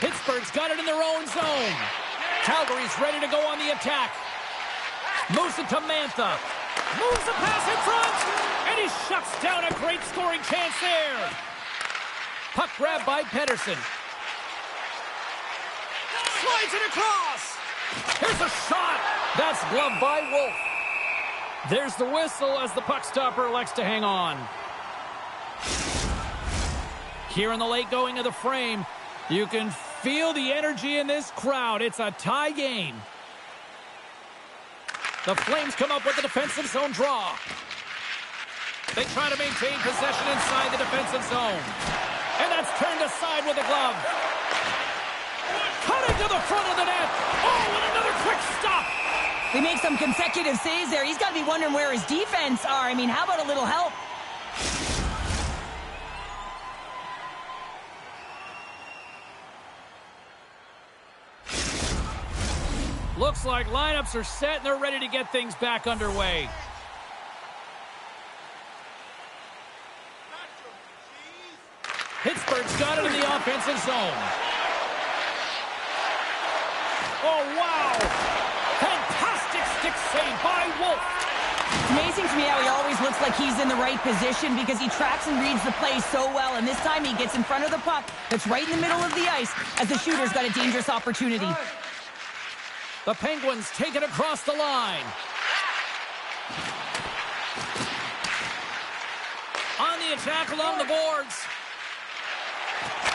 Pittsburgh's got it in their own zone. Calgary's ready to go on the attack. Moves it to Mantha. Moves the pass in front. And he shuts down a great scoring chance there. Puck grab by Pedersen. Slides it across. Here's a shot. That's gloved by Wolf. There's the whistle as the puck stopper elects to hang on. Here in the late going of the frame, you can feel the energy in this crowd. It's a tie game. The Flames come up with the defensive zone draw. They try to maintain possession inside the defensive zone. And that's turned aside with a glove. Cutting to the front of the net. Oh, and another quick stop. They make some consecutive saves there. He's got to be wondering where his defense are. I mean, how about a little help? Looks like lineups are set and they're ready to get things back underway. Pittsburgh's got it in the offensive zone. Oh, wow. Fantastic stick save by Wolf. It's amazing to me how he always looks like he's in the right position because he tracks and reads the play so well. And this time he gets in front of the puck that's right in the middle of the ice as the shooter's got a dangerous opportunity. The Penguins take it across the line. On the attack along the boards.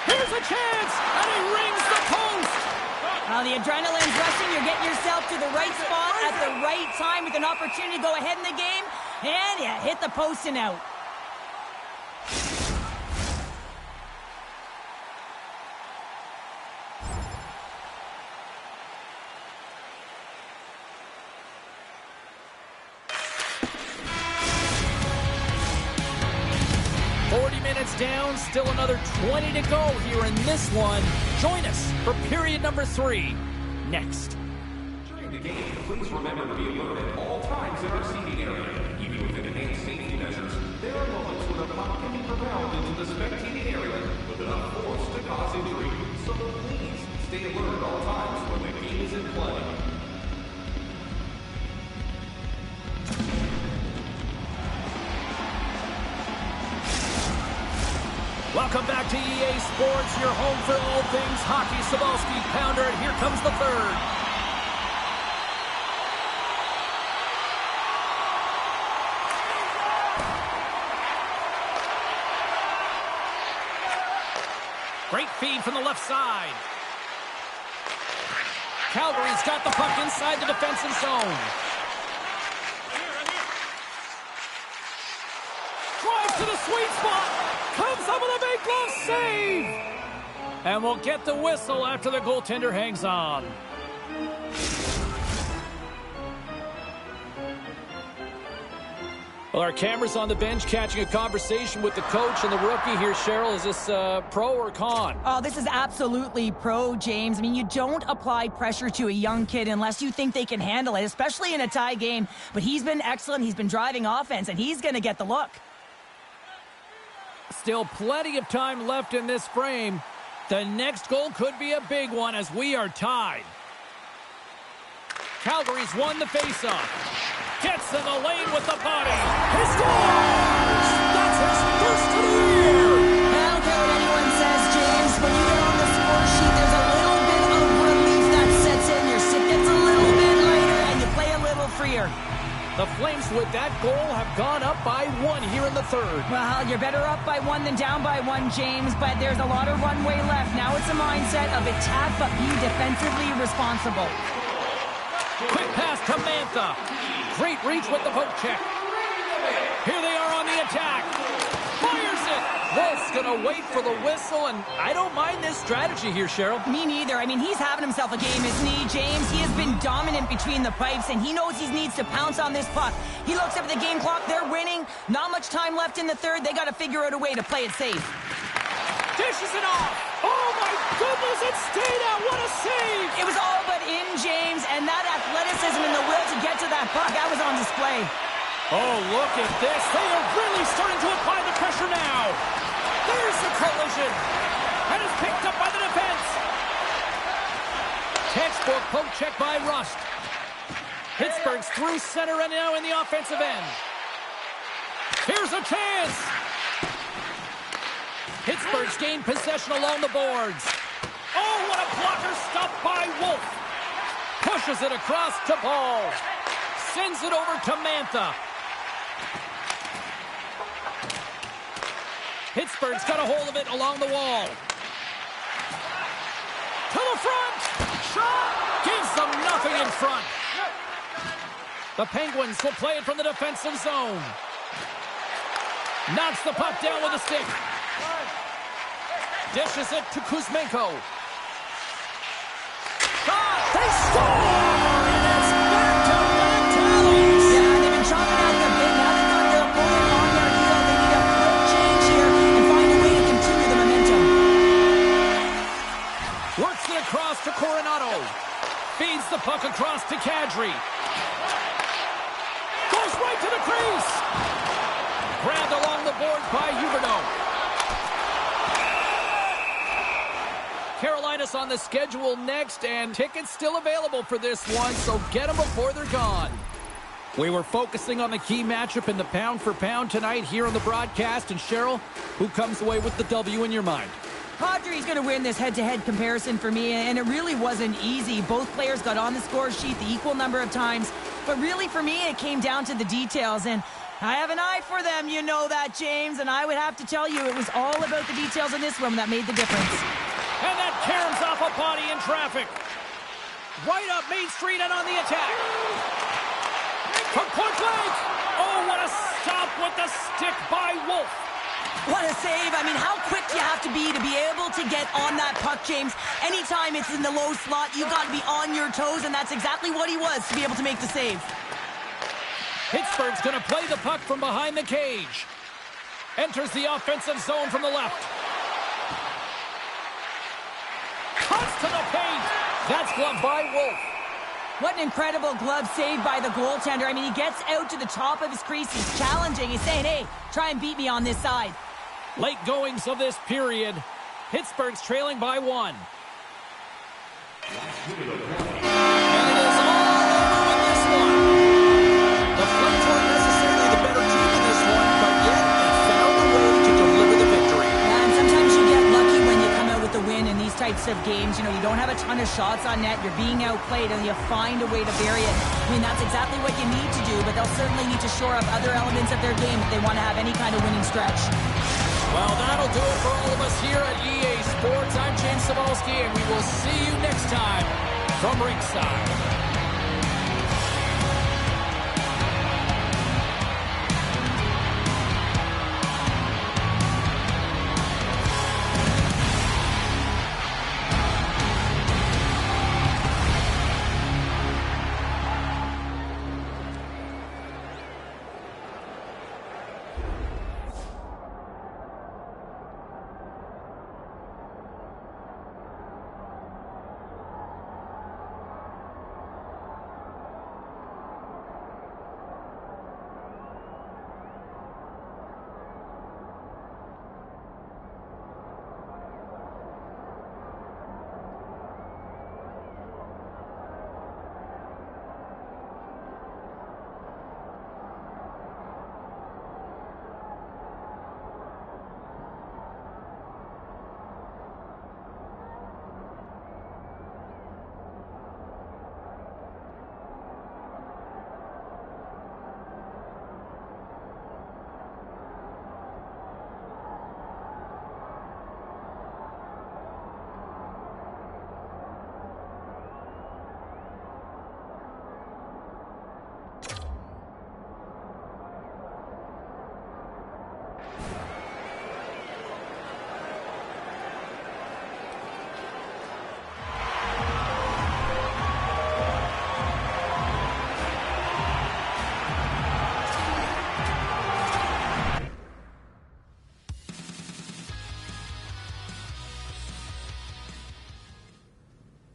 Here's a chance, and he rings the post. The adrenaline's rushing. You're getting yourself to the right spot at the right time with an opportunity to go ahead in the game. And yeah, hit the post and out. Down, still another 20 to go here in this one. Join us for period number 3 next. During the game, please remember to be alert at all times in our seating area. Even with enhanced safety measures, there are moments when a puck can be propelled into the spectating area with enough force to cause injury. So please stay alert at all times when the game is in play. Welcome back to EA Sports, your home for all things hockey. Sabalski pounder, and here comes the third. Great feed from the left side. Calgary's got the puck inside the defensive zone. Drives to the sweet spot. Comes up with a big glove save. And we'll get the whistle after the goaltender hangs on. Well, our camera's on the bench catching a conversation with the coach and the rookie here. Cheryl, is this pro or con? Oh, this is absolutely pro, James. I mean, you don't apply pressure to a young kid unless you think they can handle it, especially in a tie game. But he's been excellent. He's been driving offense, and he's going to get the look. Still plenty of time left in this frame. The next goal could be a big one as we are tied. Calgary's won the faceoff. Gets in the lane with the body. He scores! That's his first of the year! I don't care what anyone says, James. When you get on the score sheet, there's a little bit of relief that sets in. Your sit gets a little bit lighter, and you play a little freer. The Flames, with that goal, have gone up by 1 here in the third. Well, you're better up by 1 than down by 1, James, but there's a lot of runway left. Now it's a mindset of attack, but be defensively responsible. Quick pass to Mantha. Great reach with the poke check. Here they are on the attack. Fires it. Wolf's going to wait for the whistle, and I don't mind this strategy here, Cheryl. Me neither. I mean, he's having himself a game, isn't he, James? He has been dominant between the pipes, and he knows he needs to pounce on this puck. He looks up at the game clock. They're winning. Not much time left in the third. They got to figure out a way to play it safe. Dishes it off. Oh, my goodness, it stayed out. What a save. It was all but in, James, and that athleticism and the will to get to that puck, that was on display. Oh, look at this. They are really starting to apply the pressure now. There's the collision. And it's picked up by the defense. Textbook poke check by Rust. Pittsburgh's through center and now in the offensive end. Here's a chance. Pittsburgh's gained possession along the boards. Oh, what a blocker stop by Wolf. Pushes it across to Paul. Sends it over to Mantha. Pittsburgh's got a hold of it along the wall. To the front. Shot. Gives them nothing in front. The Penguins will play it from the defensive zone. Knocks the puck down with a stick. Dishes it to Kuzmenko. Shot! They score! And it's back-to-back tallies! Yeah, they've been chopping out the bit. Now they've got their opponent on their heel. They need a quick change here and find a way to continue the momentum. Works it across to Coronado. Feeds the puck across to Kadri. Goes right to the crease. Grabbed along the board by Huberdeau. Carolina's on the schedule next, and tickets still available for this one, so get them before they're gone. We were focusing on the key matchup in the pound-for-pound tonight here on the broadcast, and Cheryl, who comes away with the W in your mind? Kadri's going to win this head-to-head comparison for me, and it really wasn't easy. Both players got on the score sheet the equal number of times, but really for me it came down to the details, and I have an eye for them, you know that, James, and I would have to tell you it was all about the details in this one that made the difference. And that caroms off a body in traffic. Right up Main Street and on the attack. From point blank. Oh, what a stop with the stick by Wolf. What a save. I mean, how quick do you have to be able to get on that puck, James? Anytime it's in the low slot, you got to be on your toes, and that's exactly what he was to be able to make the save. Pittsburgh's going to play the puck from behind the cage. Enters the offensive zone from the left. Cuts to the paint. That's gloved by Wolf. What an incredible glove save by the goaltender. I mean, he gets out to the top of his crease. He's challenging. He's saying, hey, try and beat me on this side. Late goings of this period. Pittsburgh's trailing by 1. And it is all over with this one. The Flames weren't necessarily the better team in this one, but yet they found a way to deliver the victory. And sometimes you get lucky when you come out with the win in these types of games. You know, you don't have a ton of shots on net. You're being outplayed, and you find a way to bury it. I mean, that's exactly what you need to do, but they'll certainly need to shore up other elements of their game if they want to have any kind of winning stretch. Well, that'll do it for all of us here at EA Sports. Cybulski, and we will see you next time from ringside.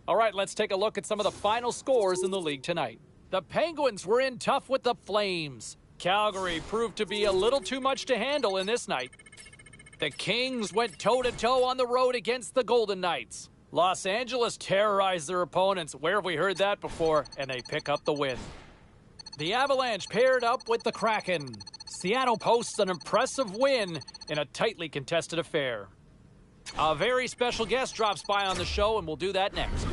All right, let's take a look at some of the final scores in the league tonight. The Penguins were in tough with the Flames. Calgary proved to be a little too much to handle in this night. The Kings went toe-to-toe on the road against the Golden Knights. Los Angeles terrorized their opponents. Where have we heard that before? And they pick up the win. The Avalanche paired up with the Kraken. Seattle posts an impressive win in a tightly contested affair. A very special guest drops by on the show, and we'll do that next.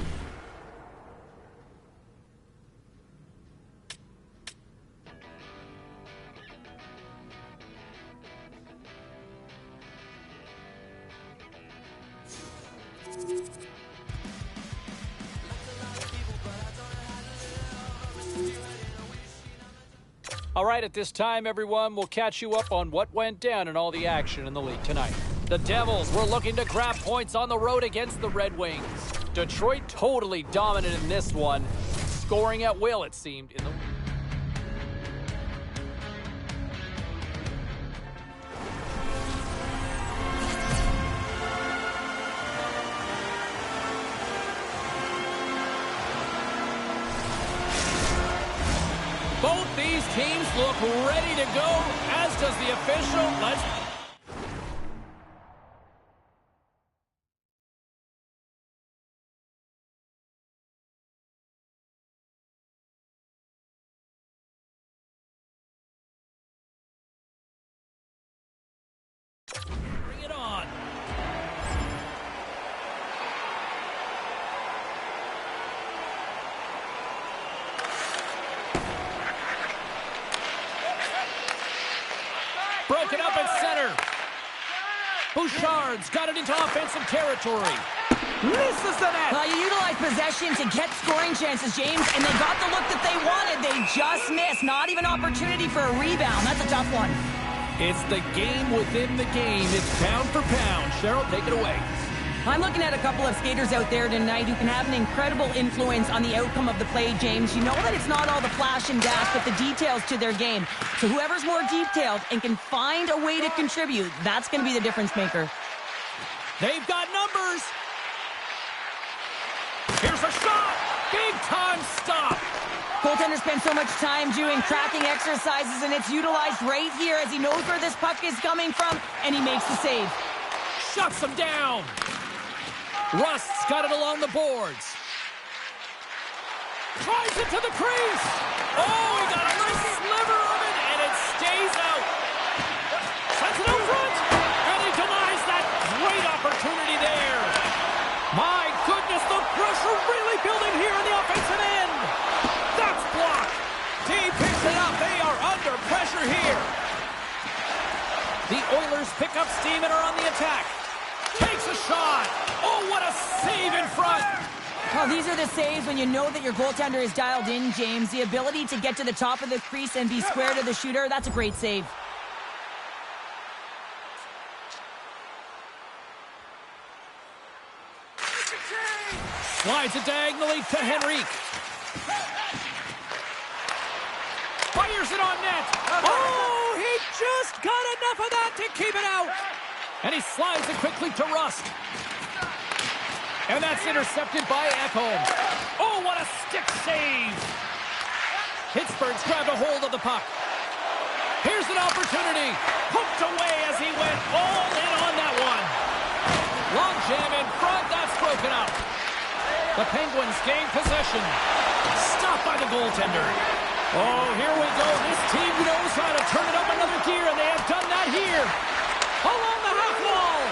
All right, at this time, everyone, we'll catch you up on what went down in all the action in the league tonight. The Devils were looking to grab points on the road against the Red Wings. Detroit totally dominant in this one, scoring at will, it seemed, in the Both these teams look ready to go, as does the official. Bring it on. Broken up at center. Bouchard's got it into offensive territory. Misses the net. You utilize possession to get scoring chances, James, and they got the look that they wanted. They just missed. Not even opportunity for a rebound. That's a tough one. It's the game within the game. It's pound for pound. Cheryl, take it away. I'm looking at a couple of skaters out there tonight who can have an incredible influence on the outcome of the play, James. You know that it's not all the flash and dash, but the details to their game. So whoever's more detailed and can find a way to contribute, that's going to be the difference maker. They've got numbers. Here's a shot. Big time stop. Goaltender spends so much time doing tracking exercises, and it's utilized right here as he knows where this puck is coming from, and he makes the save. Shuts him down. Rust's got it along the boards. Tries it to the crease. Oh, he got a nice sliver of it, and it stays out. Sends it out front, and he denies that great opportunity there. My goodness, the pressure really building here in the offensive end. That's blocked. He picks it up. They are under pressure here. The Oilers pick up steam and are on the attack. Takes a shot. Oh, what a in front. Well, these are the saves when you know that your goaltender is dialed in, James. The ability to get to the top of the crease and be square to the shooter, that's a great save. Slides it diagonally to Henrique. Fires it on net. Oh, he just got enough of that to keep it out. And he slides it quickly to Rust. And that's intercepted by Ekholm. Oh, what a stick save. Pittsburgh's grabbed a hold of the puck. Here's an opportunity. Hooked away as he went all in on that one. Long jam in front. That's broken up. The Penguins gain possession. Stopped by the goaltender. Oh, here we go. This team knows how to turn it up another gear, and they have done that here. Along the half wall.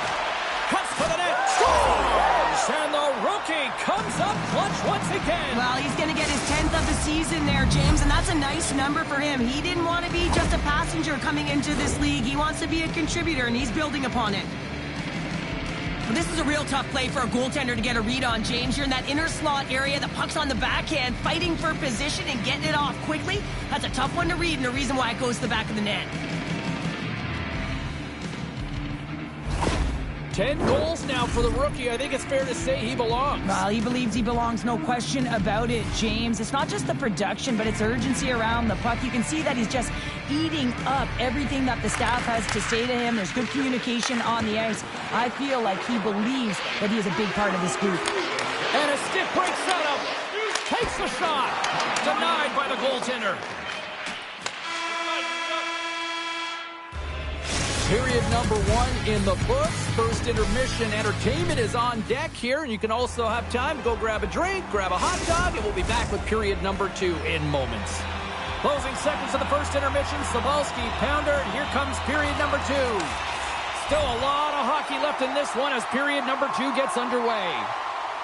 Cuts to the net. Scores! And the rookie comes up clutch once again. Well, he's going to get his 10th of the season there, James, and that's a nice number for him. He didn't want to be just a passenger coming into this league. He wants to be a contributor, and he's building upon it. Well, this is a real tough play for a goaltender to get a read on, James. You're in that inner slot area. The puck's on the backhand, fighting for position and getting it off quickly. That's a tough one to read, and the reason why it goes to the back of the net. 10 goals now for the rookie. I think it's fair to say he belongs. Well, he believes he belongs, no question about it, James. It's not just the production, but it's urgency around the puck. You can see that he's just eating up everything that the staff has to say to him. There's good communication on the ice. I feel like he believes that he is a big part of this group. And a stick break setup. Takes a shot. Denied by the goaltender. Period number 1 in the books. First intermission entertainment is on deck here, and you can also have time to go grab a drink, grab a hot dog, and we'll be back with period number 2 in moments. Closing seconds of the first intermission, Slabowski, Pounder, and here comes period number 2. Still a lot of hockey left in this one as period number 2 gets underway.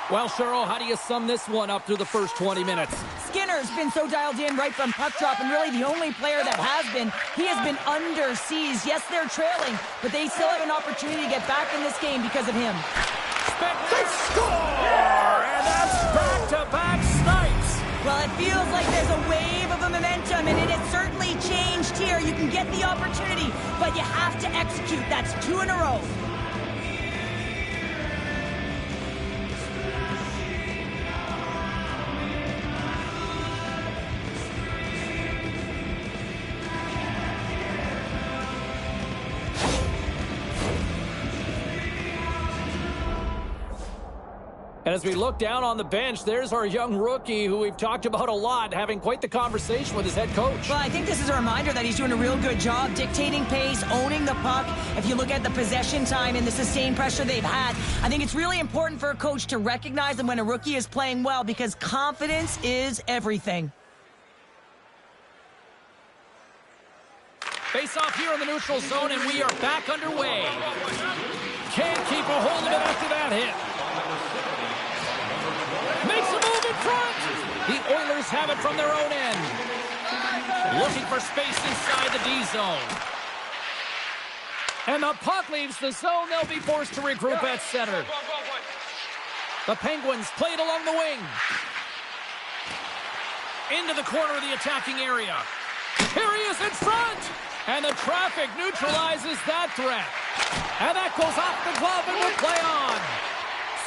Well, Cheryl, how do you sum this one up through the first 20 minutes? Skinner's been so dialed in right from puck drop, and really the only player that has been. He has been under siege. Yes, they're trailing, but they still have an opportunity to get back in this game because of him. They score! And that's back-to-back snipes. Well, it feels like there's a wave of a momentum, and it has certainly changed here. You can get the opportunity, but you have to execute. That's 2 in a row. And as we look down on the bench, there's our young rookie who we've talked about a lot, having quite the conversation with his head coach. Well, I think this is a reminder that he's doing a real good job dictating pace, owning the puck. If you look at the possession time and the sustained pressure they've had, I think it's really important for a coach to recognize them when a rookie is playing well, because confidence is everything. Face off here in the neutral zone, and we are back underway. Can't keep a hold of it after that hit. Makes a move in front. The Oilers have it from their own end. Looking for space inside the D zone. And the puck leaves the zone. They'll be forced to regroup at center. The Penguins played along the wing. Into the corner of the attacking area. Here he is in front. And the traffic neutralizes that threat. And that goes off the glove and will play on.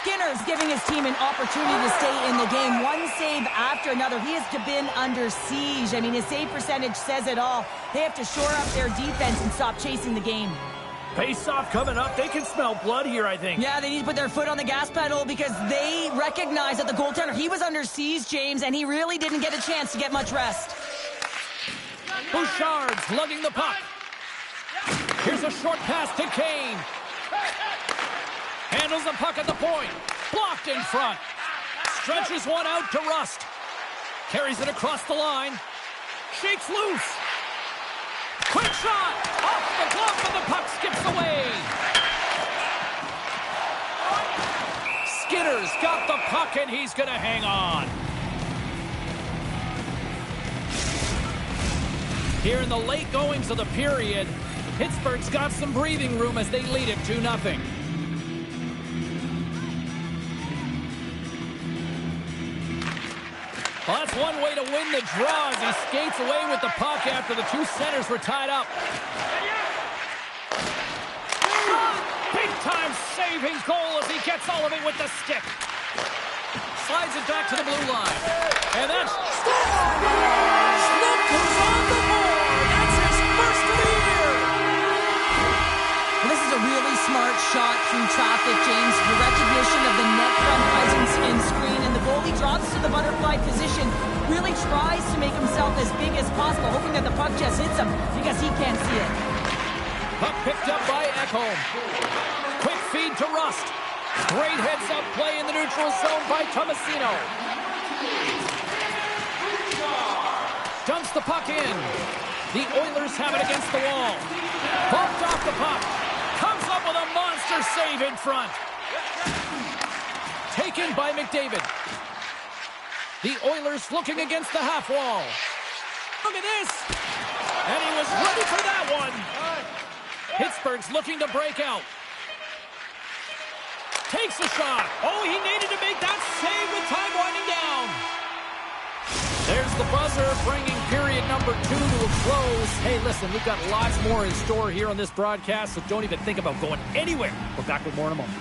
Skinner's giving his team an opportunity to stay in the game. One save after another. He has been under siege. I mean, his save percentage says it all. They have to shore up their defense and stop chasing the game. Face-off coming up. They can smell blood here, I think. Yeah, they need to put their foot on the gas pedal because they recognize that the goaltender, he was under siege, James, and he really didn't get a chance to get much rest. Bouchard's lugging the puck. Here's a short pass to Kane. Handles the puck at the point. Blocked in front. Stretches one out to Rust. Carries it across the line. Shakes loose. Quick shot. Off the glove, and the puck skips away. Skinner's got the puck, and he's going to hang on. Here in the late goings of the period, Pittsburgh's got some breathing room as they lead it 2-0. Well, that's one way to win the draw as he skates away with the puck after the two centers were tied up. Big-time saving goal as he gets all of it with the stick. Slides it back to the blue line. And that's... Look who's on the board! That's his first of the year! Well, this is a really smart shot through traffic, James. The recognition of the net front presence and screen, and the goalie drops to the butterfly position, really tries to make himself as big as possible, hoping that the puck just hits him because he can't see it. Puck picked up by Ekholm. Quick feed to Rust. Great heads-up play in the neutral zone by Tomasino. Dumps the puck in. The Oilers have it against the wall. Bumped off the puck. Comes up with a monster save in front. Taken by McDavid. The Oilers looking against the half wall. Look at this. And he was ready for that one. Pittsburgh's looking to break out. Takes a shot. Oh, he needed to make that save with time winding down. There's the buzzer, bringing period number 2 to a close. Hey, listen, we've got lots more in store here on this broadcast, so don't even think about going anywhere. We're back with more in a moment.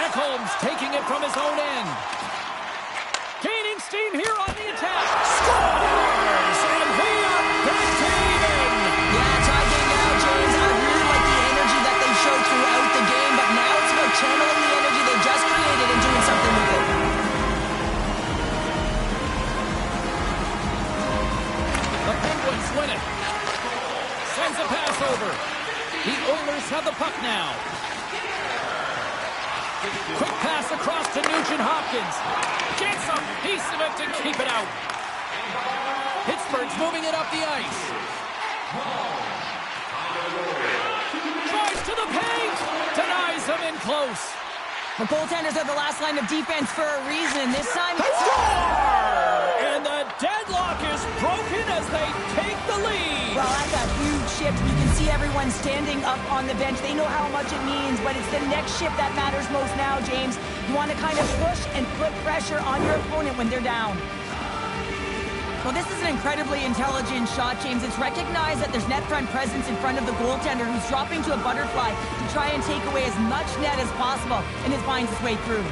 Ekholm's taking it from his own end. Gaining steam here on the attack. Scores! And we are back to even. Yeah, tie game now, James. I really like the energy that they showed throughout the game, but now it's about channeling the energy they just created and doing something with it. The Penguins win it. Sends a pass over. The Oilers have the puck now. Quick pass across to Nugent-Hopkins. Gets a piece of it to keep it out. Pittsburgh's moving it up the ice. Drives to the paint. Denies him in close. The goaltenders are the last line of defense for a reason. This time... Score! And the deadlock is broken as they take the lead. Well, that's a huge shift. You can see everyone standing up on the bench. They know how much it means, but it's the next shift that matters most now, James. You want to kind of push and put pressure on your opponent when they're down. Well, this is an incredibly intelligent shot, James. It's recognized that there's net front presence in front of the goaltender who's dropping to a butterfly to try and take away as much net as possible, and it finds its way through.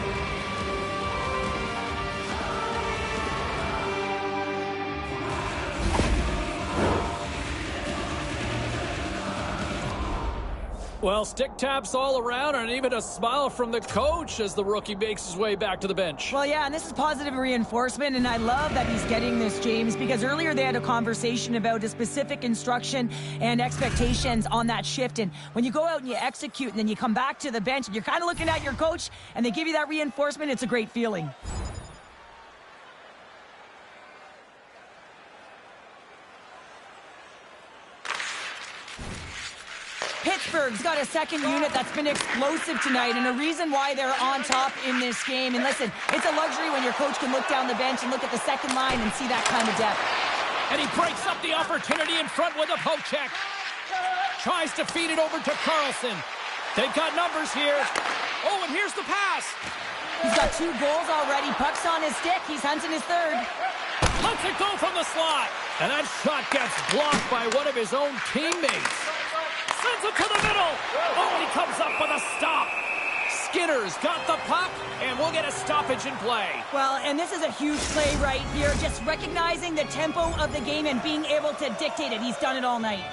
Well, stick taps all around and even a smile from the coach as the rookie makes his way back to the bench. Well, yeah, and this is positive reinforcement, and I love that he's getting this, James, because earlier they had a conversation about a specific instruction and expectations on that shift, and when you go out and you execute and then you come back to the bench and you're kind of looking at your coach and they give you that reinforcement, it's a great feeling. Pittsburgh's got a second unit that's been explosive tonight, and a reason why they're on top in this game. And listen, it's a luxury when your coach can look down the bench and look at the second line and see that kind of depth. And he breaks up the opportunity in front with a poke check. Tries to feed it over to Carlson. They've got numbers here. Oh, and here's the pass. He's got 2 goals already. Puck's on his stick. He's hunting his third. Lets it go from the slot. And that shot gets blocked by one of his own teammates. Sends it to the middle. Oh, he comes up with a stop. Skinner's got the puck, and we'll get a stoppage in play. Well, and this is a huge play right here. Just recognizing the tempo of the game and being able to dictate it. He's done it all night.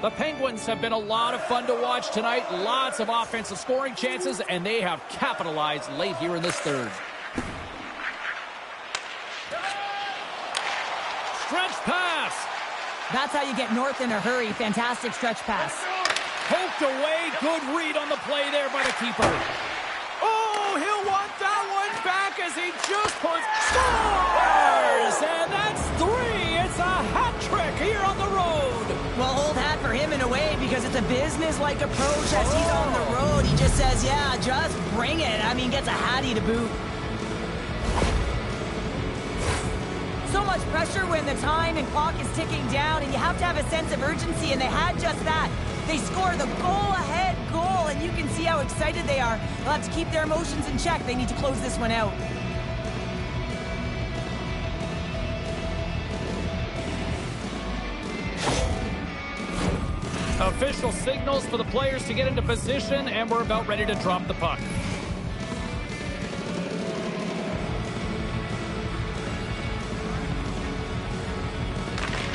The Penguins have been a lot of fun to watch tonight. Lots of offensive scoring chances, and they have capitalized late here in this third. Stretch pass. That's how you get north in a hurry. Fantastic stretch pass. Poked away. Good read on the play there by the keeper. Oh, he'll want that one back as he just puts scores! And that's 3. It's a hat trick here on the road. Well, old hat for him in a way because it's a business-like approach as he's on the road. He just says, yeah, just bring it. I mean, gets a hattie to boot. So so much pressure when the time and clock is ticking down, and you have to have a sense of urgency, and they had just that. They score the goal-ahead goal, and you can see how excited they are. They'll have to keep their emotions in check. They need to close this one out. Official signals for the players to get into position, and we're about ready to drop the puck.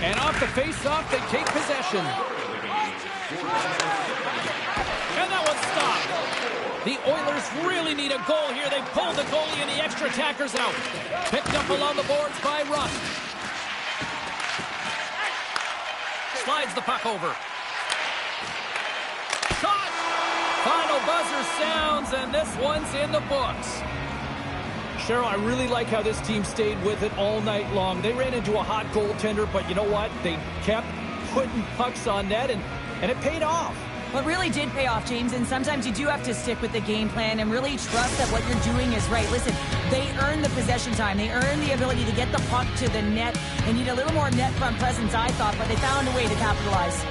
And off the face-off, they take possession. And that one's stopped. The Oilers really need a goal here. They pulled the goalie and the extra attackers out. Picked up along the boards by Rust. Slides the puck over. Shot! Final buzzer sounds, and this one's in the books. Cheryl, I really like how this team stayed with it all night long. They ran into a hot goaltender, but you know what? They kept putting pucks on net, and it paid off. Well, it really did pay off, James, and sometimes you do have to stick with the game plan and really trust that what you're doing is right. Listen, they earned the possession time. They earned the ability to get the puck to the net. They need a little more net front presence, I thought, but they found a way to capitalize.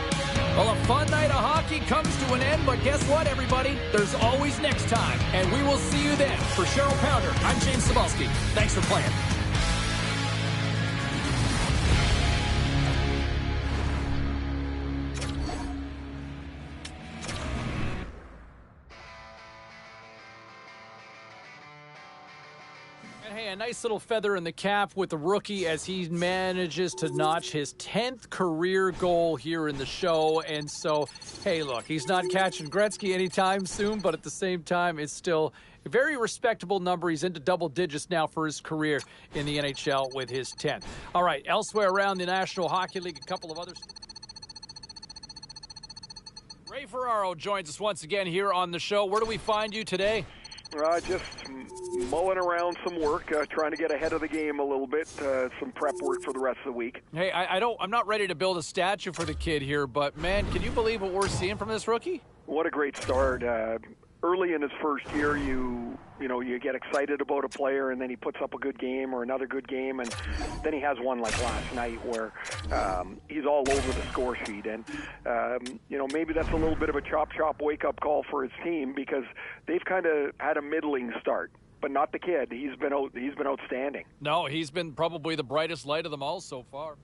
Well, a fun night of hockey comes to an end, but guess what, everybody? There's always next time, and we will see you then. For Cheryl Pounder, I'm James Cebulski. Thanks for playing. Hey, a nice little feather in the cap with the rookie as he manages to notch his 10th career goal here in the show. And so, hey, look, he's not catching Gretzky anytime soon, but at the same time, it's still a very respectable number. He's into double digits now for his career in the NHL with his 10th. All right, elsewhere around the National Hockey League, a couple of others. Ray Ferraro joins us once again here on the show. Where do we find you today? Just mulling around some work, trying to get ahead of the game a little bit, some prep work for the rest of the week. Hey, I'm not ready to build a statue for the kid here, but man, can you believe what we're seeing from this rookie? What a great start. Early in his first year, you get excited about a player, and then he puts up a good game or another good game, and then he has one like last night where he's all over the score sheet. And maybe that's a little bit of a chop wake-up call for his team, because they've kind of had a middling start. But not the kid. He's been outstanding. No, he's been probably the brightest light of them all so far.